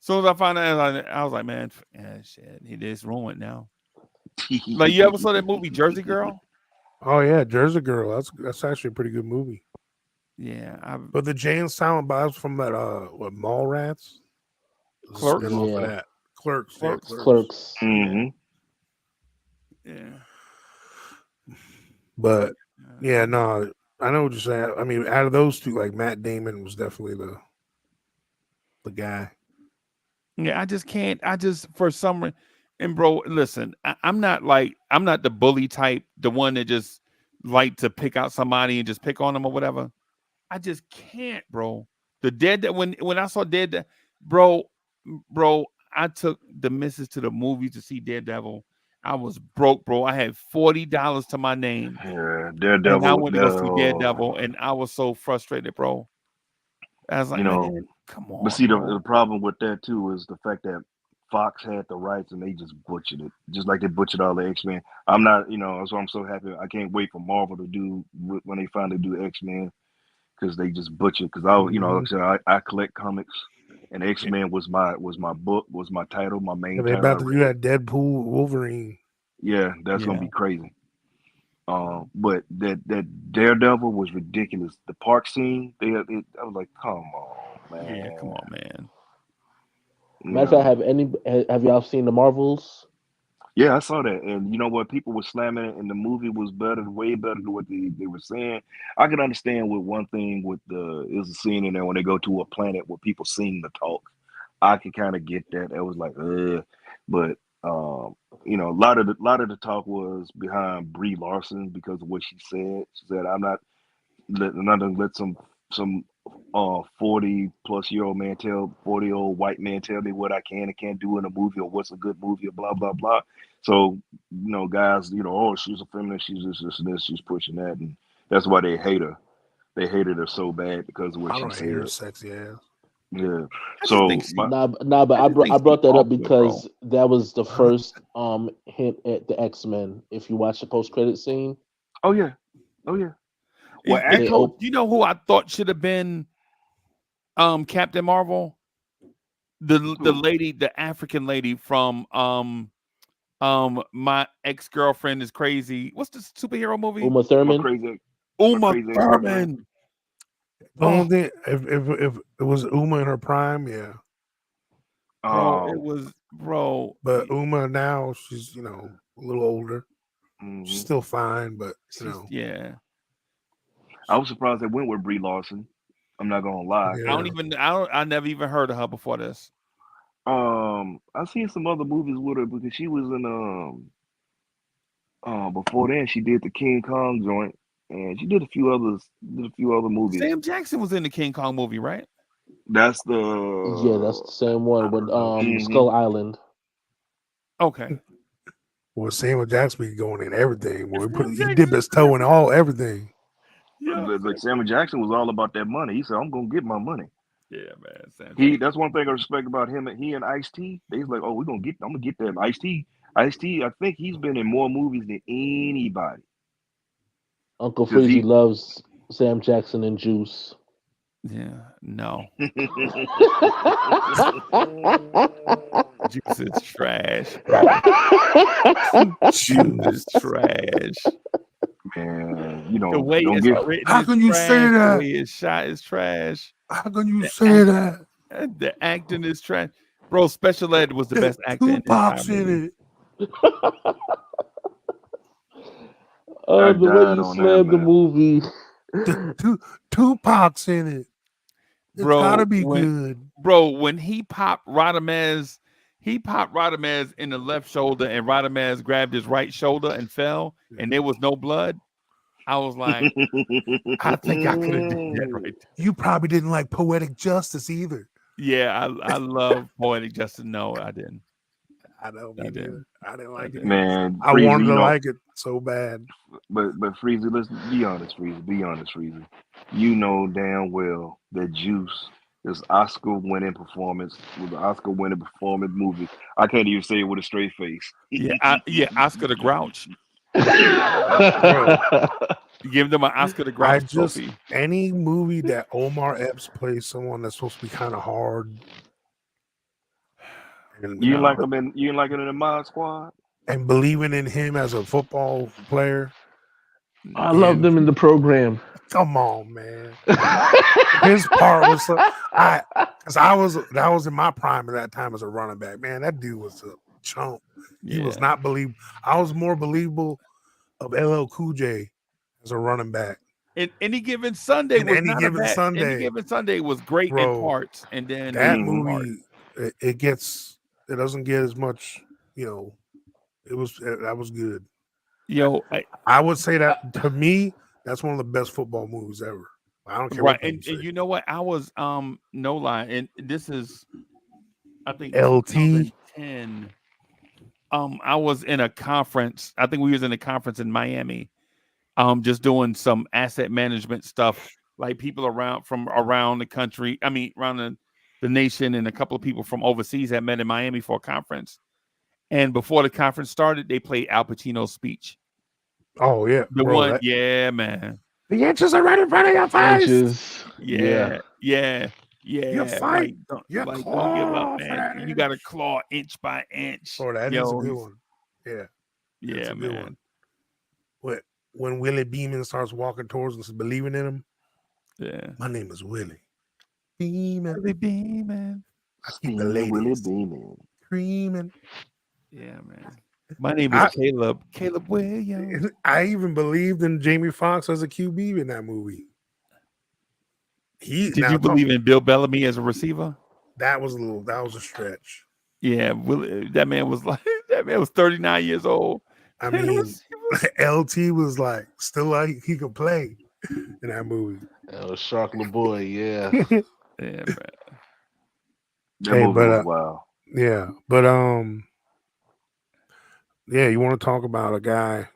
As soon as I found out, I was like, man, shit, it is ruined now. Like, you ever saw that movie Jersey Girl? Oh yeah, Jersey Girl. That's actually a pretty good movie. Yeah, But the Jay and Silent Bob's from that what Mallrats? Clerks? Spin off of Yeah. that. Clerks. Yeah, Clerks. Clerks. Clerks. Hmm. Yeah. But yeah, no, I know what you're saying. I mean, out of those two, like Matt Damon was definitely the guy. Yeah, I just can't. For some reason, And bro, listen, I'm not the bully type, the one that just like to pick out somebody and just pick on them or whatever. I just can't, bro. The dead that when I saw bro, I took the missus to the movies to see Daredevil. I was broke, bro. I had $40 to my name, Yeah, and I Daredevil. went to go see Daredevil, and I was so frustrated, bro. I was like, You know, man, come but on, see, bro. the problem with that too is the fact that Fox had the rights and they just butchered it, just like they butchered all the X-Men. I'm not, that's why I'm so happy. I can't wait for Marvel to do when they finally do X-Men because they just butchered. Because like I said, I collect comics, and Yeah. X-Men was my book, was my title, my main they title. about to do that Deadpool Wolverine. Yeah, that's gonna Yeah. be crazy. But that Daredevil was ridiculous. The park scene, I was like, come on, man. Yeah, come on, man. Matter of fact, have y'all seen the Marvels? Yeah, I saw that, and you know what? People were slamming it, and the movie was better, way better than what they were saying. I could understand with one thing with there's a scene in there when they go to a planet where people sing the talk. I could kind of get that. It was like, but a lot of the talk was behind Brie Larson because of what she said. She said, I'm not gonna let some 40-plus-year-old man 40-year-old white man tell me what I can and can't do in a movie or what's a good movie or blah blah blah. So guys, oh, she's a feminist, she's this and this, she's pushing that, and that's why they hate her. They hated her so bad because of what I she don't hate her said. sexy ass. Yeah. I just So think she. Nah, but I just think I she brought that up awkward, bro. because that was the first hint at the X-Men. If you watch the post-credit scene, oh yeah. Well, they actually, You know who I thought should have been Captain Marvel? The lady, the African lady from My Ex-Girlfriend Is Crazy. What's the superhero movie? Uma my Thurman. crazy, Uma crazy ex-girlfriend. Thurman. The only thing, if it was Uma in her prime, yeah. Bro, it was But Uma now, she's a little older. She's still fine, but yeah. I was surprised they went with Brie Larson. I'm not gonna lie. Yeah. I never even heard of her before this. I've seen some other movies with her because she was in before then she did the King Kong joint and she did a few other movies. Sam Jackson was in the King Kong movie, right? That's the Yeah, that's the same one with know. Skull Island. Okay. Well, Samuel Jackson be going in everything. Boy, he Jackson. dipped his toe in everything. Yeah. like Samuel Jackson was all about that money. He said, "I'm gonna get my money." Yeah, man. Sam Jackson. That's one thing I respect about him. He and Ice-T, they was like, "Oh, I'm gonna get that Ice-T." Ice-T, I think he's been in more movies than anybody. Uncle Freezie loves Sam Jackson and Juice. Yeah, no. Juice is trash. Juice is trash. Man, the way it's written. How can you trash. say that? The way it's shot is trash. How can you say that? The acting is trash. Bro, Special Ed was the best actor in Tupac's the in it. The way you slammed the movie. Tupac's in it. It's gotta be good. Bro, when he popped Radamez in the left shoulder and Radamez grabbed his right shoulder and fell and there was no blood. I was like, I think I could have done that right there. You probably didn't like Poetic Justice either. Yeah, I love Poetic Justice. No, I didn't. I know, I didn't like it. Man, I wanted to like it so bad. But Freezie, let's be honest, Freezie. Be honest, Freezie. You know damn well that Juice is Oscar-winning performance with an Oscar-winning performance movie. I can't even say it with a straight face. Oscar the Grouch. Give them an Oscar the Grouch trophy. Any movie that Omar Epps plays someone that's supposed to be kind of hard. And, you like him in the Mod Squad? And believing in him as a football player. I loved him in the program. Come on, man. His part was that was in my prime at that time as a running back. Man, that dude was a chump. He was not believable. I was more believable of LL Cool J as a running back. And Any Given Sunday was not a bad. Any Given Sunday was great in parts, and then that movie it doesn't get as much that was good. Yo, I would say that to me, that's one of the best football movies ever. I don't care right, what people and say. you know what? I was no lie, and this is I think LT. 2010. I was in a conference. I think we was in a conference in Miami. Just doing some asset management stuff, like people from around the country. I mean, around the nation, and a couple of people from overseas had met in Miami for a conference. And before the conference started, they played Al Pacino's speech. Oh yeah, The bro. one, yeah, man. The inches are right in front of your face. Inches. Yeah. You fight. Don't give up, Claw for man. that You inch. got to claw inch by inch. Oh, that is a good one. Yeah, Yeah, a good man. one. When Willie Beeman starts walking towards us, believing in him. Yeah. My name is Willie Beeman. Willie Beeman. I keep the ladies screaming. Yeah, man. My name is Caleb. Caleb Williams. I even believed in Jamie Foxx as a QB in that movie. Did you believe in Bill Bellamy as a receiver? That was a stretch. Yeah, that man was 39 years old. I mean, LT was like still like he could play in that movie. That was Shark LaBoy, yeah. Yeah, man. That movie was wild. Yeah, but yeah, you want to talk about a guy?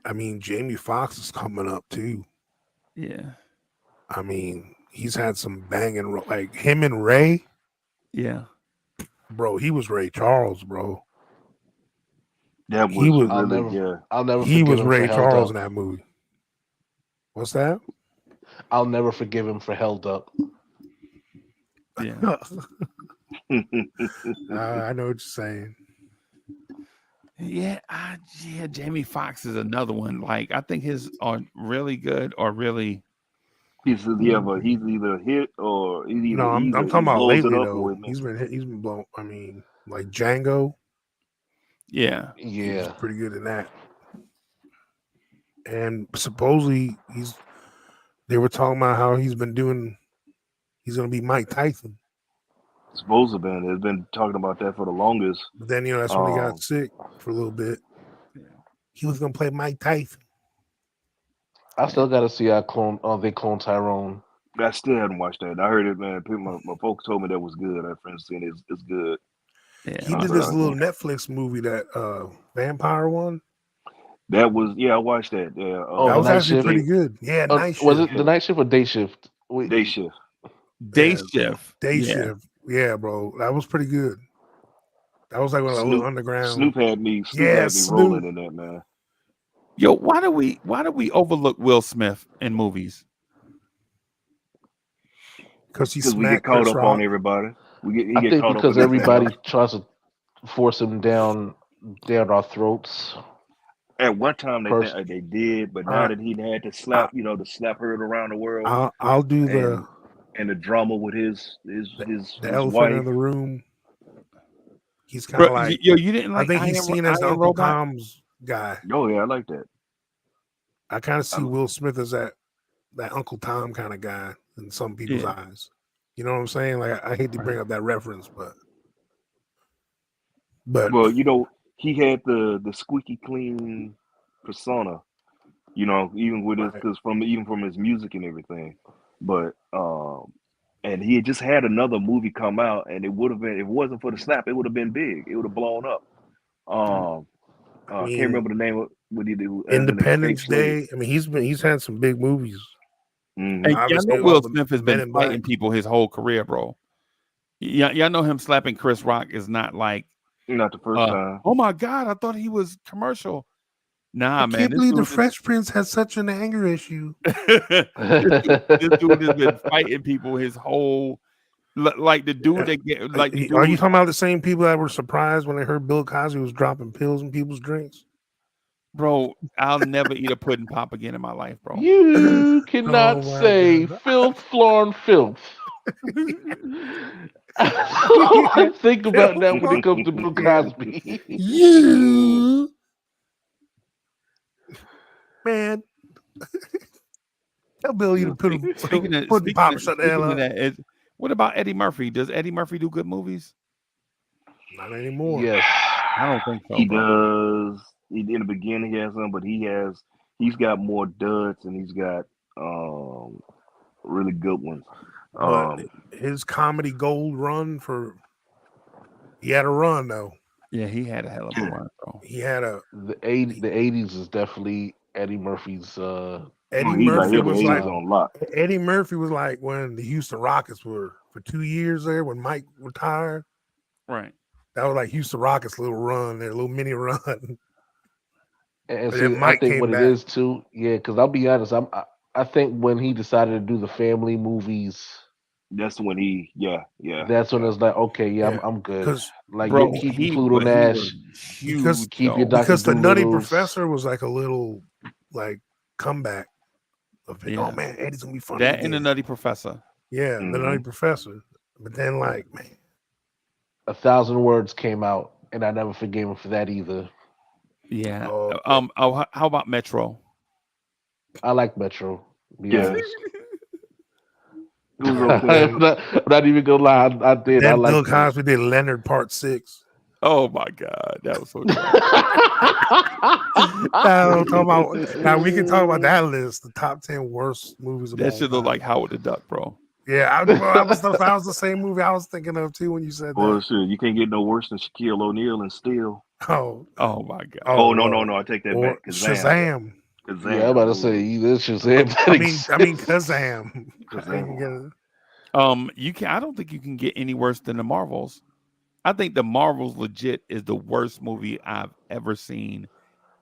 I mean, Jamie Foxx is coming up too. Yeah. I mean, he's had some banging like him and Ray. Yeah. Bro, he was Ray Charles, bro. That was I'll never he forgive was him Ray for Charles Held in Up. that movie. What's that? I'll never forgive him for Held Up. Yeah. I know what you're saying. Yeah, Jamie Foxx is another one. Like, I think his are really good or really. He's either hit or I'm talking about lately though. He's been blown. I mean, like Django. Yeah. He was pretty good in that. And supposedly they were talking about how he's gonna be Mike Tyson. Supposedly, man, they've been talking about that for the longest. But then that's when he got sick for a little bit. Yeah. He was gonna play Mike Tyson. I still gotta see how they clone Tyrone. I still haven't watched that. I heard it, man. My folks told me that was good. I friends seen it's good. Yeah, he did this little Netflix movie, that vampire one. That was I watched that. Yeah, that was actually pretty good. Yeah, night shift. Was it the night shift or day shift? Day shift. Day shift. Day shift. Yeah, bro, that was pretty good. That was like one of the underground. Snoop had me rolling in that, man. Yo, why do we overlook Will Smith in movies? Because we get caught up on everybody. I think because everybody tries to force him down our throats. At one time they did, but now that he had to slap, the slap heard around the world. I'll do the drama with his elephant wife in the room. He's kind of like you didn't like. I think he's seen as the Uncle Tom's guy. Oh yeah, I like that. I kind of see Will Smith as that Uncle Tom kind of guy in some people's eyes. You know what I'm saying? Like I hate to bring up that reference, but well, he had the squeaky clean persona. Even with his even from his music and everything. But and he had just had another movie come out, and it would have been, if it wasn't for the slap, it would have been big. It would have blown up. I can't remember the name of what he did. Independence Day. I mean, he's had some big movies. Mm-hmm. And y'all know Will Smith has been fighting people his whole career, bro. Y'all know him slapping Chris Rock is not like not the first time. Oh my God, I thought he was commercial. Nah, man. I can't believe the Fresh Prince has such an anger issue. This dude has been fighting people his whole, like the dude that get like. Are you talking about the same people that were surprised when they heard Bill Cosby was dropping pills in people's drinks? Bro, I'll never eat a pudding pop again in my life, bro. You cannot say filth, floor, and filth. I think about that when it comes to Bill Cosby. You. Man, tell Bill you to put him. Pop, shut the hell up. What about Eddie Murphy? Does Eddie Murphy do good movies? Not anymore. Yes. I don't think so, He bro. does. In the beginning, he has some, but he's got more duds and he's got um really good ones. But Um, his comedy gold run he had a run though. Yeah, he had a hell of a run, bro. He had a The 80s is definitely Eddie Murphy's Eddie he got Murphy his was 80s like time. on lock. Eddie Murphy was like when the Houston Rockets were for 2 years there when Mike retired. Right. That was like Houston Rockets' little run, their little mini run. And But then see, I Mike think came what it back. is too, yeah, because I'll be honest, I think when he decided to do the family movies, That's when yeah. that's when it's like, okay, yeah, Yeah, I'm good. because Like Bro, keep your he Pluto but he was Nash, huge keep your though. Doctor because the Nutty Doolittles. Professor was like a little like comeback of it. Oh Yeah. man, Eddie's gonna be funny That and the again. Nutty Professor. Yeah, the Nutty Hmm. Professor. But then like man, 1,000 Words came out, and I never forgave him for that either. Yeah. oh, okay. Oh, how about Metro? I like Metro. To be Yeah, honest, it was And okay. I'm not even gonna lie. I did. I then like Bill that. Cosby did Leonard Part 6. Oh my God, that was so trash. Now, now we can talk about that list, the top 10 worst movies of That all should look time. like Howard the Duck, bro. Yeah, that was the same movie I was thinking of too when you said Well, that. shit, you can't get no worse than Shaquille O'Neal and still. Oh, Oh my God. Oh oh, no, I take that or back. Kazam, Shazam. Yeah, I'm about to say Kazam, this just that I mean exists. Kazam. I can get Kazam. it. You can. I don't think you can get any worse than the Marvels. I think the Marvels legit is the worst movie I've ever seen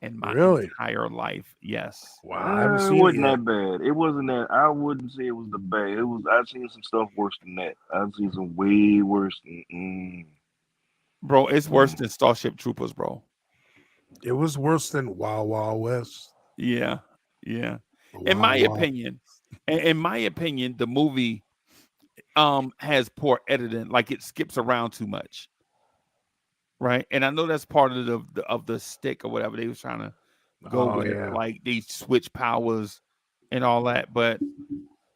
in my Really? entire life. Yes. Wow, I haven't It seen it wasn't yet. that bad. It wasn't that. I wouldn't say it was the bad. It was. I've seen some stuff worse than that. I've seen some way worse. Bro, it's worse Mm. than Starship Troopers, bro. It was worse than Wild Wild West. Yeah. Yeah. In my Wild Wild. opinion, the movie has poor editing, like it skips around too much. Right. And I know that's part of the stick or whatever they was trying to go Oh with, yeah. like they switch powers and all that. But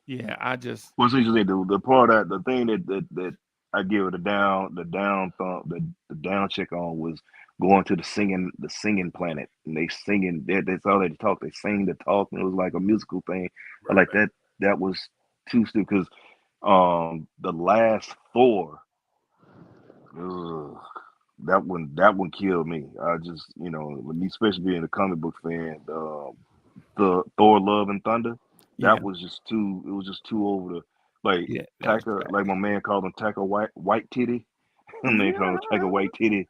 yeah, I just What's interesting, the part the thing that I give it the down thumb, the down check on was going to the singing planet, and they singing. That's all they talk. They sing the talk, and it was like a musical thing. I Right, like right. that. That was too stupid because the last Thor, ugh, that one killed me. I just me especially being a comic book fan. The Thor Love and Thunder, yeah, that was just too. It was just too over the like yeah, that was Taika. Like my man called him Taika White Titty. My man called him Taika White Titty.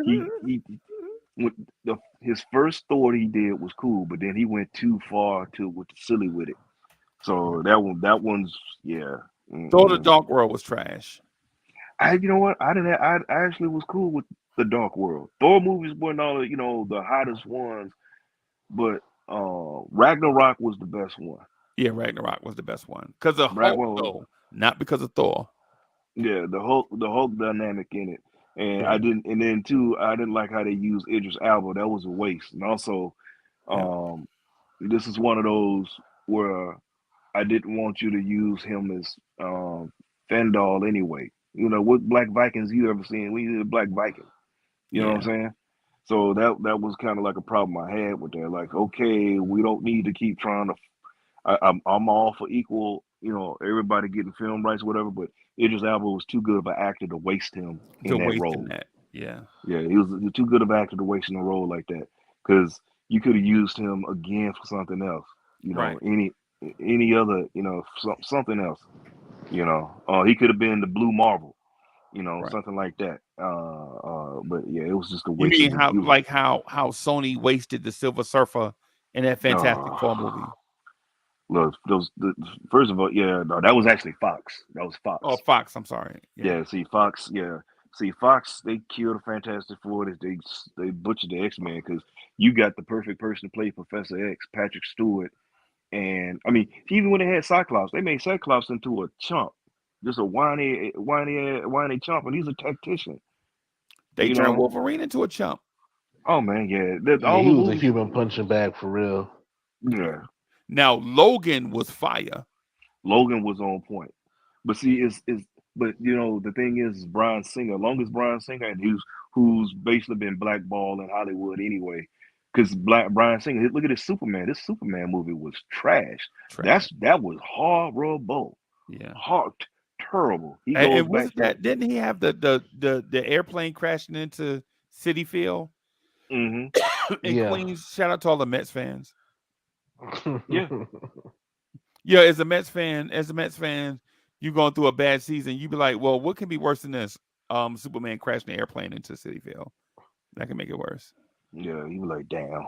He with his first Thor he did was cool, but then he went too far to with the silly with it. So that one's yeah. Thor the Mm-mm. Dark World was trash. You know what? I didn't. I actually was cool with the Dark World. Thor movies weren't all the hottest ones, but Ragnarok was the best one. Yeah, Ragnarok was the best one because of Hulk, Ragnarok. though, not because of Thor. Yeah, the Hulk dynamic in it, and Yeah, I didn't, and then too, I didn't like how they used Idris Elba. That was a waste. And also, yeah, um, this is one of those where I didn't want you to use him as Fendal anyway. What Black Vikings you ever seen? We need a Black Viking. You know what I'm yeah. saying? So that was kind of like a problem I had with that. Like, okay, we don't need to keep trying to I'm all for equal, everybody getting film rights, whatever. But Idris Elba was too good of an actor to waste him To in that waste in role. that. Yeah, Yeah, he was too good of an actor to waste in a role like that. Because you could have used him again for something else. right, Any other, something else. He could have been the Blue Marvel. right. Something like that. But yeah, it was just a You waste mean of him. how He was. like how Sony wasted the Silver Surfer in that Fantastic Four Uh, movie? Look, first of all, yeah, no, that was actually Fox. That was Oh, Fox. Fox. I'm sorry. Yeah, Yeah, see Fox. Yeah, see Fox. They killed the Fantastic Four. They butchered the X-Men because you got the perfect person to play Professor X, Patrick Stewart, and I mean, even when they had Cyclops, they made Cyclops into a chump, just a whiny chump, and he's a tactician. they You turned know? Wolverine into a chump. Oh man, yeah, Yeah, all he the was a movies. human punching bag for real. Yeah, Now Logan was fire. Logan was on point, but see, it's But the thing is Bryan Singer, longest Bryan Singer, and who's basically been blackballed in Hollywood anyway. Because Bryan Singer, look at his Superman. This Superman movie was trash. Trash. That was horrible, Yeah. hard, terrible. He And goes back wasn't to that? Didn't he have the airplane crashing into Citi Field hmm in Yeah. Queens? Shout out to all the Mets fans. yeah. Yeah, as a Mets fan, you going through a bad season, you be like, well, what can be worse than this? Superman crashing the airplane into Citi Field. That can make it worse. Yeah, he was like, damn.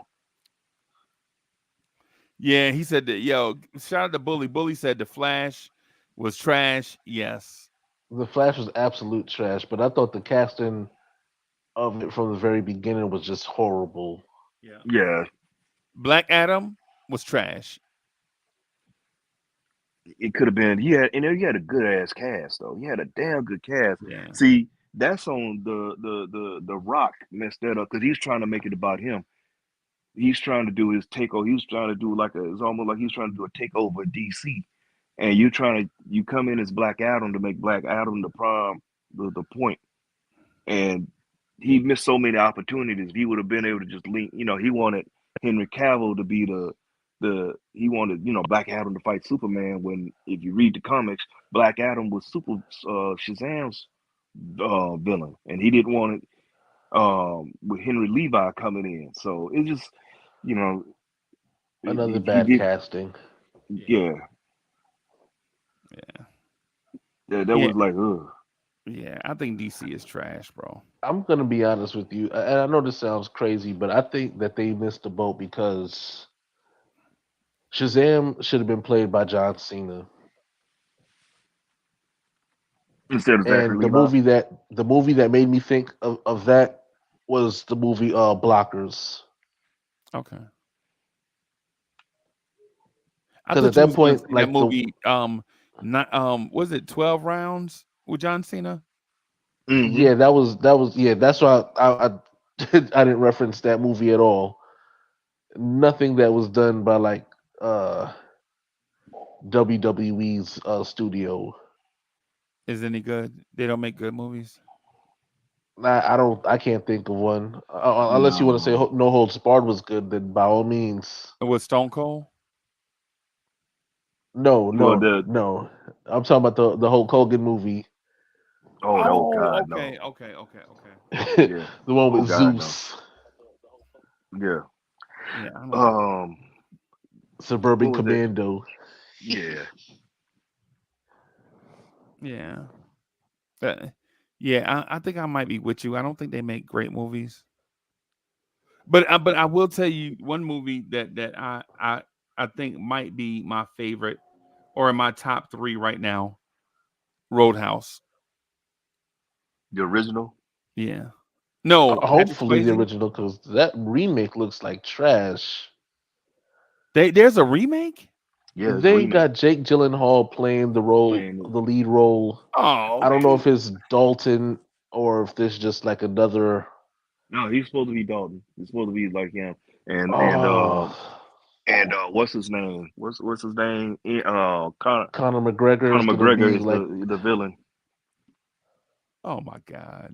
Yeah, he said that. Yo, shout out to Bully. Bully said the Flash was trash. Yes. The Flash was absolute trash, but I thought the casting of it from the very beginning was just horrible. Yeah. Yeah, Black Adam was trash. it could have been. He had a good ass cast though. He had a damn good cast. Yeah. See, that's on the Rock messed that up because he's trying to make it about him. He's trying to do his takeover. He's trying to do it's almost like he's trying to do a takeover of DC. And you come in as Black Adam to make Black Adam the point. And he missed so many opportunities. He would have been able to just link. He wanted Henry Cavill to be he wanted Black Adam to fight Superman. When if you read the comics, Black Adam was Shazam's villain, and he didn't want it with Henry Levi coming in. So it just Another he bad did casting. yeah. Yeah. That was like ugh. Yeah. I think DC is trash, bro. I'm gonna be honest with you, and I know this sounds crazy, but I think that they missed the boat because Shazam should have been played by John Cena, Instead of Zachary and Levi. the movie that made me think of that was the movie Blockers. Okay. I Because at thought you that was going to point, say that like the movie. Not was it 12 Rounds with John Cena? Mm-hmm. yeah, that's why I I didn't reference that movie at all. Nothing that was done by like WWE's studio. Is any good? They don't make good movies. I can't think of one. Unless you want to say No. No Holds Barred was good, then by all means. With Stone Cold. No, Well, no, no. I'm talking about the Hulk Hogan movie, oh Oh, God, no. okay. the Yeah. one Oh with God, no. Zeus, Yeah. Yeah, I know. Suburban What was it? Commando. Yeah. Yeah. Yeah, I think I might be with you. I don't think they make great movies. But I will tell you one movie that I think might be my favorite or in my top 3 right now. Roadhouse. The original. Yeah. No, Patrick Hopefully the Swayze. original, because that remake looks like trash. There's a remake? Yeah, it's a They remake. got Jake Gyllenhaal playing Playing it. the lead role. Oh, I don't know okay. if it's Dalton or if there's just like another. No, he's supposed to be Dalton. He's supposed to be like him. And Oh, what's his name? What's his name? Conor McGregor is Conor gonna McGregor be is like, the villain. Oh my God.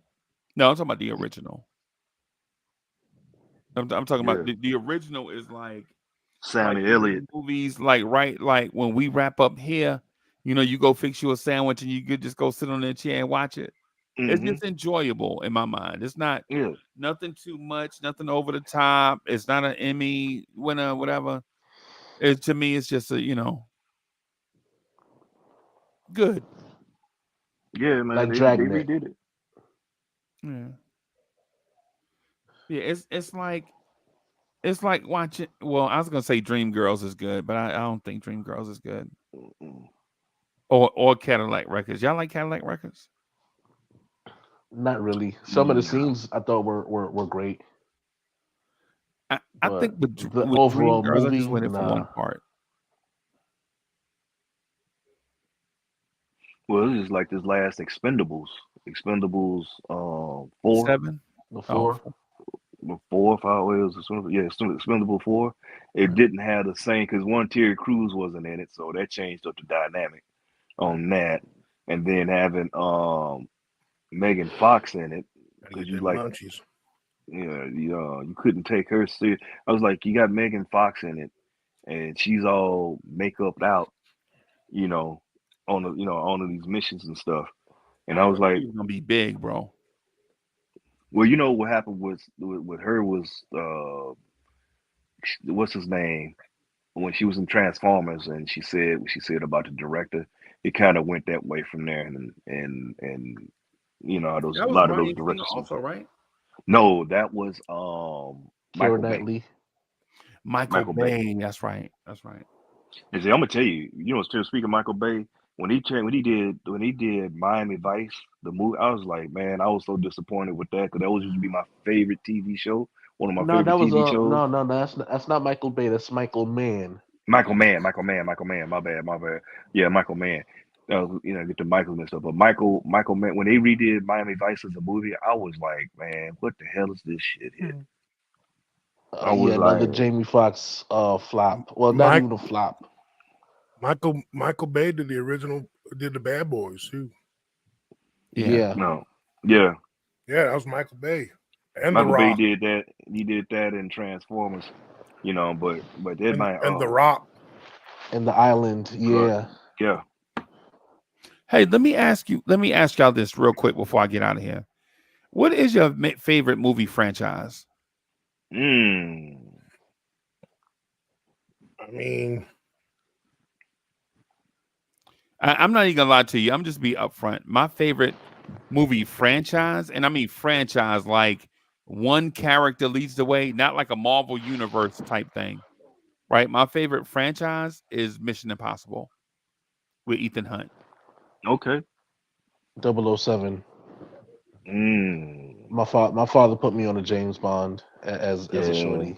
No, I'm talking about the original. I'm talking Yeah. about the original is like Sammy one of Elliott. the movies like when we wrap up here, you go fix you a sandwich and you could just go sit on that chair and watch it. It's Mm-hmm. just enjoyable in my mind. It's not Yeah. nothing too much, nothing over the top. It's not an Emmy winner, whatever. To me, it's just good. Yeah, man. like They Dragnet. redid it. Yeah. Yeah, it's like watching. Well, I was gonna say Dreamgirls is good, but I don't think Dreamgirls is good. Mm-mm. Or Cadillac Records. Y'all like Cadillac Records? Not really. Some of the No. scenes I thought were great, I think but with the with overall Dreamgirls, I just movie, went in for nah. one part. Well, this is like this last Expendables. Expendables 4. 7? Oh, Before, 4 or 5 ways. Yeah, Expendable 4. It yeah. didn't have the same because one Terry Crews wasn't in it, so that changed up the dynamic on that. and then having Megan Fox in it Gotta because get you them like munchies. you couldn't take her serious. I was like, you got Megan Fox in it, and she's all makeuped out, you know, on these missions and stuff. And I I was already knew like, he was gonna be big, bro. well, you know what happened with her was what's his name when she was in Transformers, and she said what she said about the director. It kind of went that way from there, and those That a was lot of those Brian Singer directors. also, right? No, that was Keira Michael Bay. Knightley. Michael Michael Bay. Bay. That's right. That's right. And see, I'm gonna tell you, still speaking of Michael Bay, when he did Miami Vice, the movie, I was like, man, I was so disappointed with that because that was used to be my favorite TV show, one of my No, that favorite was TV shows. no, that's not Michael Bay. That's Michael Mann. Michael Mann. My bad. Yeah, Michael Mann. Get the Michael and stuff. But Michael Mann, when they redid Miami Vice as a movie, I was like, man, what the hell is this shit here? I was Yeah, another like, Jamie Foxx flop. Well, not Mike even a flop. Michael Bay did did the Bad Boys too. Yeah. no, yeah. Yeah, that was Michael Bay and The Michael Bay Rock did that. He did that in Transformers, but that might and The Rock. And the Island. Yeah. yeah. Hey, let me ask y'all this real quick before I get out of here. What is your favorite movie franchise? I mean, I'm not even gonna lie to you. I'm just be upfront. My favorite movie franchise, and I mean franchise like one character leads the way, not like a Marvel Universe type thing. Right? My favorite franchise is Mission Impossible with Ethan Hunt. Okay. 007. Mm. My father put me on a James Bond as a Yeah. shorty.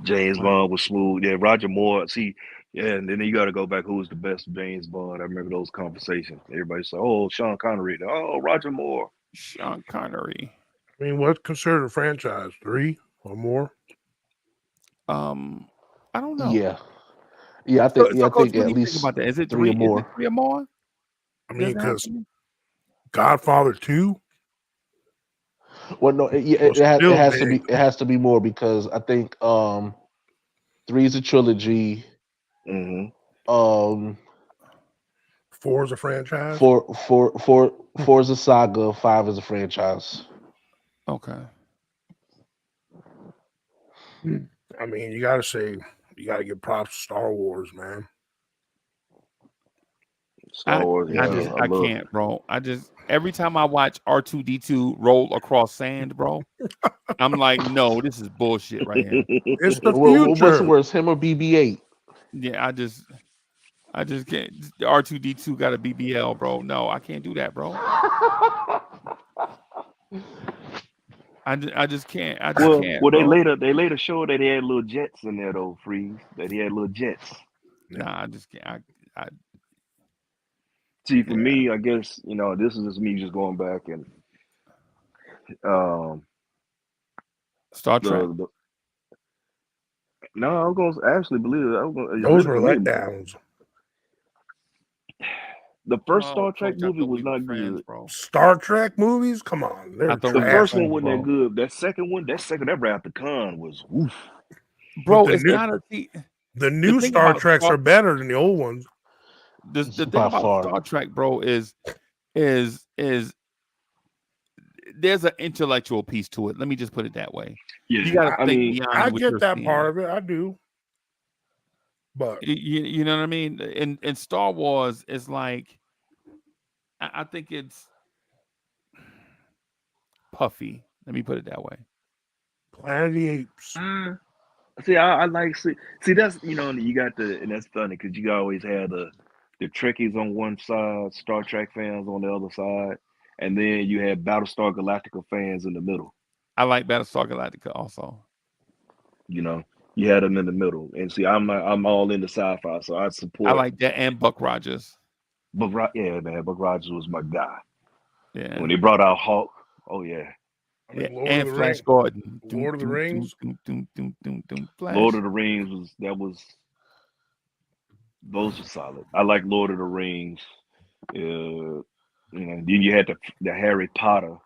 James Bond was smooth. Yeah, Roger Moore. See, yeah, and then you got to go back. Who's the best James Bond? I remember those conversations. Everybody said, "Oh, Sean Connery." Oh, Roger Moore. Sean Connery. I mean, what's considered a franchise? 3 or more? I don't know. Yeah. Yeah, So I Coach, think what do at you think least about that? Is it 3 three? or Is it more. 3 or more? I Does mean, it have because to be? Godfather 2 Well, no, was it still has to be big. more because I think 3 is a trilogy. Mm-hmm. 4 is a franchise. Four is a saga. 5 is a franchise. Okay. I mean, you got to give props to Star Wars, man. Star Wars. Yeah, I I love. can't, bro. Every time I watch R2D2 roll across sand, bro, I'm like, no, this is bullshit right here. It's the What's future. worse, him or BB-8? Yeah, I just can't. R2D2 got a BBL, bro. No, I can't do that, bro. I just can't. I just can't, They bro. later showed that he had little jets in there though, Freeze. That he had little jets. Nah, I just can't. I See, for yeah. me, I guess this is just me just going back and um Star Trek. the no, I was gonna actually believe it. I was gonna, Those really were for me, letdowns. the first Oh, Star Trek Coach, I movie thought was we were not friends, good. bro. Star Trek movies? Come on, I they're thought we The were trash. first one friends, wasn't that bro. good. That Wrath of Khan was woof. But Bro, it's not a see. the The new thing Star about Treks are better than the old ones. the thing By about far. Star Trek, bro, is there's an intellectual piece to it. Let me just put it that way. Yeah, You got to I think mean, beyond I what get you're that seeing. part of it. I do. But You know what I mean? In Star Wars, it's like I think it's puffy. Let me put it that way. Planet of the Apes. see, I like see that's you got and that's funny because you always have the Trekkies on one side, Star Trek fans on the other side, and then you have Battlestar Galactica fans in the middle. I like Battlestar Galactica also. You know, you had them in the middle, and see, I'm all into sci-fi, so I I support. like that and Buck Rogers. Yeah, man, Buck Rogers was my guy. Yeah. When they brought out Hulk, oh yeah. I mean, Yeah, and Flash Gordon. Lord of the Rings. Flash. Lord of the Rings those were solid. I like Lord of the Rings. You know, then you had the Harry Potter.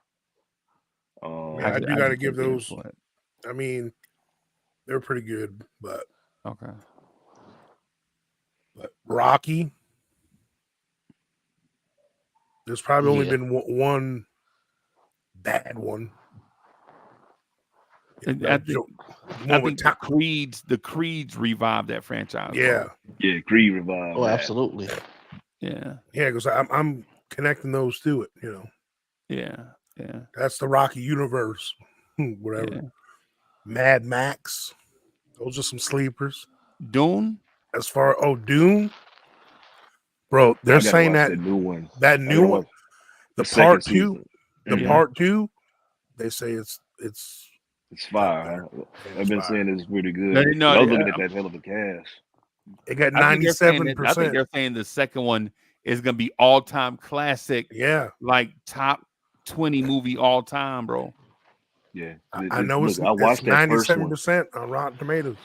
Yeah, I do got to give those. It. I mean, they're pretty good, but Okay. But Rocky, there's probably only been one bad one. I think the Creeds revived that franchise. Yeah, bro. Yeah, Creed revived. Oh, absolutely. Yeah, because I'm connecting those to it. You know. Yeah. That's the Rocky universe. Whatever. Yeah. Mad Max. Those are some sleepers. Dune. As far Dune, bro, they're saying that new one. That new one, the part two, part two, they say it's fire. Huh? I've been saying it's pretty good. No, I was looking at that hell of a cast. It got 97%. I think they're saying the second one is gonna be all-time classic. Yeah, like top 20 movie all time, bro. Yeah, I know. I watched that 97% on Rotten Tomatoes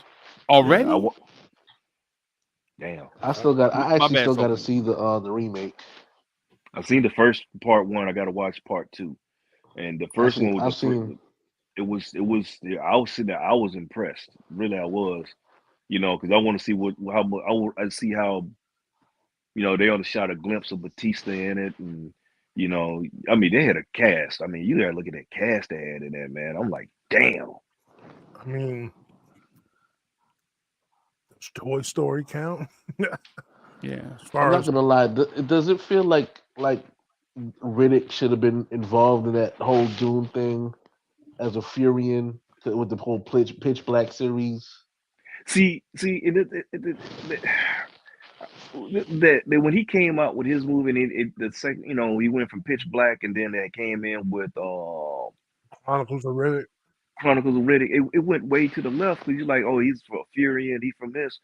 already. Damn, I actually still got to see the remake. I've seen the first part one. I got to watch part two, and the first one was it was. I was sitting there. I was impressed. Really, I was. You know, because I want to see I see how. You know, they only shot a glimpse of Batista in it, and you know, I mean, they had a cast. I mean, you gotta look at that cast they had in there, man. I'm like, damn. I mean, does Toy Story count? Yeah. I'm not gonna lie. Does it feel like Riddick should have been involved in that whole Dune thing as a Furian with the whole Pitch Black series? See, that when he came out with his movie, and the second, you know, he went from Pitch Black, and then that came in with Chronicles of Riddick. It went way to the left because you're like, oh, he's from Fury and he's from this,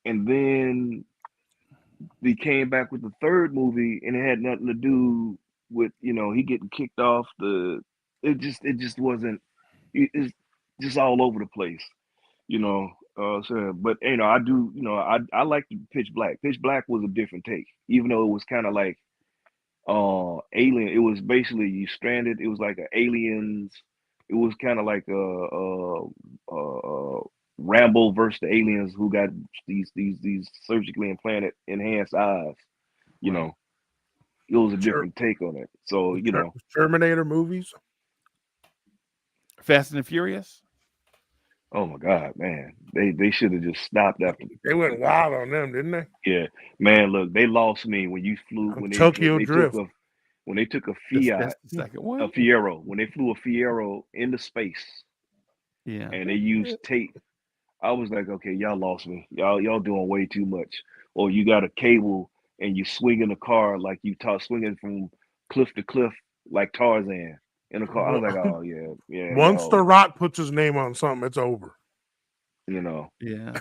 and then they came back with the third movie, and it had nothing to do with, you know, he getting kicked off the. It just wasn't. It's just all over the place, you know. So, but you know, I do, you know, I like the Pitch Black. Pitch Black was a different take, even though it was kind of like Alien. It was basically you stranded. It was like an Aliens. It was kind of like Rambo versus the aliens who got these surgically implanted enhanced eyes. You know, it was a different take on it. So you know, Terminator movies, Fast and the Furious. Oh my God, man! They should have just stopped after. They went wild on them, didn't they? Yeah, man. Look, they lost me when you flew when Tokyo Drift. When they took a Fiat, that's the second one. A Fiero, when they flew a Fiero into space, yeah, and they used tape. I was like, okay, y'all lost me. Y'all doing way too much. Or you got a cable and you swinging the car like you swinging from cliff to cliff like Tarzan in a car. I was like, oh yeah. Once The Rock puts his name on something, it's over. You know. Yeah.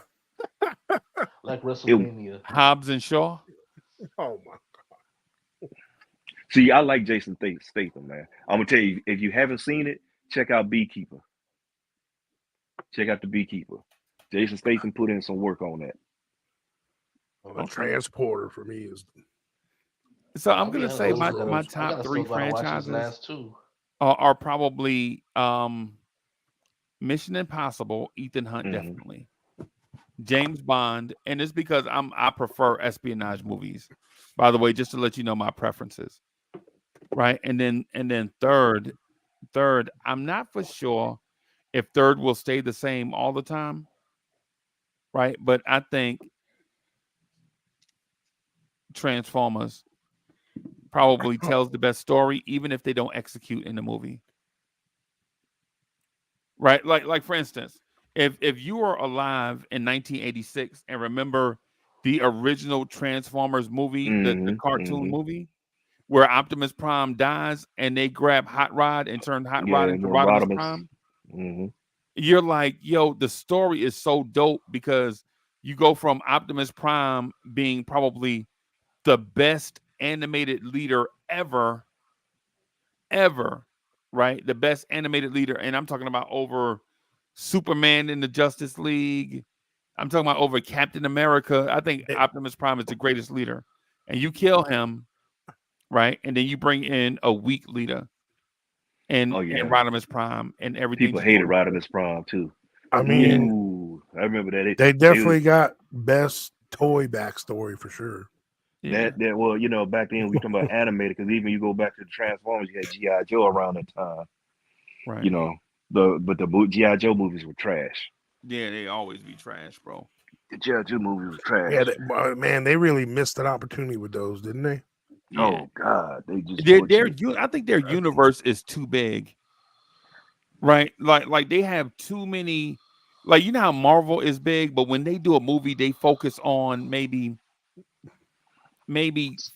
Like WrestleMania. Hobbs and Shaw. Oh my God. See, I like Jason Statham, man. I'm gonna tell you, if you haven't seen it, check out Beekeeper. Check out The Beekeeper. Jason Statham put in some work on that. Well, the Transporter for me is. So I'm gonna say my top three franchises are probably Mission Impossible, Ethan Hunt, definitely, James Bond, and it's because I prefer espionage movies. By the way, just to let you know my preferences, right? And then third, I'm not for sure if third will stay the same all the time. Right, but I think Transformers probably tells the best story, even if they don't execute in the movie. Right, like for instance, if you were alive in 1986 and remember the original Transformers movie, the cartoon movie, where Optimus Prime dies and they grab Hot Rod and turn Hot Rod into Rodimus Prime. You're like, yo, the story is so dope because you go from Optimus Prime being probably the best animated leader ever, right? The best animated leader. And I'm talking about over Superman in the Justice League. I'm talking about over Captain America. I think Optimus Prime is the greatest leader. And you kill him, right? And then you bring in a weak leader and Oh yeah, Rodimus Prime, and everything people just hated goes. Rodimus Prime too. I Yeah, mean, Ooh, I remember that. they They definitely got best toy backstory for sure. yeah, that well, back then we talking about animated because even you go back to the Transformers, you had GI Joe around that time. right. You know but the GI Joe movies were trash. Yeah, they always be trash, bro. The GI Joe movies were trash. Yeah, man, they really missed an opportunity with those, didn't they? Yeah, Oh God, they just butchered it. I think their universe is too big, right? Like they have too many. Like you know how Marvel is big, but when they do a movie, they focus on maybe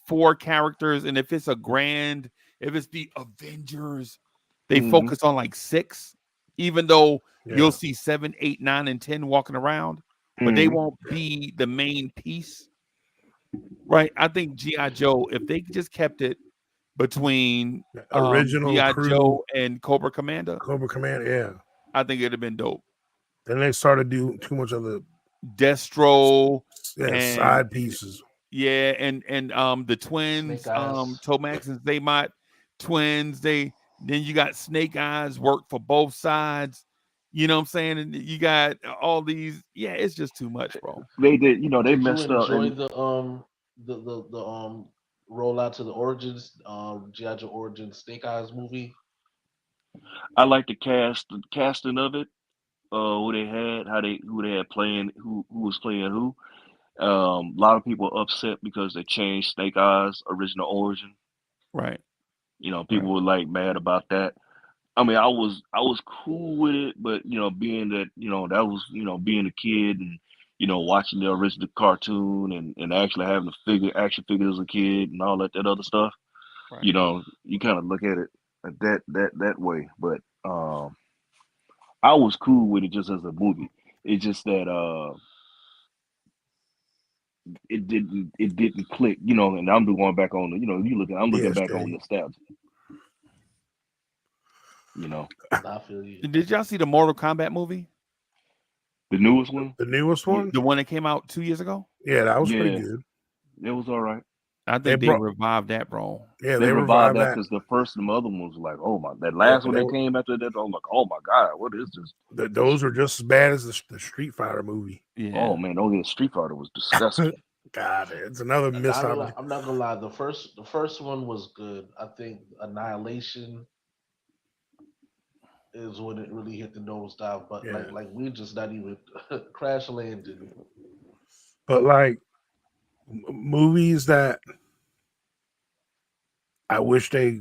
4 characters, and if it's the Avengers, they Mm-hmm. focus on like 6, even though you'll Yeah. see 7, 8, 9, and 10 walking around, but they Mm-hmm. won't be the main piece, right? I think GI Joe, if they just kept it between Original GI crew, Joe and Cobra Commander, Cobra Command. Yeah. I think it'd have been dope. Then they started doing too much of the Destro and side pieces. yeah, and the twins, Snake Eyes. Tomax and Zaymot twins. Then you got Snake Eyes work for both sides. You know what I'm saying? And you got all these. Yeah, it's just too much, bro. They did. They Did you messed up, enjoy and the rollout to the Origins GI Joe Origins Snake Eyes movie? I like the casting of it. Who they had, who they had playing, who was playing who. A lot of people upset because they changed Snake Eyes' original origin. Right, People right, were like mad about that. I mean, I was cool with it, but being that that was being a kid and watching the original cartoon and actually having action figures as a kid and all that other stuff. right. You kind of look at it that way. But I was cool with it just as a movie. It's just that it didn't click. And I'm going back on the I'm looking back on BSJ. nostalgia. You know, I feel you. Did y'all see the Mortal Kombat movie? the newest one. The newest Yeah, one? The one that came out 2 years ago? Yeah, that was pretty yeah, good. it was all right. I They think they brought revived that, bro. yeah, They they revived revived that that. because the first and the other ones were like, oh my, that Yeah, last one that came after that, I'm like, oh my god, what is this? those were just as bad as the Street Fighter movie. Yeah. Oh man, the Street Fighter was disgusting. God, it's another missed opportunity. I'm not gonna lie. The first one was good. I think Annihilation is when it really hit the nosedive. But Yeah. like we just not even crash landed. But like movies that I wish they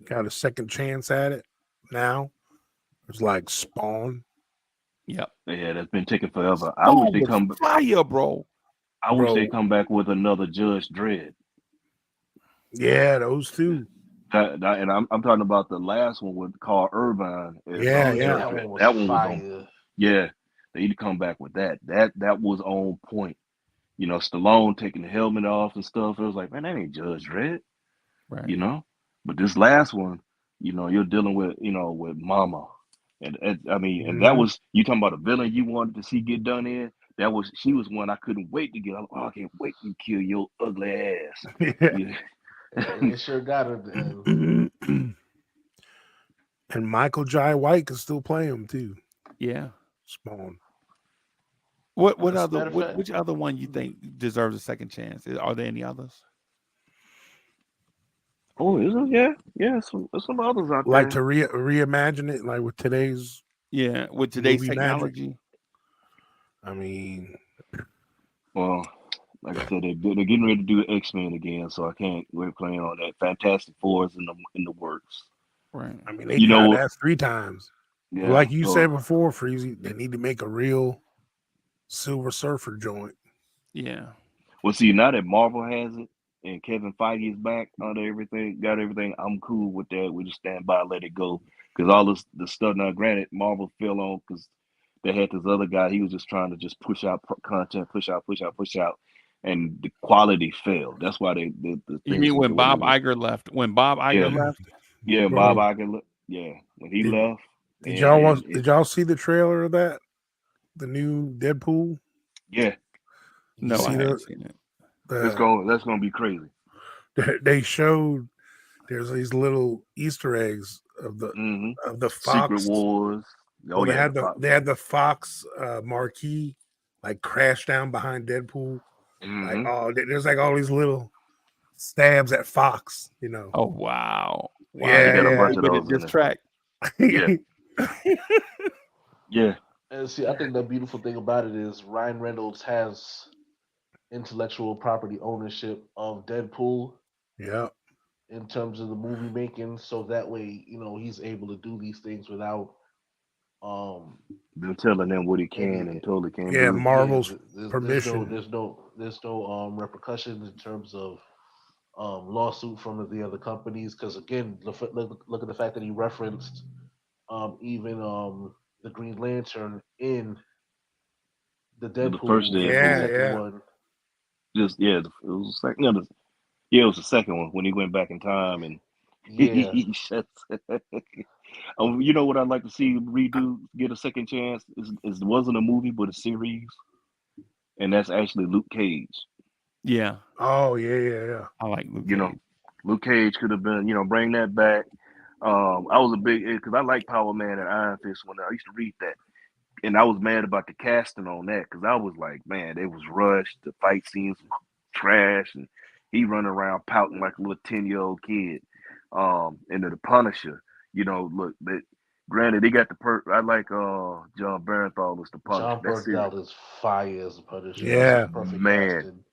got a second chance at it now. It's like Spawn. Yep. Yeah, that's been taking forever. Spawn was fire, bro. I wish they Bro. come back with another Judge Dredd. Yeah, those two. And I'm talking about the last one with Carl Urban as Yeah, Yeah, yeah. that Judge Dredd. one was That one was on. fire. Yeah, they need to come back with that. That was on point. Stallone taking the helmet off and stuff. It was like, man, that ain't Judge Dredd. Right. But this last one, you're dealing with Mama, and I mean, and that Mhm. was you talking about a villain you wanted to see get done in. She was one I couldn't wait to get. Oh, I can't wait to kill your ugly ass. Yeah. Yeah. They sure got it. And Michael Jai White can still play him too. Yeah. Spawn. What As a other matter of fact, which other one you think deserves a second chance? Are there any others? Oh, is it? Yeah, yeah. Some others out Like there. to reimagine it, like with today's Yeah, with today's movie magic. technology. I mean, Well, like I said, they're getting ready to do X-Men again, so I can't. We're playing on that. Fantastic Four is in the works. Right. I mean, they You know tried what? that 3 times. Yeah. Like you said So before, Freezy, they need to make a real Silver Surfer joint. Yeah. well, see, now that Marvel has it and Kevin Feige is back on everything, got everything, I'm cool with that. We just stand by, let it go. Because all this the stuff. Now, granted, Marvel fell on because they had this other guy. He was just trying to just push out content, push out, and the quality failed. That's why the You things mean went when the way they Bob went. Iger left? When Bob Yeah, Iger left? yeah. Bob Bro, Iger, yeah, when he did, left, did y'all and watch? Did y'all see the trailer of that? The new Deadpool. yeah, Did you No, I see hadn't the? seen it. That's gonna be crazy. They showed there's these little Easter eggs of the Secret Fox. Wars. Oh Well, yeah, they had the Fox marquee like crash down behind Deadpool. Like there's like all these little stabs at Fox. Oh wow. Wow. They Yeah, got a yeah. bunch of With a those in diss there. track. Yeah, yeah. And see, I think the beautiful thing about it is Ryan Reynolds has intellectual property ownership of Deadpool Yeah. in terms of the movie making, so that way, he's able to do these things without um Them telling them what he can any and totally can't Yeah, do. Marvel's there's no permission. repercussions in terms of lawsuit from the other companies, because again, look at the fact that he referenced even the Green Lantern in the The first Deadpool, the Yeah, Deadpool. second yeah. one. Just yeah, it was the second. No, yeah, it was the second one when he went back in time and Yeah, he shuts. You know what I'd like to see redo, get a second chance? Is wasn't a movie but a series, and that's actually Luke Cage. Yeah. Oh, yeah, yeah, yeah. I like Luke You know, Cage. Luke Cage could have been, bring that back. I was a big because I like Power Man and Iron Fist when I used to read that, and I was mad about the casting on that because I was like, man, it was rushed. The fight scenes was trash, and he running around pouting like a little 10-year-old kid. And then the Punisher, look that. Granted, they got the I like John Barenthal as the Punisher. John That's serious, Bernthal is fire as a Punisher. That's a Yeah. perfect man. casting.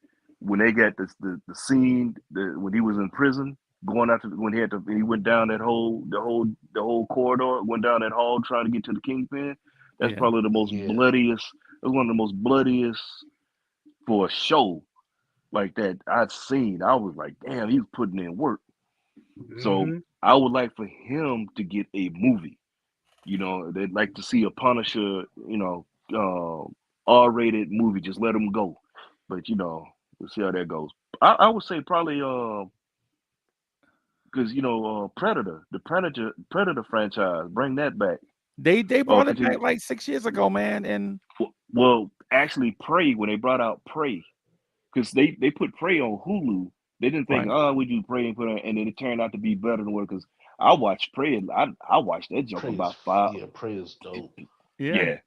When they got the scene when he was in prison, going after when he went down the whole corridor, went down that hall trying to get to the Kingpin. That's Yeah. probably the most Yeah, bloodiest. That's one of the most bloodiest for a show like that I've seen. I was like, damn, he was putting in work. So Hmm. I would like for him to get a movie. They'd like to see a Punisher, R-rated movie. Just let him go. But we'll see how that goes. I would say probably because Predator, the Predator franchise, bring that back. They brought it Continue. back like 6 years ago, man. And Well, actually, Prey when they brought out Prey, because they put Prey on Hulu. They didn't think, right. oh, we do Prey and put it, and then it turned out to be better than what. Because I watched Prey, and I watched that jump about five. Prey is dope. Yeah. Yeah,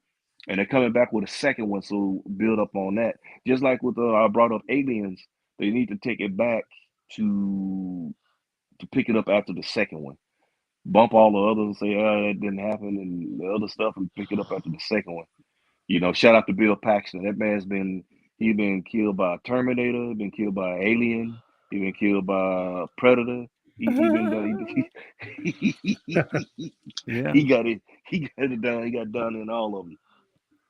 and they're coming back with a second one, so build up on that. Just like with I brought up Aliens, they need to take it back to pick it up after the second one. Bump all the others and say, oh, that didn't happen, and the other stuff, and pick it up after the second one. Shout out to Bill Paxton. That man's been killed by a Terminator, been killed by an Alien, he been killed by a Predator. He been done. Yeah. He got it. He got it done. He got done in all of them.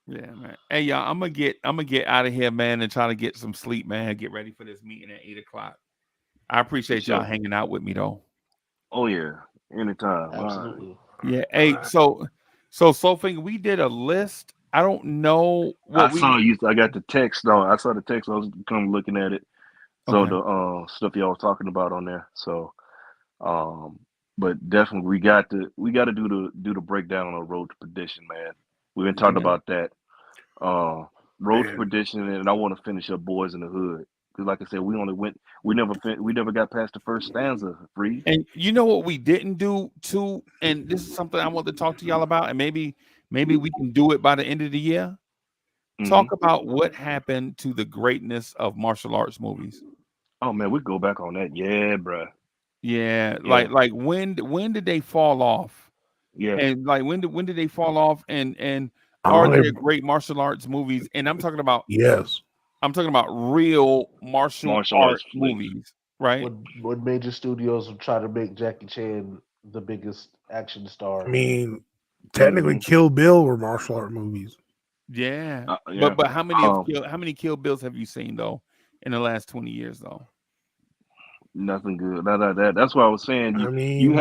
Yeah, man. Hey, y'all, I'm gonna get out of here, man, and try to get some sleep, man. Get ready for this meeting at 8 o'clock. I For appreciate y'all sure. hanging out with me though. Oh yeah. Anytime. All right. Absolutely. Yeah. All Hey, right. so thing we did a list. I don't know I what we saw you. I got the text. No, I saw the text. I was kind of looking at it. So okay. the stuff y'all was talking about on there. So um, but definitely we got to do the breakdown on the road to perdition, man. We've been talking Yeah. about that. Uh, Road to Man. perdition, and I want to finish up Boys in the Hood because, like I said, we never got past the first stanza. Freeze. And you know what we didn't do too, and this is something I want to talk to y'all about, and maybe we can do it by the end of the year. Hmm. Talk about what happened to the greatness of martial arts movies. Oh man, we go back on that. Yeah, bruh. Yeah, Yeah, like when did they fall off? yeah. And like when did they fall off? And are Only there great martial arts movies? And yes. I'm talking about real martial Martial art arts flicks. movies, right? What major studios will try to make Jackie Chan the biggest action I star? mean, technically, Hmm. Kill Bill were martial art movies. Yeah. Yeah. But Um, how many Kill Bills have you seen though in the last 20 years though? Nothing good. That's why I was saying I you mean,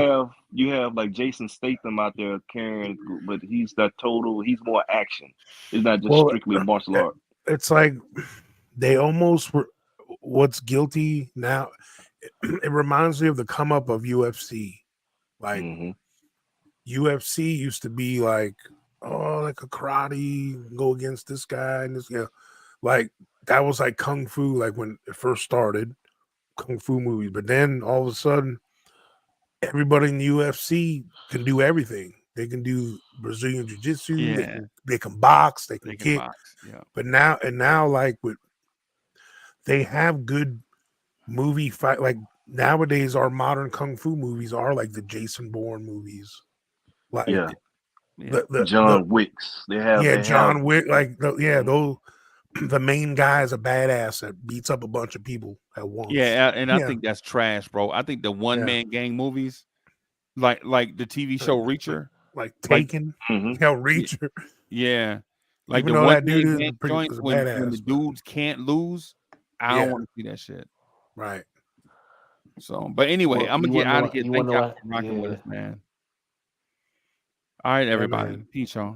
have like Jason Statham out there carrying, but he's that total. He's more action. It's not just well, strictly martial art. it's like they almost were. What's guilty now? It reminds me of the come up of UFC. Like Hmm. UFC used to be like, oh, like a karate, go against this guy and this, like that was like kung fu, like when it first started, kung fu movies. But then all of a sudden, everybody in the UFC can do everything. They can do Brazilian jiu-jitsu, Yeah. they can box, they can They can kick. box. Yeah. But now like they have good movie fight. Like nowadays, our modern kung fu movies are like the Jason Bourne movies. Like Yeah. the John Wicks. They have John Wick. Like Mhm. those the main guy is a badass that beats up a bunch of people at once. Yeah, and I think that's trash, bro. I think the one Yeah. man gang movies, like the TV show Reacher, like Taken, Mhm. Reacher. yeah, like Even the though one that man dude gang joints is a when badass, the but- dudes can't lose. I Yeah. don't want to see that shit. right. So, but anyway, Well, I'm gonna you get wanna know out of what- here. you Thank wanna know y'all what- for rocking with yeah. us, man. All right, everybody. man. Peace, y'all.